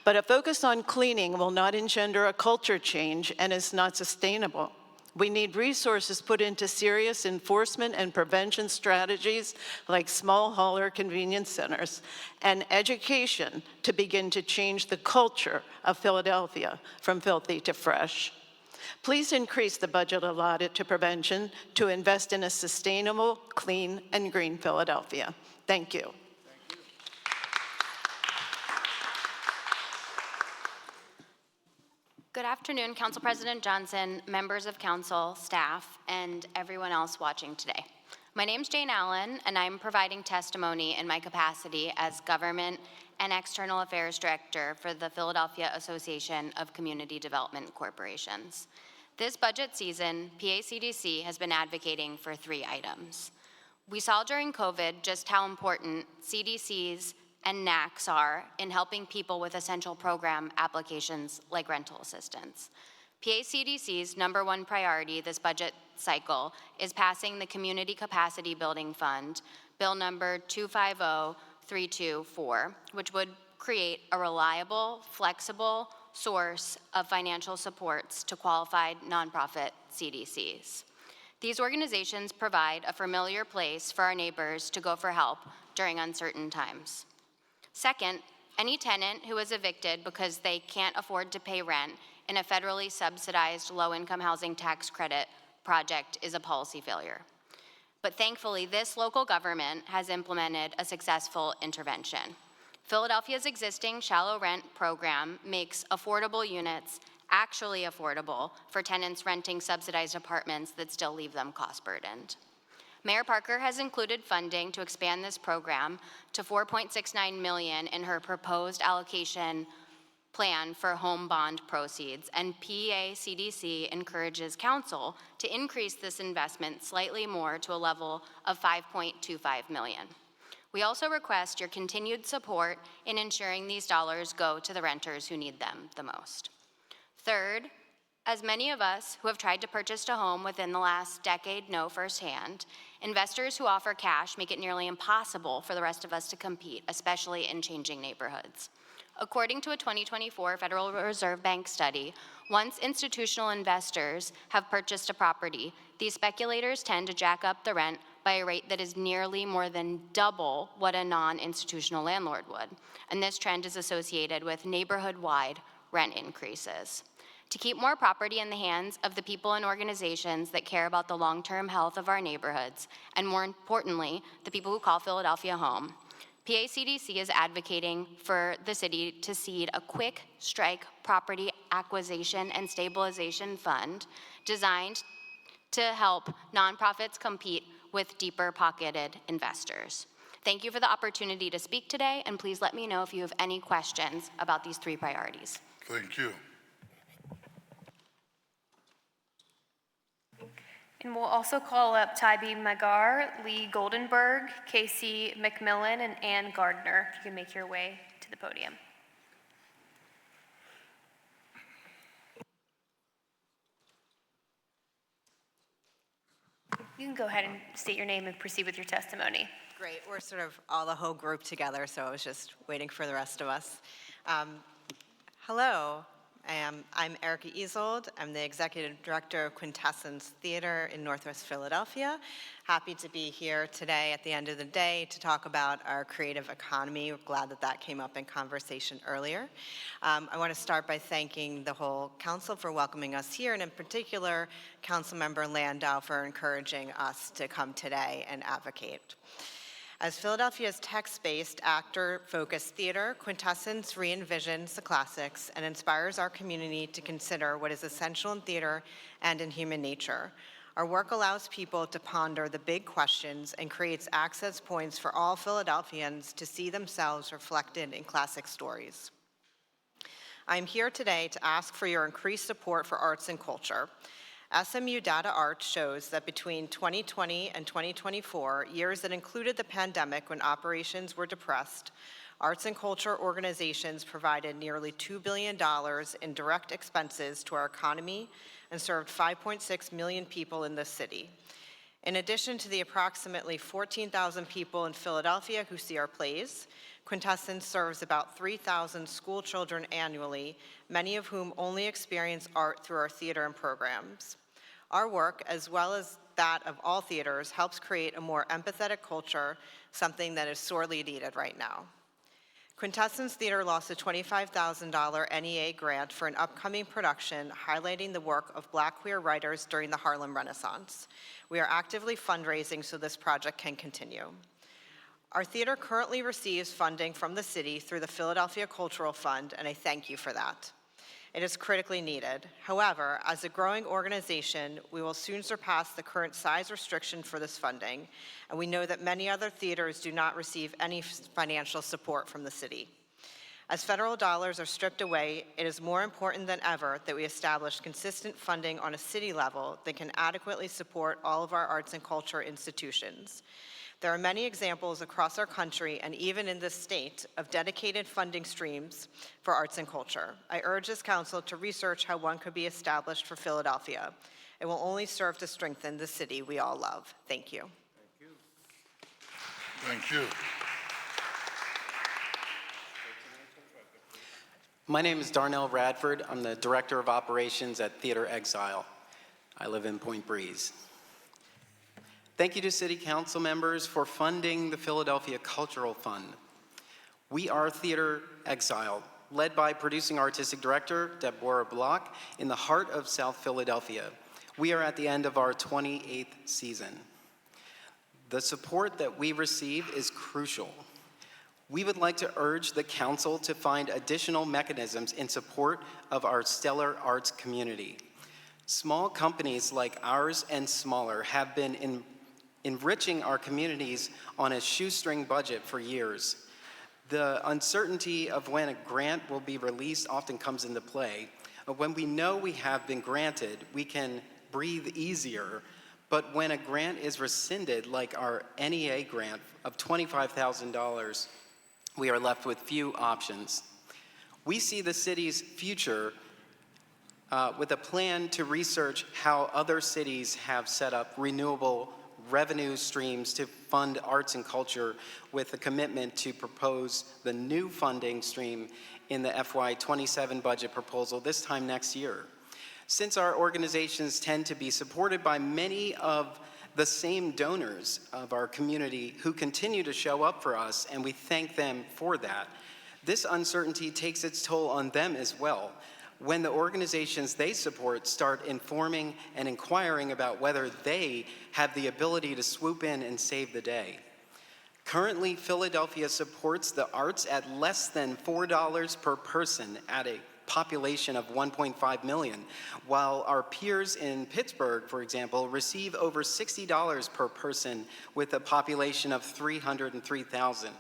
But a focus on cleaning will not engender a culture change and is not sustainable. We need resources put into serious enforcement and prevention strategies like small hauler convenience centers and education to begin to change the culture of Philadelphia from filthy to fresh. Please increase the budget allotted to prevention to invest in a sustainable, clean, and green Philadelphia. Thank you. Good afternoon, Council President Johnson, members of council, staff, and everyone else watching today. My name is Jane Allen, and I'm providing testimony in my capacity as Government and External Affairs Director for the Philadelphia Association of Community Development Corporations. This budget season, PACDC has been advocating for 3 items. We saw during COVID just how important CDCs and NACs are in helping people with essential program applications like rental assistance. PACDC's #1 priority this budget cycle is passing the Community Capacity Building Fund, Bill number 250324, which would create a reliable, flexible source of financial supports to qualified nonprofit CDCs. These organizations provide a familiar place for our neighbors to go for help during uncertain times. Second, any tenant who is evicted because they can't afford to pay rent in a federally subsidized low-income housing tax credit project is a policy failure. But thankfully, this local government has implemented a successful intervention. Philadelphia's existing shallow rent program makes affordable units actually affordable for tenants renting subsidized apartments that still leave them cost-burdened. Mayor Parker has included funding to expand this program to $4.69 million in her proposed allocation plan for home bond proceeds, and PACDC encourages council to increase this investment slightly more to a level of $5.25 million. We also request your continued support in ensuring these dollars go to the renters who need them the most. Third, as many of us who have tried to purchase a home within the last decade know firsthand, investors who offer cash make it nearly impossible for the rest of us to compete, especially in changing neighborhoods. According to a 2024 Federal Reserve Bank study, once institutional investors have purchased a property, these speculators tend to jack up the rent by a rate that is nearly more than double what a non-institutional landlord would. And this trend is associated with neighborhood-wide rent increases. To keep more property in the hands of the people and organizations that care about the long-term health of our neighborhoods, and more importantly, the people who call Philadelphia home, PACDC is advocating for the city to seed a quick strike property acquisition and stabilization fund designed to help nonprofits compete with deeper pocketed investors. Thank you for the opportunity to speak today, and please let me know if you have any questions about these 3 priorities. Thank you. And we'll also call up Tybee Magar, Lee Goldenberg, Casey McMillan, and Ann Gardner, if you can make your way to the podium. You can go ahead and state your name and proceed with your testimony. Great. We're sort of all the whole group together, so I was just waiting for the rest of us. Hello. I'm Erica Easold. I'm the Executive Director of Quintessence Theater in Northwest Philadelphia. Happy to be here today at the end of the day to talk about our creative economy. We're glad that that came up in conversation earlier. I want to start by thanking the whole council for welcoming us here, and in particular, Councilmember Landau for encouraging us to come today and advocate. As Philadelphia's text-based, actor-focused theater, Quintessence re-envisions the classics and inspires our community to consider what is essential in theater and in human nature. Our work allows people to ponder the big questions and creates access points for all Philadelphians to see themselves reflected in classic stories. I'm here today to ask for your increased support for arts and culture. SMU Data Arts shows that between 2020 and 2024, years that included the pandemic when operations were depressed, Arts and culture organizations provided nearly $2 billion in direct expenses to our economy and served 5.6 million people in this city. In addition to the approximately 14,000 people in Philadelphia who see our plays, Quintessence serves about 3,000 school children annually, many of whom only experience art through our theater and programs. Our work, as well as that of all theaters, helps create a more empathetic culture, something that is sorely needed right now. Quintessence Theater lost a $25,000 NEA grant for an upcoming production highlighting the work of Black queer writers during the Harlem Renaissance. We are actively fundraising so this project can continue. Our theater currently receives funding from the city through the Philadelphia Cultural Fund, and I thank you for that. It is critically needed. However, as a growing organization, we will soon surpass the current size restriction for this funding, and we know that many other theaters do not receive any financial support from the city. As federal dollars are stripped away, it is more important than ever that we establish consistent funding on a city level that can adequately support all of our arts and culture institutions. There are many examples across our country and even in this state of dedicated funding streams for arts and culture. I urge this council to research how one could be established for Philadelphia. It will only serve to strengthen the city we all love. Thank you. Thank you. My name is Darnell Radford. I'm the Director of Operations at Theater Exile. I live in Point Breeze. Thank you to City Council members for funding the Philadelphia Cultural Fund. We are Theater Exile, led by Producing Artistic Director Deborah Block in the heart of South Philadelphia. We are at the end of our 28th season. The support that we receive is crucial. We would like to urge the council to find additional mechanisms in support of our stellar arts community. Small companies like ours and smaller have been enriching our communities on a shoestring budget for years. The uncertainty of when a grant will be released often comes into play. When we know we have been granted, we can breathe easier. But when a grant is rescinded, like our NEA grant of $25,000, we are left with few options. We see the city's future with a plan to research how other cities have set up renewable revenue streams to fund arts and culture, with a commitment to propose the new funding stream in the FY27 budget proposal this time next year. Since our organizations tend to be supported by many of the same donors of our community who continue to show up for us, and we thank them for that, this uncertainty takes its toll on them as well. When the organizations they support start informing and inquiring about whether they have the ability to swoop in and save the day. Currently, Philadelphia supports the arts at less than $4 per person at a population of 1.5 million, while our peers in Pittsburgh, for example, receive over $60 per person with a population of 303,000.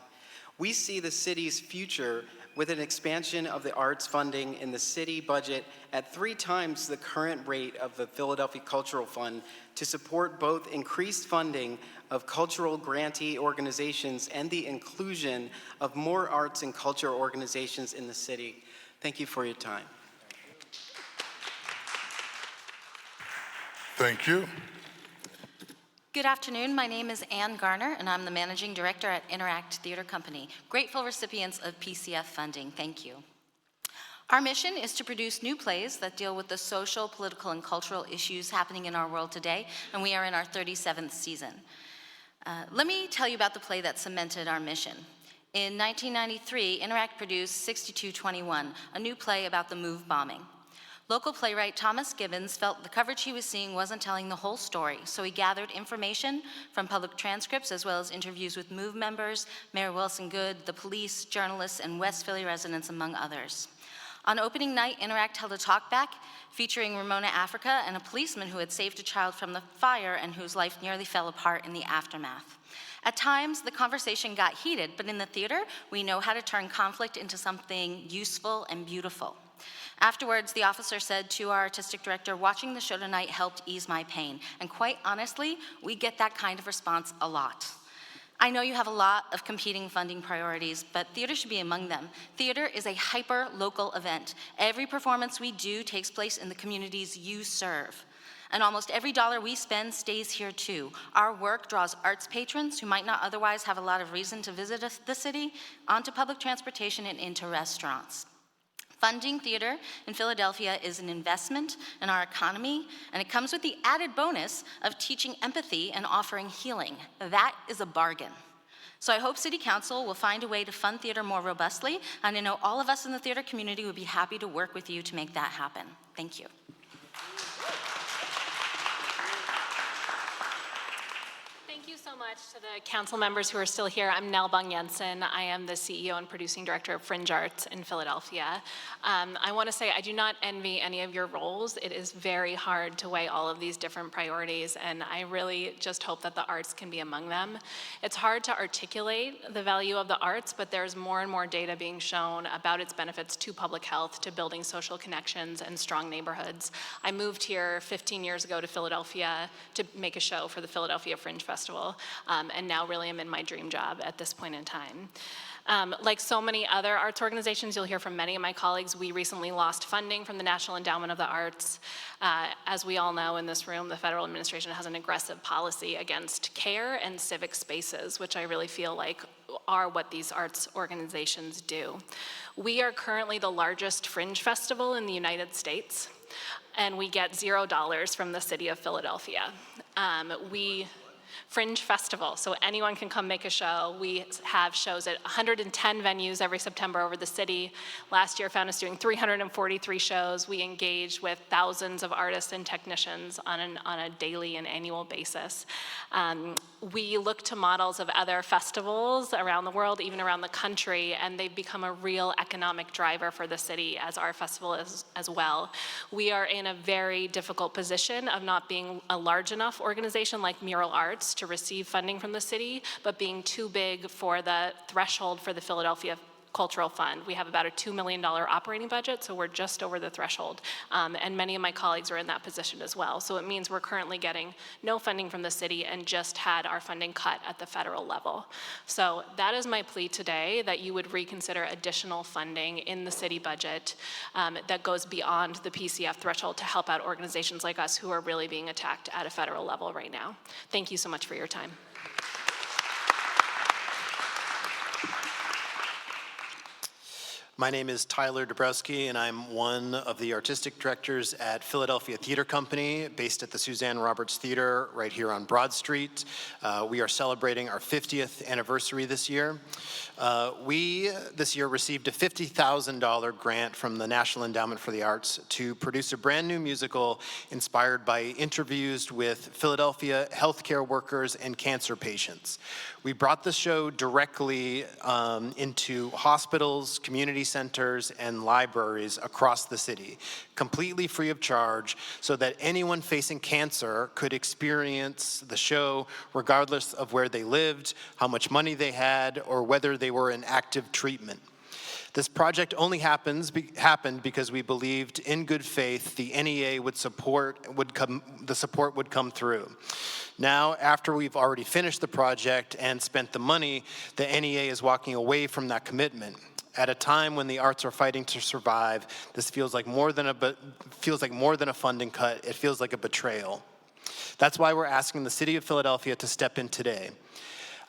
We see the city's future with an expansion of the arts funding in the city budget at 3 times the current rate of the Philadelphia Cultural Fund to support both increased funding of cultural grantee organizations and the inclusion of more arts and culture organizations in the city. Thank you for your time. Thank you. Good afternoon. My name is Ann Garner, and I'm the Managing Director at Interact Theater Company. Grateful recipients of PCF funding. Thank you. Our mission is to produce new plays that deal with the social, political, and cultural issues happening in our world today, and we are in our 37th season. Let me tell you about the play that cemented our mission. In 1993, Interact produced 6221, a new play about the MOVE bombing. Local playwright Thomas Gibbons felt the coverage he was seeing wasn't telling the whole story, so he gathered information from public transcripts as well as interviews with MOVE members, Mayor Wilson Good, the police, journalists, and West Philly residents, among others. On opening night, Interact held a talkback featuring Ramona Africa and a policeman who had saved a child from the fire and whose life nearly fell apart in the aftermath. At times, the conversation got heated, but in the theater, we know how to turn conflict into something useful and beautiful. Afterwards, the officer said to our artistic director, "Watching the show tonight helped ease my pain." And quite honestly, we get that kind of response a lot. I know you have a lot of competing funding priorities, but theater should be among them. Theater is a hyper-local event. Every performance we do takes place in the communities you serve. And almost every dollar we spend stays here too. Our work draws arts patrons who might not otherwise have a lot of reason to visit the city onto public transportation and into restaurants. Funding theater in Philadelphia is an investment in our economy, and it comes with the added bonus of teaching empathy and offering healing. That is a bargain. So I hope City Council will find a way to fund theater more robustly, and I know all of us in the theater community would be happy to work with you to make that happen. Thank you. Thank you so much to the council members who are still here. I'm Nell Bung Jensen. I am the CEO and producing director of Fringe Arts in Philadelphia. I want to say I do not envy any of your roles. It is very hard to weigh all of these different priorities, and I really just hope that the arts can be among them. It's hard to articulate the value of the arts, but there's more and more data being shown about its benefits to public health, to building social connections and strong neighborhoods. I moved here 15 years ago to Philadelphia to make a show for the Philadelphia Fringe Festival, and now really am in my dream job at this point in time. Like so many other arts organizations, you'll hear from many of my colleagues, we recently lost funding from the National Endowment of the Arts. As we all know in this room, the federal administration has an aggressive policy against care and civic spaces, which I really feel like are what these arts organizations do. We are currently the largest fringe festival in the United States, and we get $0 from the city of Philadelphia. Fringe Festival, so anyone can come make a show. We have shows at 110 venues every September over the city. Last year found us doing 343 shows. We engage with thousands of artists and technicians on a daily and annual basis. We look to models of other festivals around the world, even around the country, and they've become a real economic driver for the city, as our festival is as well. We are in a very difficult position of not being a large enough organization like Mural Arts to receive funding from the city, but being too big for the threshold for the Philadelphia Cultural Fund. We have about a $2 million operating budget, so we're just over the threshold. And many of my colleagues are in that position as well. So it means we're currently getting no funding from the city and just had our funding cut at the federal level. So that is my plea today, that you would reconsider additional funding in the city budget that goes beyond the PCF threshold to help out organizations like us who are really being attacked at a federal level right now. Thank you so much for your time. My name is Tyler Dabrowski, and I'm one of the artistic directors at Philadelphia Theater Company, based at the Suzanne Roberts Theater right here on Broad Street. We are celebrating our 50th anniversary this year. We, this year, received a $50,000 grant from the National Endowment for the Arts to produce a brand new musical inspired by interviews with Philadelphia healthcare workers and cancer patients. We brought the show directly into hospitals, community centers, and libraries across the city, completely free of charge, so that anyone facing cancer could experience the show regardless of where they lived, how much money they had, or whether they were in active treatment. This project only happened because we believed in good faith the NEA the support would come through. Now, after we've already finished the project and spent the money, the NEA is walking away from that commitment. At a time when the arts are fighting to survive, this feels like more than a funding cut. It feels like a betrayal. That's why we're asking the city of Philadelphia to step in today.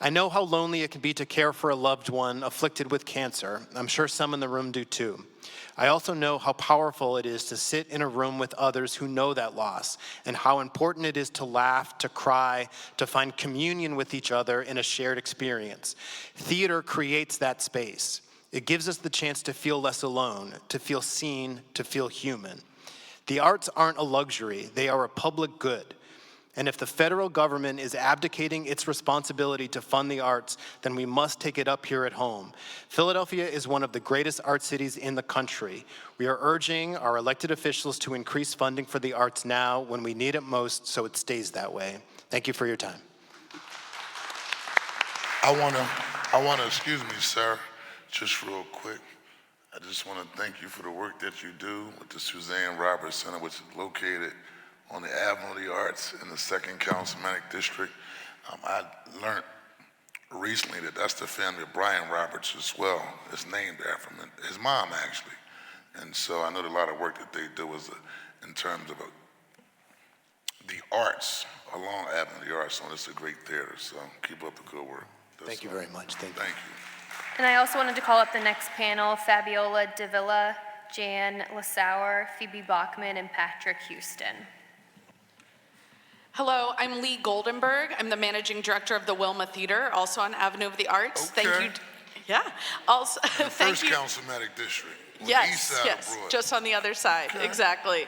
I know how lonely it can be to care for a loved one afflicted with cancer. I'm sure some in the room do too. I also know how powerful it is to sit in a room with others who know that loss, and how important it is to laugh, to cry, to find communion with each other in a shared experience. Theater creates that space. It gives us the chance to feel less alone, to feel seen, to feel human. The arts aren't a luxury, they are a public good. And if the federal government is abdicating its responsibility to fund the arts, then we must take it up here at home. Philadelphia is one of the greatest art cities in the country. We are urging our elected officials to increase funding for the arts now when we need it most, so it stays that way. Thank you for your time. I wanna, excuse me, sir, just real quick. I just wanna thank you for the work that you do with the Suzanne Roberts Center, which is located on the Avenue of the Arts in the 2nd Councilmanic District. I learned recently that that's the family of Brian Roberts as well. It's named after him, his mom actually. And so I know that a lot of work that they do was in terms of the arts, along Avenue of the Arts. So it's a great theater, so keep up the good work. Thank you very much. Thank you. Thank you. And I also wanted to call up the next panel, Fabiola Davila, Jan Lasauer, Phoebe Bachman, and Patrick Houston. Hello, I'm Lee Goldenberg. I'm the managing director of the Wilma Theater, also on Avenue of the Arts. Okay. Thank you. Yeah. Also, thank First you. councilmatic district. on the east Yes, side of yes, Broad. just on the other side, Okay. exactly.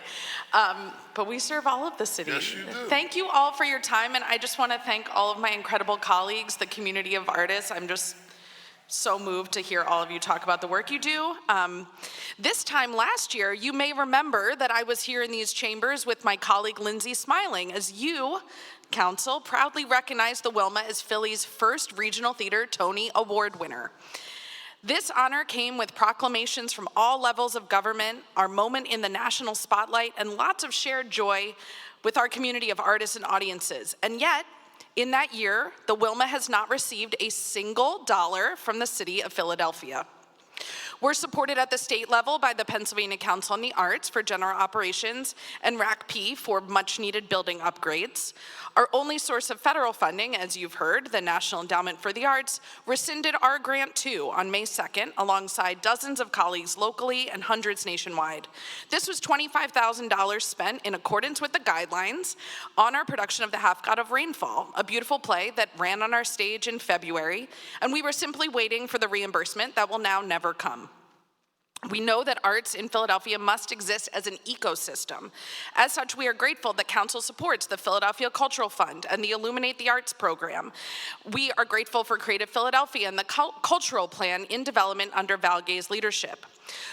But we serve all of the city. Yes, you do. Thank you all for your time, and I just want to thank all of my incredible colleagues, the community of artists. I'm just so moved to hear all of you talk about the work you do. This time last year, you may remember that I was here in these chambers with my colleague Lindsay Smiling, as you, Council, proudly recognized the Wilma as Philly's first regional theater Tony Award winner. This honor came with proclamations from all levels of government, our moment in the national spotlight, and lots of shared joy with our community of artists and audiences. And yet, in that year, the Wilma has not received a single dollar from the city of Philadelphia. We're supported at the state level by the Pennsylvania Council on the Arts for general operations and RACP for much-needed building upgrades. Our only source of federal funding, as you've heard, the National Endowment for the Arts, rescinded our grant too on May 2nd, alongside dozens of colleagues locally and hundreds nationwide. This was $25,000 spent in accordance with the guidelines on our production of The Half-God of Rainfall, a beautiful play that ran on our stage in February, and we were simply waiting for the reimbursement that will now never come. We know that arts in Philadelphia must exist as an ecosystem. As such, we are grateful that Council supports the Philadelphia Cultural Fund and the Illuminate the Arts program. We are grateful for Creative Philadelphia and the cultural plan in development under Val Gay's leadership.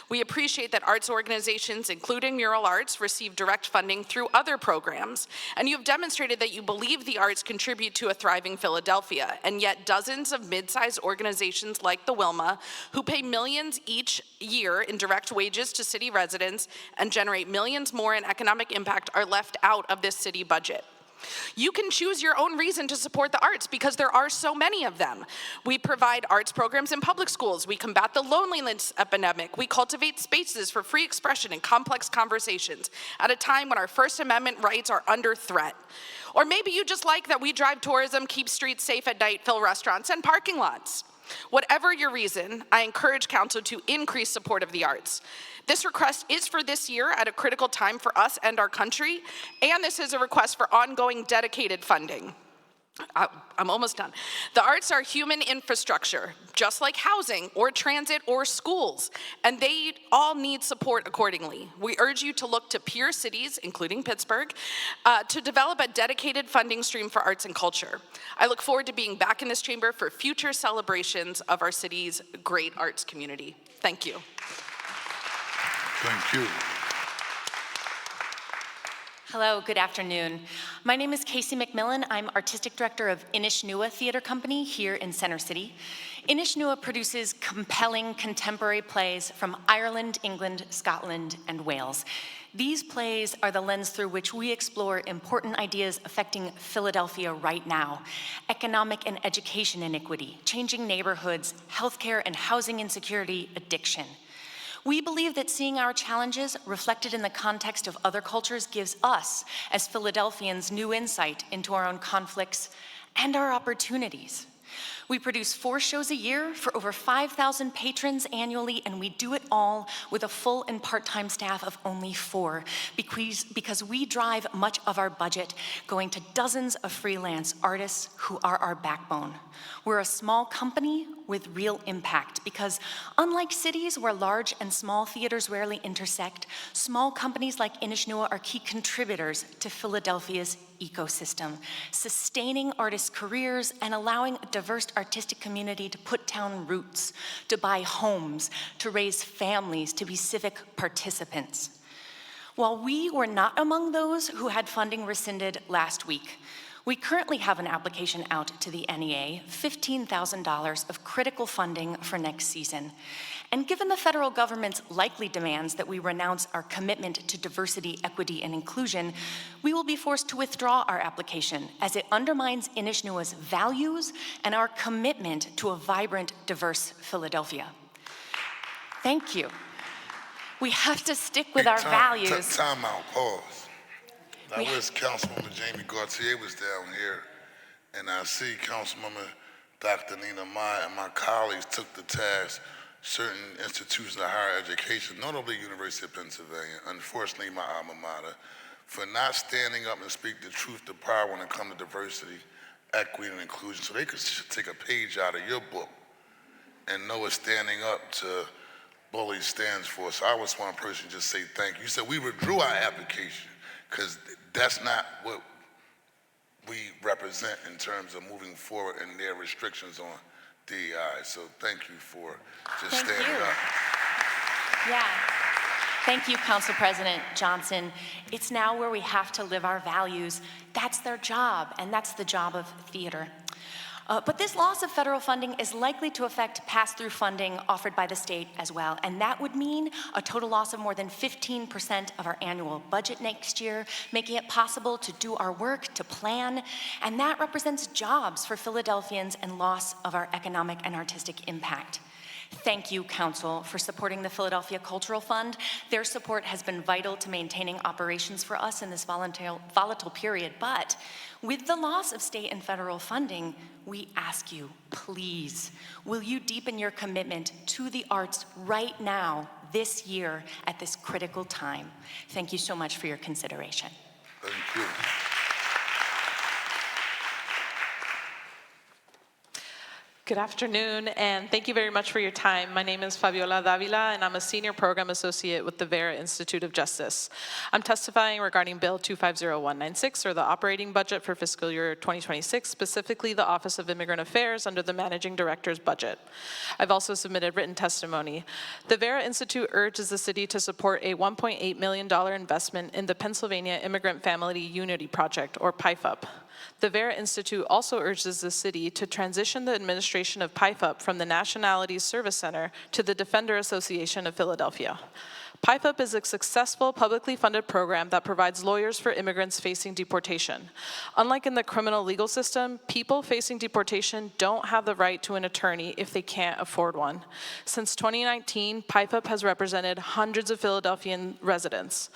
We appreciate that arts organizations, including Mural Arts, receive direct funding through other programs, and you have demonstrated that you believe the arts contribute to a thriving Philadelphia, and yet dozens of mid-sized organizations like the Wilma, who pay millions each year in direct wages to city residents and generate millions more in economic impact, are left out of this city budget. You can choose your own reason to support the arts because there are so many of them. We provide arts programs in public schools. We combat the loneliness epidemic. We cultivate spaces for free expression and complex conversations at a time when our First Amendment rights are under threat. Or maybe you just like that we drive tourism, keep streets safe at night, fill restaurants and parking lots. Whatever your reason, I encourage Council to increase support of the arts. This request is for this year at a critical time for us and our country, and this is a request for ongoing dedicated funding. I'm almost done. The arts are human infrastructure, just like housing or transit or schools, and they all need support accordingly. We urge you to look to peer cities, including Pittsburgh, to develop a dedicated funding stream for arts and culture. I look forward to being back in this chamber for future celebrations of our city's great arts community. Thank you. Thank you. Hello, good afternoon. My name is Casey McMillan. I'm Artistic Director of Inishnua Theater Company here in Center City. Inishnua produces compelling contemporary plays from Ireland, England, Scotland, and Wales. These plays are the lens through which we explore important ideas affecting Philadelphia right now: economic and education inequity, changing neighborhoods, healthcare and housing insecurity, addiction. We believe that seeing our challenges reflected in the context of other cultures gives us, as Philadelphians, new insight into our own conflicts and our opportunities. We produce 4 shows a year for over 5,000 patrons annually, and we do it all with a full and part-time staff of only 4, because we drive much of our budget going to dozens of freelance artists who are our backbone. We're a small company with real impact because, unlike cities where large and small theaters rarely intersect, small companies like Inishnua are key contributors to Philadelphia's ecosystem, sustaining artists' careers and allowing a diverse artistic community to put down roots, to buy homes, to raise families, to be civic participants. While we were not among those who had funding rescinded last week, we currently have an application out to the NEA, $15,000 of critical funding for next season. And given the federal government's likely demands that we renounce our commitment to diversity, equity, and inclusion, we will be forced to withdraw our application as it undermines Inishnua's values and our commitment to a vibrant, diverse Philadelphia. Thank you. We have to stick with our values. Time out, pause. I wish Councilwoman Jamie Gauthier was down here, and I see Councilwoman Dr. Nina Mai and my colleagues took the task certain institutions of higher education, notably University of Pennsylvania, unfortunately my alma mater, for not standing up and speak the truth to power when it comes to diversity, equity, and inclusion. So they could take a page out of your book and know what standing up to bully stands for. So I was one person to just say thank you. You said we withdrew our application because that's not what we represent in terms of moving forward and their restrictions on DEI. So thank you for just standing up. Yeah. Thank you, Council President Johnson. It's now where we have to live our values. That's their job, and that's the job of theater. But this loss of federal funding is likely to affect pass-through funding offered by the state as well, and that would mean a total loss of more than 15% of our annual budget next year, making it possible to do our work, to plan, and that represents jobs for Philadelphians and loss of our economic and artistic impact. Thank you, Council, for supporting the Philadelphia Cultural Fund. Their support has been vital to maintaining operations for us in this volatile period. But with the loss of state and federal funding, we ask you, please, will you deepen your commitment to the arts right now, this year, at this critical time? Thank you so much for your consideration. Thank you. Good afternoon, and thank you very much for your time. My name is Fabiola Davila, and I'm a Senior Program Associate with the Vera Institute of Justice. I'm testifying regarding Bill 250196, or the operating budget for fiscal year 2026, specifically the Office of Immigrant Affairs under the Managing Director's budget. I've also submitted written testimony. The Vera Institute urges the city to support a $1.8 million investment in the Pennsylvania Immigrant Family Unity Project, or PIFUP. The Vera Institute also urges the city to transition the administration of PIFUP from the Nationalities Service Center to the Defender Association of Philadelphia. PIFUP is a successful publicly funded program that provides lawyers for immigrants facing deportation. Unlike in the criminal legal system, people facing deportation don't have the right to an attorney if they can't afford one. Since 2019, PIFUP has represented hundreds of Philadelphian residents.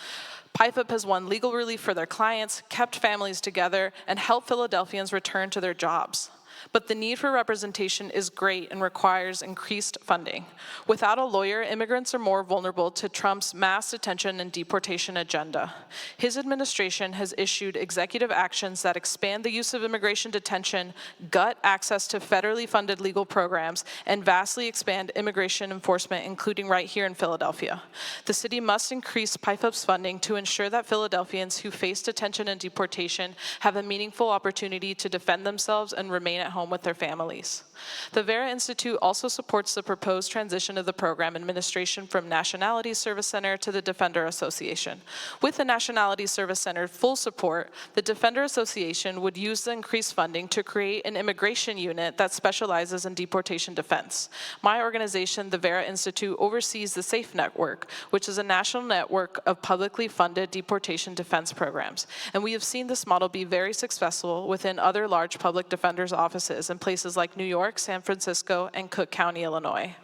PIFUP has won legal relief for their clients, kept families together, and helped Philadelphians return to their jobs. But the need for representation is great and requires increased funding. Without a lawyer, immigrants are more vulnerable to Trump's mass detention and deportation agenda. His administration has issued executive actions that expand the use of immigration detention, gut access to federally funded legal programs, and vastly expand immigration enforcement, including right here in Philadelphia. The city must increase PIFUP's funding to ensure that Philadelphians who face detention and deportation have a meaningful opportunity to defend themselves and remain at home with their families. The Vera Institute also supports the proposed transition of the program administration from Nationalities Service Center to the Defender Association. With the Nationalities Service Center full support, the Defender Association would use the increased funding to create an immigration unit that specializes in deportation defense. My organization, the Vera Institute, oversees the SAFE Network, which is a national network of publicly funded deportation defense programs. And we have seen this model be very successful within other large public defenders' offices in places like New York, San Francisco, and Cook County, Illinois.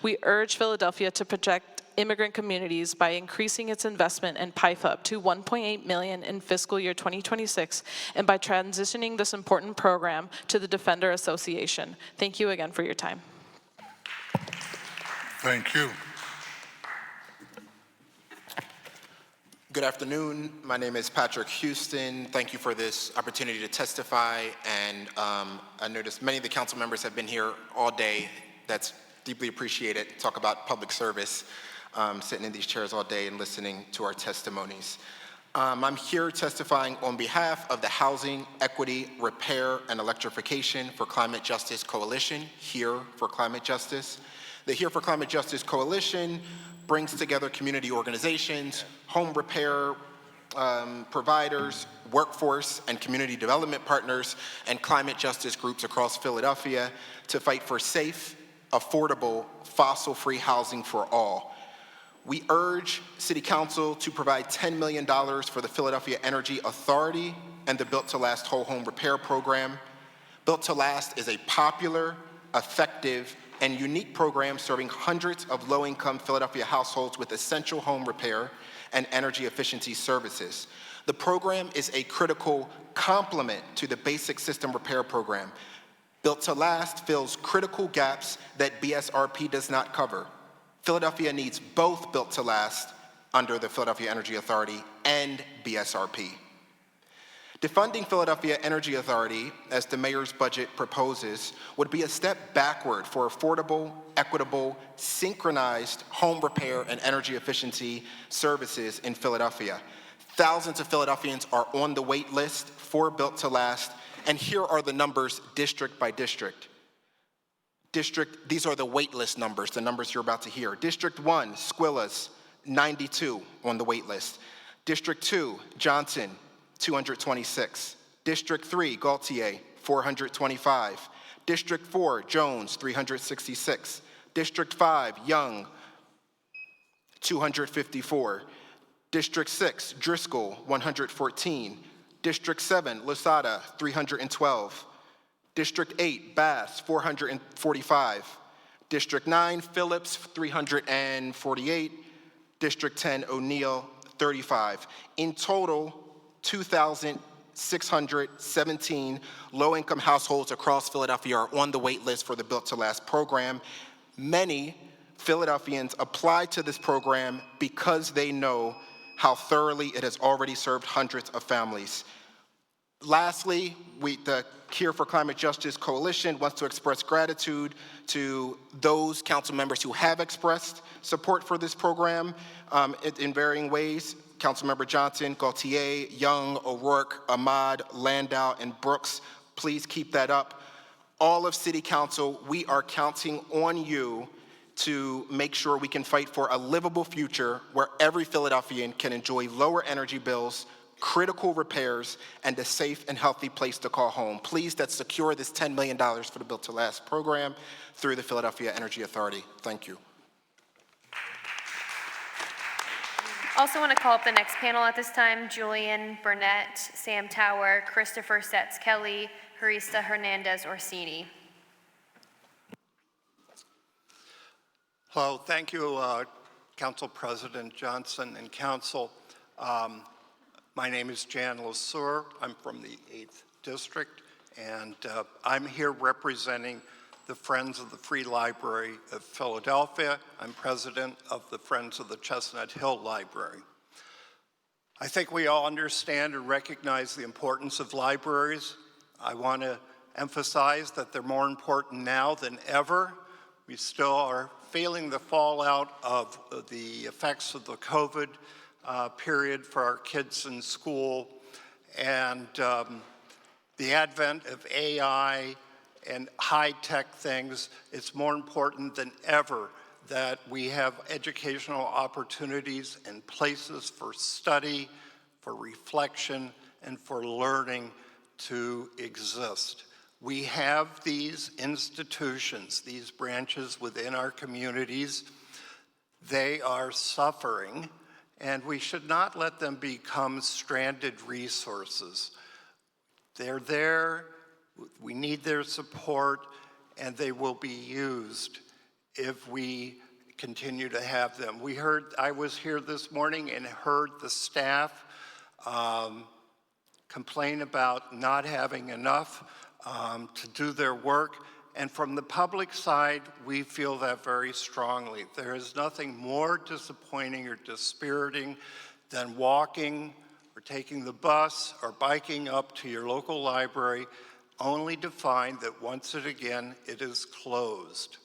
We urge Philadelphia to protect immigrant communities by increasing its investment in PIFUP to $1.8 million in fiscal year 2026 and by transitioning this important program to the Defender Association. Thank you again for your time. Thank you. Good afternoon. My name is Patrick Houston. Thank you for this opportunity to testify. And I noticed many of the council members have been here all day. That's deeply appreciated. Talk about public service, sitting in these chairs all day and listening to our testimonies. I'm here testifying on behalf of the Housing, Equity, Repair, and Electrification for Climate Justice Coalition, Here for Climate Justice. The Here for Climate Justice Coalition brings together community organizations, home repair providers, workforce and community development partners, and climate justice groups across Philadelphia to fight for safe, affordable, fossil-free housing for all. We urge City Council to provide $10 million for the Philadelphia Energy Authority and the Built to Last Whole Home Repair Program. Built to Last is a popular, effective, and unique program serving hundreds of low-income Philadelphia households with essential home repair and energy efficiency services. The program is a critical complement to the Basic System Repair Program. Built to Last fills critical gaps that BSRP does not cover. Philadelphia needs both Built to Last under the Philadelphia Energy Authority and BSRP. Defunding Philadelphia Energy Authority, as the mayor's budget proposes, would be a step backward for affordable, equitable, synchronized home repair and energy efficiency services in Philadelphia. Thousands of Philadelphians are on the wait list for Built to Last, and here are the numbers district by district. These are the wait list numbers, the numbers you're about to hear. District 1, Squilla's, 92 on the wait list. District 2, Johnson, 226. District 3, Gaultier, 425. District 4, Jones, 366. District 5, Young, 254. District 6, Driscoll, 114. District 7, Lasada, 312. District 8, Bass, 445. District 9, Phillips, 348. District 10, O'Neill, 35. In total, 2,617 low-income households across Philadelphia are on the wait list for the Built to Last program. Many Philadelphians apply to this program because they know how thoroughly it has already served hundreds of families. Lastly, the Cure for Climate Justice Coalition wants to express gratitude to those council members who have expressed support for this program in varying ways. Councilmember Johnson, Gaultier, Young, O'Rourke, Ahmad, Landau, and Brooks, please keep that up. All of City Council, we are counting on you to make sure we can fight for a livable future where every Philadelphian can enjoy lower energy bills, critical repairs, and a safe and healthy place to call home. Please, let's secure this $10 million for the Built to Last program through the Philadelphia Energy Authority. Thank you. Also want to call up the next panel at this time: Julian Burnett, Sam Tower, Christopher Setz Kelly, Harista Hernandez Orsini. Hello, thank you, Council President Johnson and Council. My name is Jan Lesueur. I'm from the 8th District, and I'm here representing the Friends of the Free Library of Philadelphia. I'm president of the Friends of the Chestnut Hill Library. I think we all understand and recognize the importance of libraries. I want to emphasize that they're more important now than ever. We still are feeling the fallout of the effects of the COVID period for our kids in school, and the advent of AI and high-tech things. It's more important than ever that we have educational opportunities and places for study, for reflection, and for learning to exist. We have these institutions, these branches within our communities. They are suffering, and we should not let them become stranded resources. They're there, we need their support, and they will be used if we continue to have them. I was here this morning and heard the staff complain about not having enough to do their work. And from the public side, we feel that very strongly. There is nothing more disappointing or dispiriting than walking or taking the bus or biking up to your local library only to find that once again it is closed.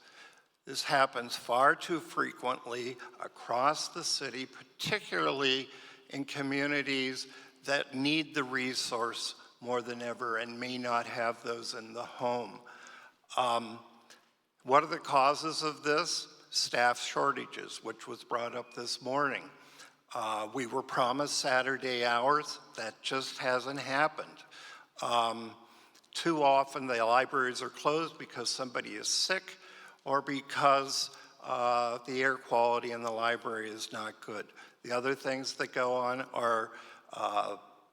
This happens far too frequently across the city, particularly in communities that need the resource more than ever and may not have those in the home. What are the causes of this? Staff shortages, which was brought up this morning. We were promised Saturday hours. That just hasn't happened. Too often the libraries are closed because somebody is sick or because the air quality in the library is not good. The other things that go on are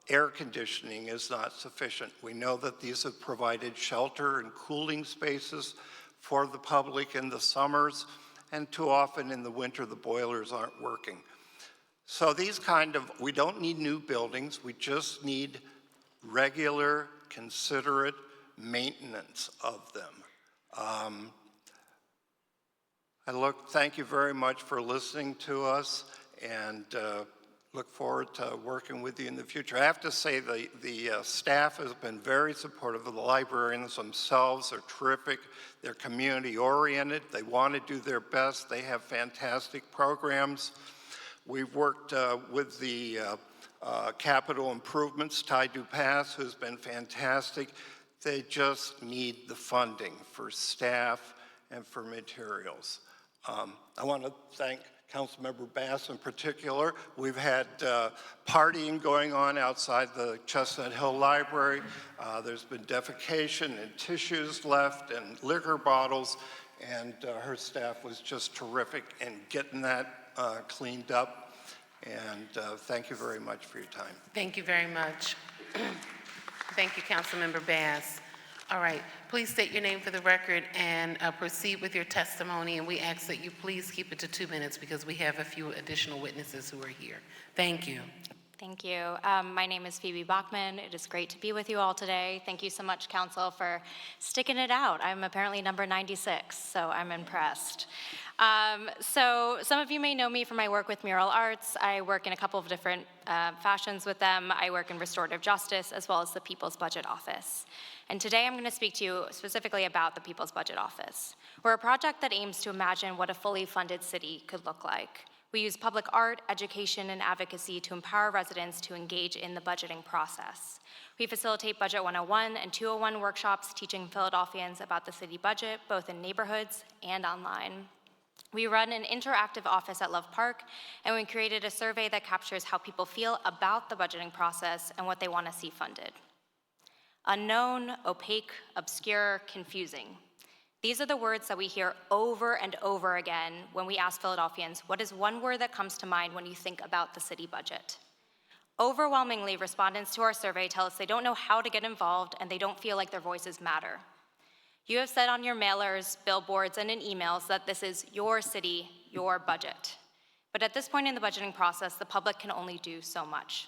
air conditioning is not sufficient. We know that these have provided shelter and cooling spaces for the public in the summers, and too often in the winter the boilers aren't working. So we don't need new buildings, we just need regular, considerate maintenance of them. Thank you very much for listening to us, and look forward to working with you in the future. I have to say the staff has been very supportive of the librarians themselves. They're terrific. They're community oriented. They want to do their best. They have fantastic programs. We've worked with the capital improvements, Ty Dupass, who's been fantastic. They just need the funding for staff and for materials. I want to thank Councilmember Bass in particular. We've had partying going on outside the Chestnut Hill Library. There's been defecation and tissues left and liquor bottles, and her staff was just terrific in getting that cleaned up. And thank you very much for your time. Thank you very much. Thank you, Councilmember Bass. All right, please state your name for the record and proceed with your testimony, and we ask that you please keep it to 2 minutes because we have a few additional witnesses who are here. Thank you. Thank you. My name is Phoebe Bachman. It is great to be with you all today. Thank you so much, Council, for sticking it out. I'm apparently number 96, so I'm impressed. So some of you may know me from my work with Mural Arts. I work in a couple of different fashions with them. I work in restorative justice as well as the People's Budget Office. And today I'm going to speak to you specifically about the People's Budget Office. We're a project that aims to imagine what a fully funded city could look like. We use public art, education, and advocacy to empower residents to engage in the budgeting process. We facilitate Budget 101 and 201 workshops teaching Philadelphians about the city budget, both in neighborhoods and online. We run an interactive office at Love Park, and we created a survey that captures how people feel about the budgeting process and what they want to see funded. Unknown, opaque, obscure, confusing. These are the words that we hear over and over again when we ask Philadelphians, what is one word that comes to mind when you think about the city budget? Overwhelmingly, respondents to our survey tell us they don't know how to get involved and they don't feel like their voices matter. You have said on your mailers, billboards, and in emails that this is your city, your budget. But at this point in the budgeting process, the public can only do so much.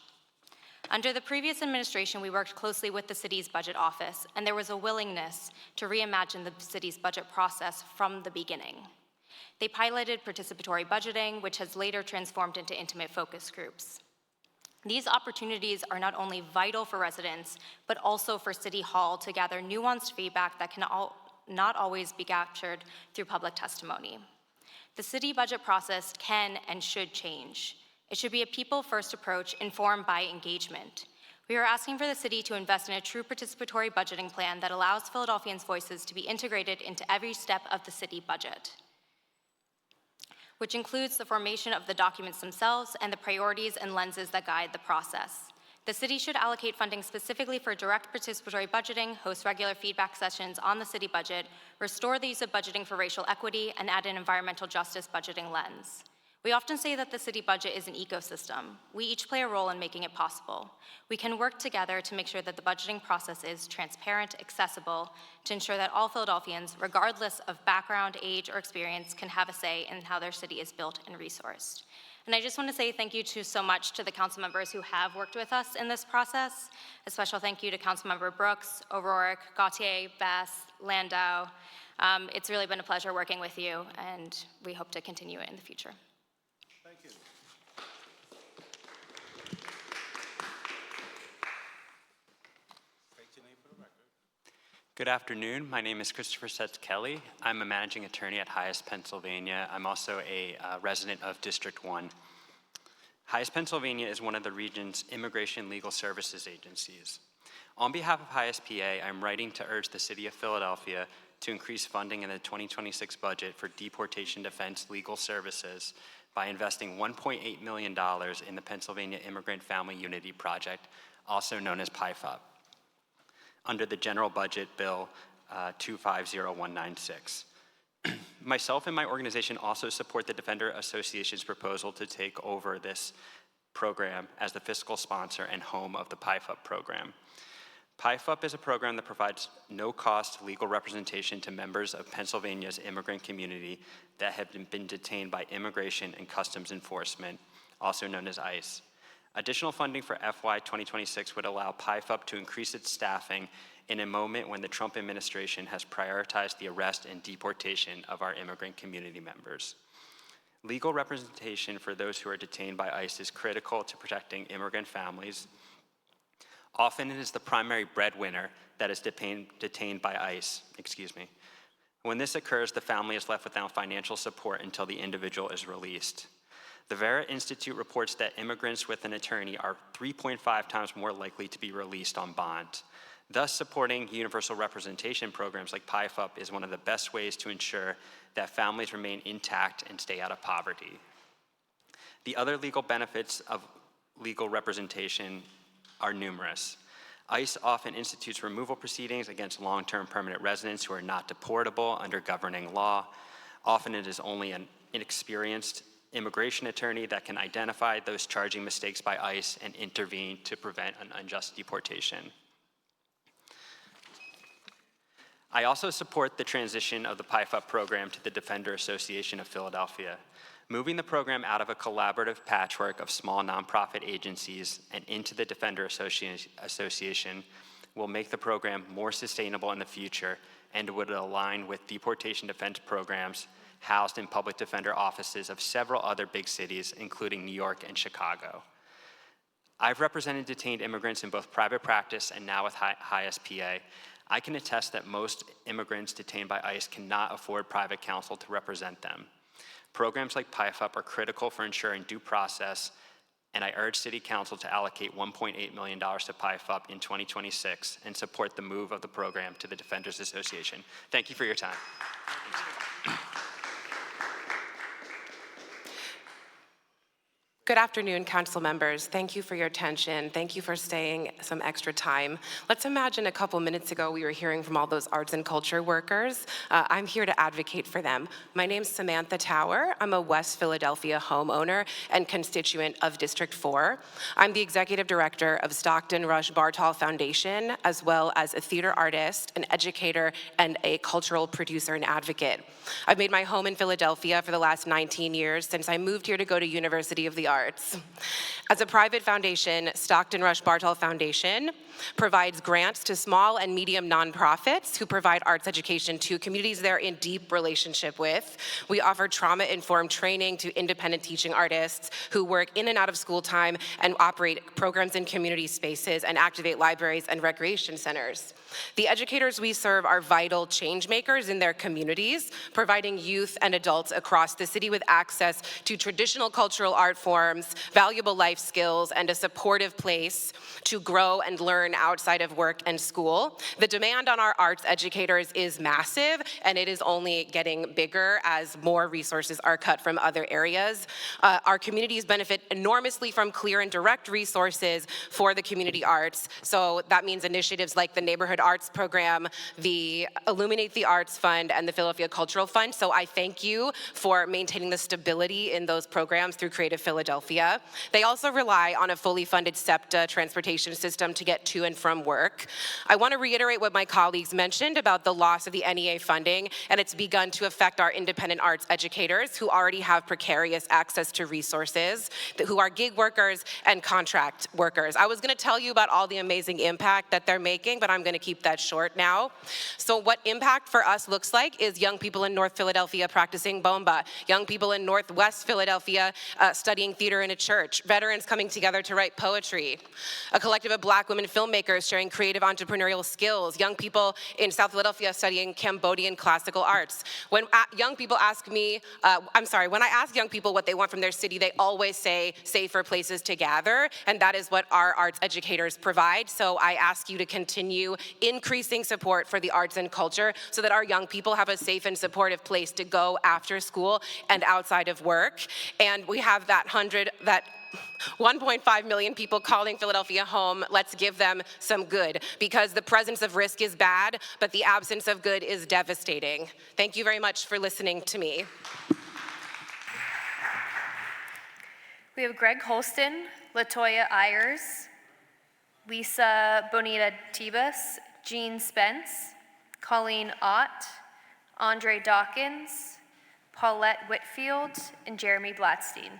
Under the previous administration, we worked closely with the city's budget office, and there was a willingness to reimagine the city's budget process from the beginning. They piloted participatory budgeting, which has later transformed into intimate focus groups. These opportunities are not only vital for residents, but also for City Hall to gather nuanced feedback that can not always be captured through public testimony. The city budget process can and should change. It should be a people-first approach informed by engagement. We are asking for the city to invest in a true participatory budgeting plan that allows Philadelphians' voices to be integrated into every step of the city budget, which includes the formation of the documents themselves and the priorities and lenses that guide the process. The city should allocate funding specifically for direct participatory budgeting, host regular feedback sessions on the city budget, restore the use of budgeting for racial equity, and add an environmental justice budgeting lens. We often say that the city budget is an ecosystem. We each play a role in making it possible. We can work together to make sure that the budgeting process is transparent, accessible, to ensure that all Philadelphians, regardless of background, age, or experience, can have a say in how their city is built and resourced. And I just want to say thank you so much to the council members who have worked with us in this process. A special thank you to Councilmember Brooks, O'Rourke, Gautier, Bass, Landau. It's really been a pleasure working with you, and we hope to continue it in the future. Thank you. Good afternoon. My name is Christopher Setz Kelly. I'm a managing attorney at Highest Pennsylvania. I'm also a resident of District 1. Highest Pennsylvania is one of the region's immigration legal services agencies. On behalf of Highest PA, I'm writing to urge the City of Philadelphia to increase funding in the 2026 budget for deportation defense legal services by investing $1.8 million in the Pennsylvania Immigrant Family Unity Project, also known as PIFUP, under the General Budget Bill 250196. Myself and my organization also support the Defender Association's proposal to take over this program as the fiscal sponsor and home of the PIFUP program. PIFUP is a program that provides no-cost legal representation to members of Pennsylvania's immigrant community that have been detained by Immigration and Customs Enforcement, also known as ICE. Additional funding for FY 2026 would allow PIFUP to increase its staffing in a moment when the Trump administration has prioritized the arrest and deportation of our immigrant community members. Legal representation for those who are detained by ICE is critical to protecting immigrant families. Often it is the primary breadwinner that is detained by ICE, When this occurs, the family is left without financial support until the individual is released. The Vera Institute reports that immigrants with an attorney are 3.5 times more likely to be released on bond. Thus, supporting universal representation programs like PIFUP is one of the best ways to ensure that families remain intact and stay out of poverty. The other legal benefits of legal representation are numerous. ICE often institutes removal proceedings against long-term permanent residents who are not deportable under governing law. Often it is only an inexperienced immigration attorney that can identify those charging mistakes by ICE and intervene to prevent an unjust deportation. I also support the transition of the PIFUP program to the Defender Association of Philadelphia. Moving the program out of a collaborative patchwork of small nonprofit agencies and into the Defender Association will make the program more sustainable in the future and would align with deportation defense programs housed in public defender offices of several other big cities, including New York and Chicago. I've represented detained immigrants in both private practice and now with HISPA. I can attest that most immigrants detained by ICE cannot afford private counsel to represent them. Programs like PIFUP are critical for ensuring due process, and I urge City Council to allocate $1.8 million to PIFUP in 2026 and support the move of the program to the Defenders Association. Thank you for your time. Good afternoon, council members. Thank you for your attention. Thank you for staying some extra time. Let's imagine a couple minutes ago we were hearing from all those arts and culture workers. I'm here to advocate for them. My name's Samantha Tower. I'm a West Philadelphia homeowner and constituent of District 4. I'm the executive director of Stockton Rush Bartol Foundation, as well as a theater artist, an educator, and a cultural producer and advocate. I've made my home in Philadelphia for the last 19 years since I moved here to go to University of the Arts. As a private foundation, Stockton Rush Bartol Foundation provides grants to small and medium nonprofits who provide arts education to communities they're in deep relationship with. We offer trauma-informed training to independent teaching artists who work in and out of school time and operate programs in community spaces and activate libraries and recreation centers. The educators we serve are vital change makers in their communities, providing youth and adults across the city with access to traditional cultural art forms, valuable life skills, and a supportive place to grow and learn outside of work and school. The demand on our arts educators is massive, and it is only getting bigger as more resources are cut from other areas. Our communities benefit enormously from clear and direct resources for the community arts. So that means initiatives like the Neighborhood Arts Program, the Illuminate the Arts Fund, and the Philadelphia Cultural Fund. So I thank you for maintaining the stability in those programs through Creative Philadelphia. They also rely on a fully funded SEPTA transportation system to get to and from work. I want to reiterate what my colleagues mentioned about the loss of the NEA funding, and it's begun to affect our independent arts educators who already have precarious access to resources, who are gig workers and contract workers. I was going to tell you about all the amazing impact that they're making, but I'm going to keep that short now. So what impact for us looks like is young people in North Philadelphia practicing bomba, young people in Northwest Philadelphia studying theater in a church, veterans coming together to write poetry, a collective of Black women filmmakers sharing creative entrepreneurial skills, young people in South Philadelphia studying Cambodian classical arts. When young people ask me, when I ask young people what they want from their city, they always say safer places to gather, and that is what our arts educators provide. So I ask you to continue increasing support for the arts and culture so that our young people have a safe and supportive place to go after school and outside of work. And we have that 1.5 million people calling Philadelphia home. Let's give them some good, because the presence of risk is bad, but the absence of good is devastating. Thank you very much for listening to me. We have Greg Holston, Latoya Ayers, Lisa Bonita Tebus, Jean Spence, Colleen Ott, Andre Dawkins, Paulette Whitfield, and Jeremy Blatstein.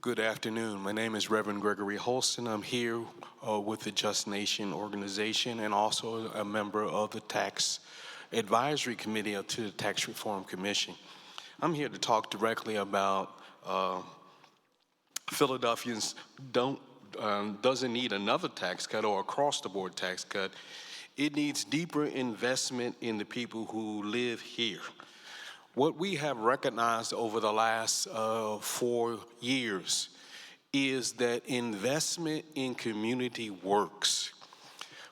Good afternoon. My name is Reverend Gregory Holston. I'm here with the Just Nation organization and also a member of the Tax Advisory Committee to the Tax Reform Commission. I'm here to talk directly about Philadelphians doesn't need another tax cut or across-the-board tax cut. It needs deeper investment in the people who live here. What we have recognized over the last 4 years is that investment in community works.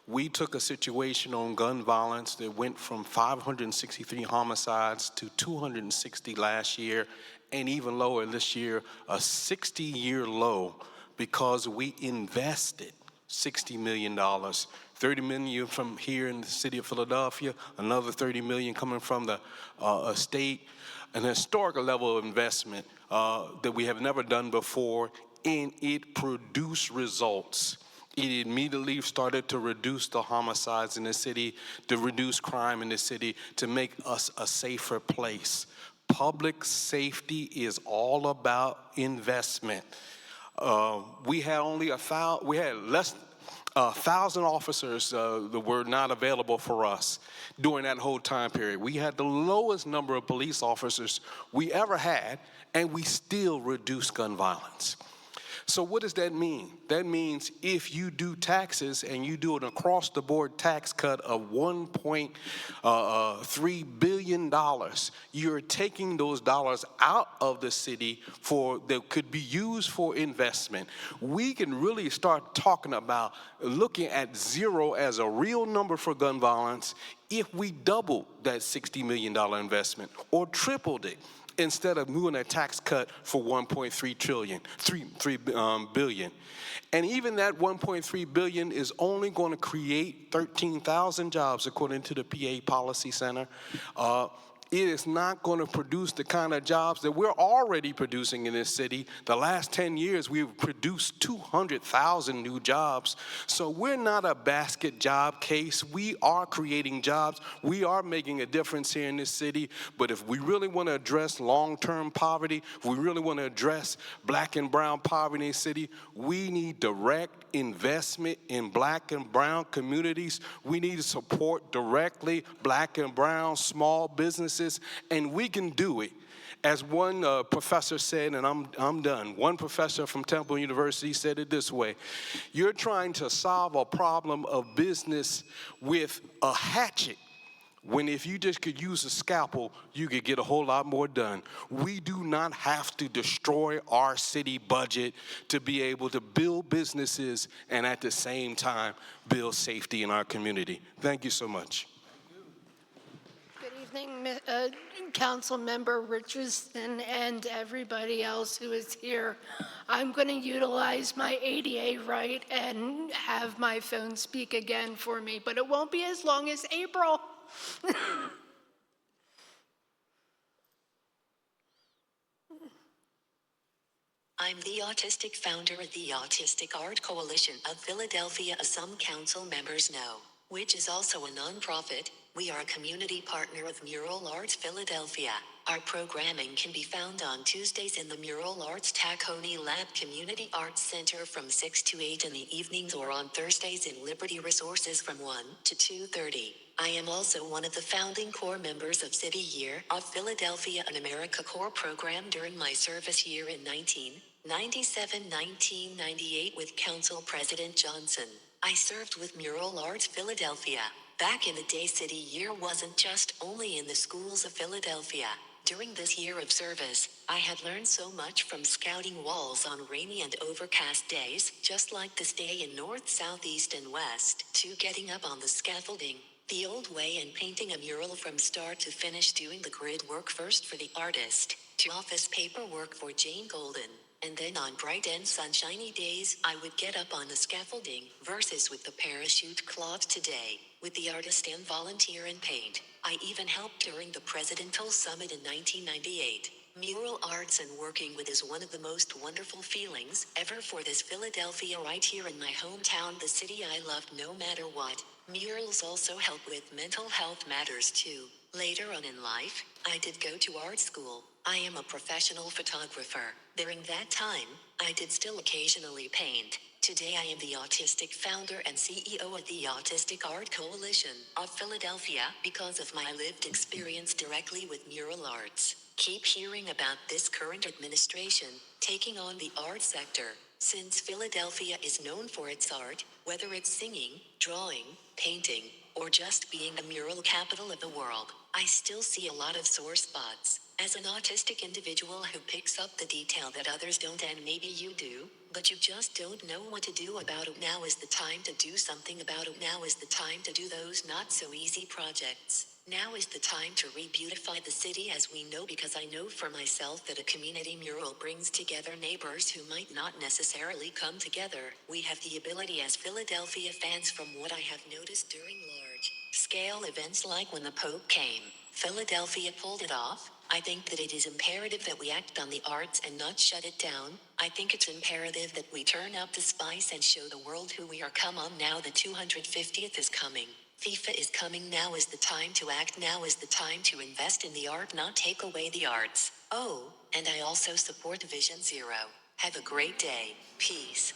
We took a situation on gun violence that went from 563 homicides to 260 last year, and even lower this year, a 60-year low, because we invested $60 million. $30 million from here in the city of Philadelphia, another $30 million coming from the state, an historic level of investment that we have never done before, and it produced results. It immediately started to reduce the homicides in the city, to reduce crime in the city, to make us a safer place. Public safety is all about investment. We had less 1,000 officers that were not available for us during that whole time period. We had the lowest number of police officers we ever had, and we still reduced gun violence. So what does that mean? That means if you do taxes and you do an across-the-board tax cut of $1.3 billion, you're taking those dollars out of the city that could be used for investment. We can really start talking about looking at zero as a real number for gun violence if we doubled that $60 million investment or tripled it, instead of doing a tax cut for $1.3 billion. And even that $1.3 billion is only going to create 13,000 jobs, according to the PA Policy Center. It is not going to produce the kind of jobs that we're already producing in this city. The last 10 years, we've produced 200,000 new jobs. So we're not a basket job case. We are creating jobs. We are making a difference here in this city. But if we really want to address long-term poverty, if we really want to address black and brown poverty in the city, we need direct investment in black and brown communities. We need to support directly black and brown small businesses. And we can do it. As one professor said, and I'm done, one professor from Temple University said it this way: you're trying to solve a problem of business with a hatchet, when if you just could use a scalpel, you could get a whole lot more done. We do not have to destroy our city budget to be able to build businesses and at the same time build safety in our community. Thank you so much. Good evening, Council Member Richardson and everybody else who is here. I'm going to utilize my ADA right and have my phone speak again for me, but it won't be as long as April. I'm the autistic founder of the Autistic Art Coalition of Philadelphia, as some council members know, which is also a nonprofit. We are a community partner of Mural Arts Philadelphia. Our programming can be found on Tuesdays in the Mural Arts Tacony Lab Community Arts Center from 6 to 8 in the evenings, or on Thursdays in Liberty Resources from 1 to 2:30. I am also one of the founding core members of City Year of Philadelphia, an America Corps program during my service year in 1997-1998 with Council President Johnson. I served with Mural Arts Philadelphia. Back in the day, City Year wasn't just only in the schools of Philadelphia. During this year of service, I had learned so much from scouting walls on rainy and overcast days, just like this day in north, south, east, and west, to getting up on the scaffolding, the old way, and painting a mural from start to finish, doing the grid work first for the artist, to office paperwork for Jane Golden. And then on bright and sunshiny days, I would get up on the scaffolding, versus with the parachute cloth today, with the artist and volunteer and paint. I even helped during the Presidential Summit in 1998. Mural arts and working with is one of the most wonderful feelings ever for this Philadelphia, right here in my hometown, the city I love no matter what. Murals also help with mental health matters too. Later on in life, I did go to art school. I am a professional photographer. During that time, I did still occasionally paint. Today I am the autistic founder and CEO of the Autistic Art Coalition of Philadelphia because of my lived experience directly with mural arts. Keep hearing about this current administration taking on the art sector. Since Philadelphia is known for its art, whether it's singing, drawing, painting, or just being the mural capital of the world, I still see a lot of sore spots. As an autistic individual who picks up the detail that others don't, and maybe you do, but you just don't know what to do about it, now is the time to do something about it. Now is the time to do those not so easy projects. Now is the time to re-beautify the city as we know, because I know for myself that a community mural brings together neighbors who might not necessarily come together. We have the ability as Philadelphia fans, from what I have noticed during large-scale events like when the Pope came, Philadelphia pulled it off. I think that it is imperative that we act on the arts and not shut it down. I think it's imperative that we turn up the spice and show the world who we are. Come on now, the 250th is coming. FIFA is coming. Now is the time to act. Now is the time to invest in the art, not take away the arts. Oh, and I also support Vision Zero. Have a great day. Peace.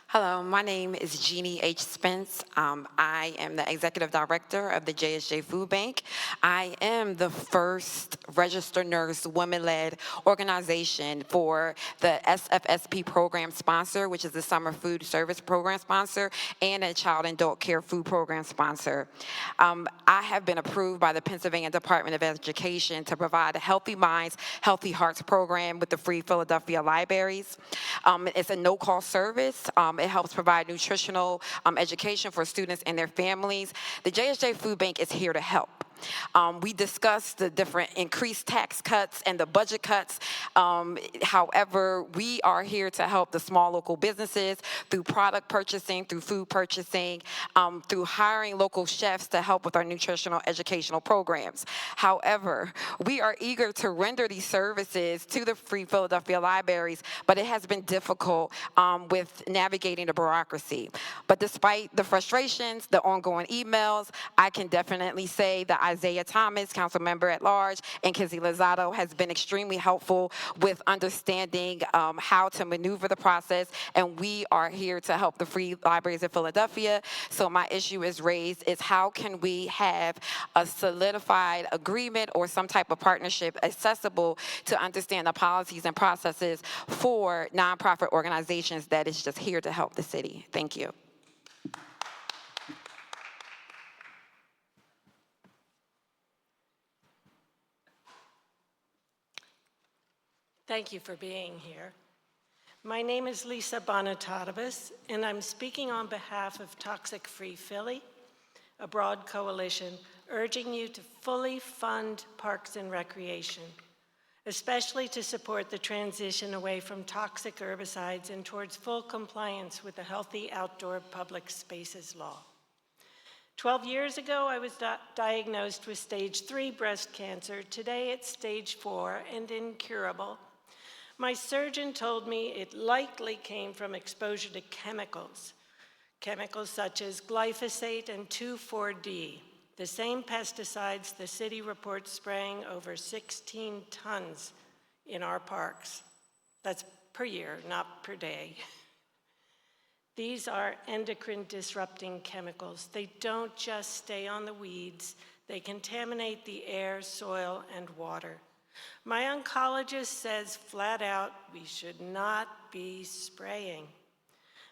Hello, my name is Jeannie H. Spence. I am the Executive Director of the JSJ Food Bank. I am the first registered nurse women-led organization for the SFSP program sponsor, which is the Summer Food Service Program sponsor, and a Child and Adult Care Food Program sponsor. I have been approved by the Pennsylvania Department of Education to provide a Healthy Minds, Healthy Hearts program with the Free Philadelphia Libraries. It's a no-cost service. It helps provide nutritional education for students and their families. The JSJ Food Bank is here to help. We discussed the different increased tax cuts and the budget cuts. However, we are here to help the small local businesses through product purchasing, through food purchasing, through hiring local chefs to help with our nutritional educational programs. However, we are eager to render these services to the Free Philadelphia Libraries, but it has been difficult with navigating the bureaucracy. But despite the frustrations, the ongoing emails, I can definitely say that Isaiah Thomas, council member at large, and Kizzy Lozado has been extremely helpful with understanding how to maneuver the process, and we are here to help the Free Libraries of Philadelphia. So my issue is raised is how can we have a solidified agreement or some type of partnership accessible to understand the policies and processes for nonprofit organizations that is just here to help the city. Thank you. Thank you for being here. My name is Lisa Bonatadabas, and I'm speaking on behalf of Toxic Free Philly, a broad coalition urging you to fully fund parks and recreation, especially to support the transition away from toxic herbicides and towards full compliance with the Healthy Outdoor Public Spaces Law. 12 years ago, I was diagnosed with stage 3 breast cancer. Today, it's stage 4 and incurable. My surgeon told me it likely came from exposure to chemicals such as glyphosate and 2,4-D, the same pesticides the city reports spraying over 16 tons in our parks. That's per year, not per day. These are endocrine disrupting chemicals. They don't just stay on the weeds, they contaminate the air, soil, and water. My oncologist says flat out we should not be spraying.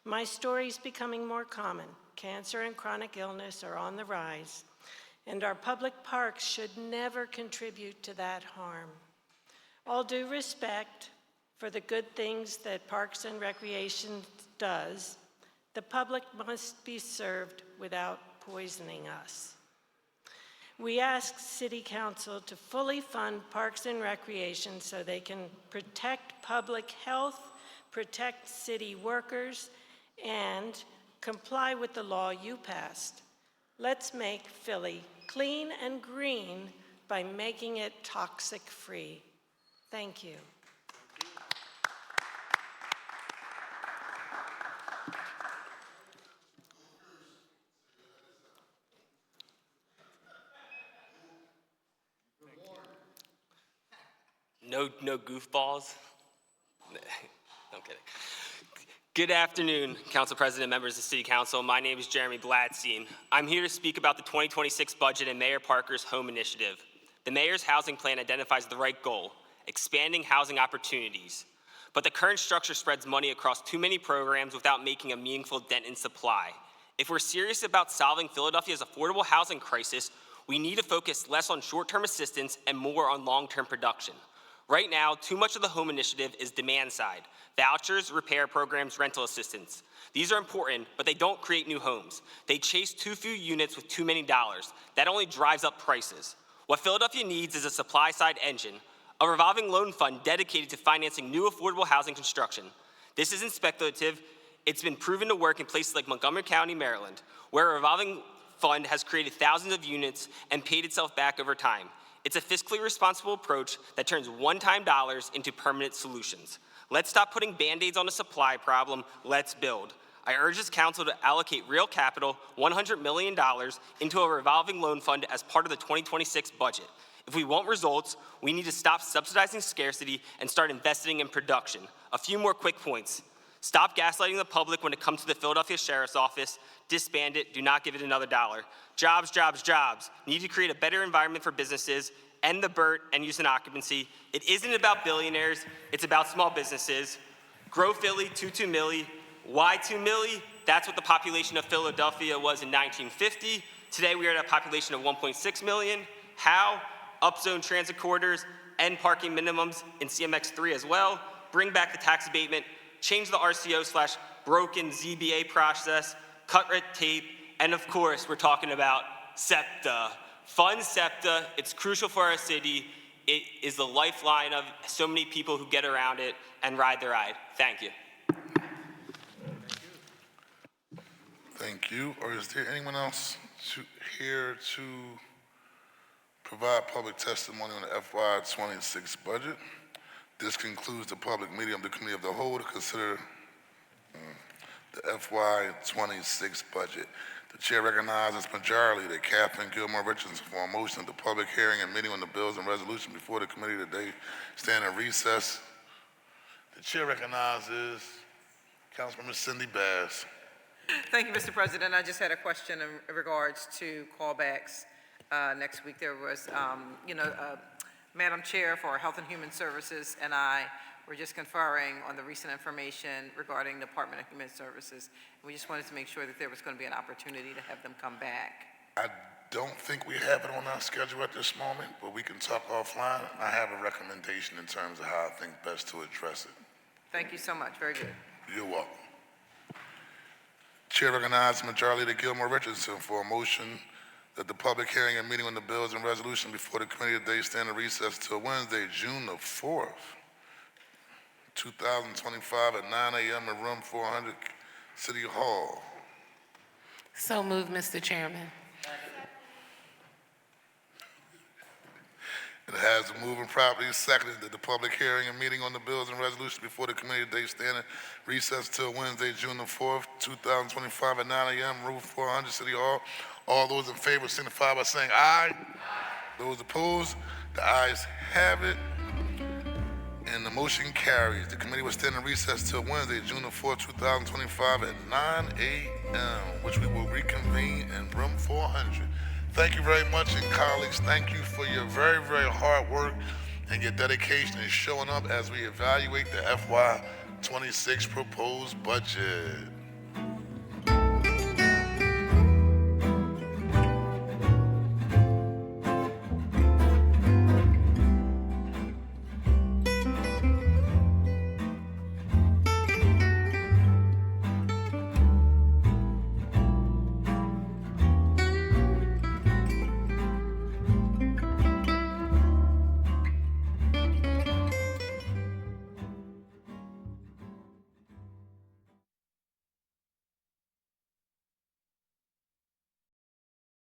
My story is becoming more common. Cancer and chronic illness are on the rise, and our public parks should never contribute to that harm. All due respect for the good things that Parks and Recreation does, the public must be served without poisoning us. We ask City Council to fully fund Parks and Recreation so they can protect public health, protect city workers, and comply with the law you passed. Let's make Philly clean and green by making it toxic-free. Thank you. No goofballs? I'm kidding. Good afternoon, Council President, members of City Council. My name is Jeremy Gladstein. I'm here to speak about the 2026 budget and Mayor Parker's Home Initiative. The Mayor's housing plan identifies the right goal, expanding housing opportunities. But the current structure spreads money across too many programs without making a meaningful dent in supply. If we're serious about solving Philadelphia's affordable housing crisis, we need to focus less on short-term assistance and more on long-term production. Right now, too much of the Home Initiative is demand side. Vouchers, repair programs, rental assistance. These are important, but they don't create new homes. They chase too few units with too many dollars. That only drives up prices. What Philadelphia needs is a supply-side engine, a revolving loan fund dedicated to financing new affordable housing construction. This isn't speculative. It's been proven to work in places like Montgomery County, Maryland, where a revolving fund has created thousands of units and paid itself back over time. It's a fiscally responsible approach that turns one-time dollars into permanent solutions. Let's stop putting Band-Aids on a supply problem. Let's build. I urge this council to allocate real capital, $100 million, into a revolving loan fund as part of the 2026 budget. If we want results, we need to stop subsidizing scarcity and start investing in production. A few more quick points. Stop gaslighting the public when it comes to the Philadelphia Sheriff's Office. Disband it. Do not give it another dollar. Jobs, jobs, jobs. Need to create a better environment for businesses. End the BERT and use and occupancy. It isn't about billionaires. It's about small businesses. Grow Philly, 2 milli. Why 2 milli? That's what the population of Philadelphia was in 1950. Today we are at a population of 1.6 million. How? Upzone transit corridors, end parking minimums in CMX3 as well. Bring back the tax abatement. Change the RCO/broken ZBA process, cut red tape, and of course, we're talking about SEPTA. Fund SEPTA, it's crucial for our city. It is the lifeline of so many people who get around it and ride the ride. Thank you. Thank you. Or is there anyone else here to provide public testimony on the FY26 budget? This concludes the public meeting of the Committee of the Whole to consider the FY26 budget. The chair recognizes Majority Leader Catherine Gilmore Richardson for a motion of the public hearing and meeting on the bills and resolution before the committee today stand in recess. The chair recognizes Councilmember Cindy Bass. Thank you, Mr. President. I just had a question in regards to callbacks. Next week there was, Madam Chair for Health and Human Services and I were just conferring on the recent information regarding the Department of Human Services. We just wanted to make sure that there was going to be an opportunity to have them come back. I don't think we have it on our schedule at this moment, but we can talk offline. I have a recommendation in terms of how I think best to address it. Thank you so much. Very good. You're welcome. Chair recognizes Majority Leader Gilmore Richardson for a motion that the public hearing and meeting on the bills and resolution before the committee today stand in recess till Wednesday, June the 4th, 2025 at 9 a.m. in room 400, City Hall. So moved, Mr. Chairman. It has been moved and properly seconded that the public hearing and meeting on the bills and resolutions before the committee today stand in recess till Wednesday, June the 4th, 2025 at 9 a.m. room 400, City Hall. All those in favor signify by saying aye. Those opposed, the ayes have it. And the motion carries. The committee will stand in recess till Wednesday, June the 4th, 2025 at 9 a.m., which we will reconvene in room 400. Thank you very much, and colleagues, thank you for your very, very hard work and your dedication in showing up as we evaluate the FY26 proposed budget.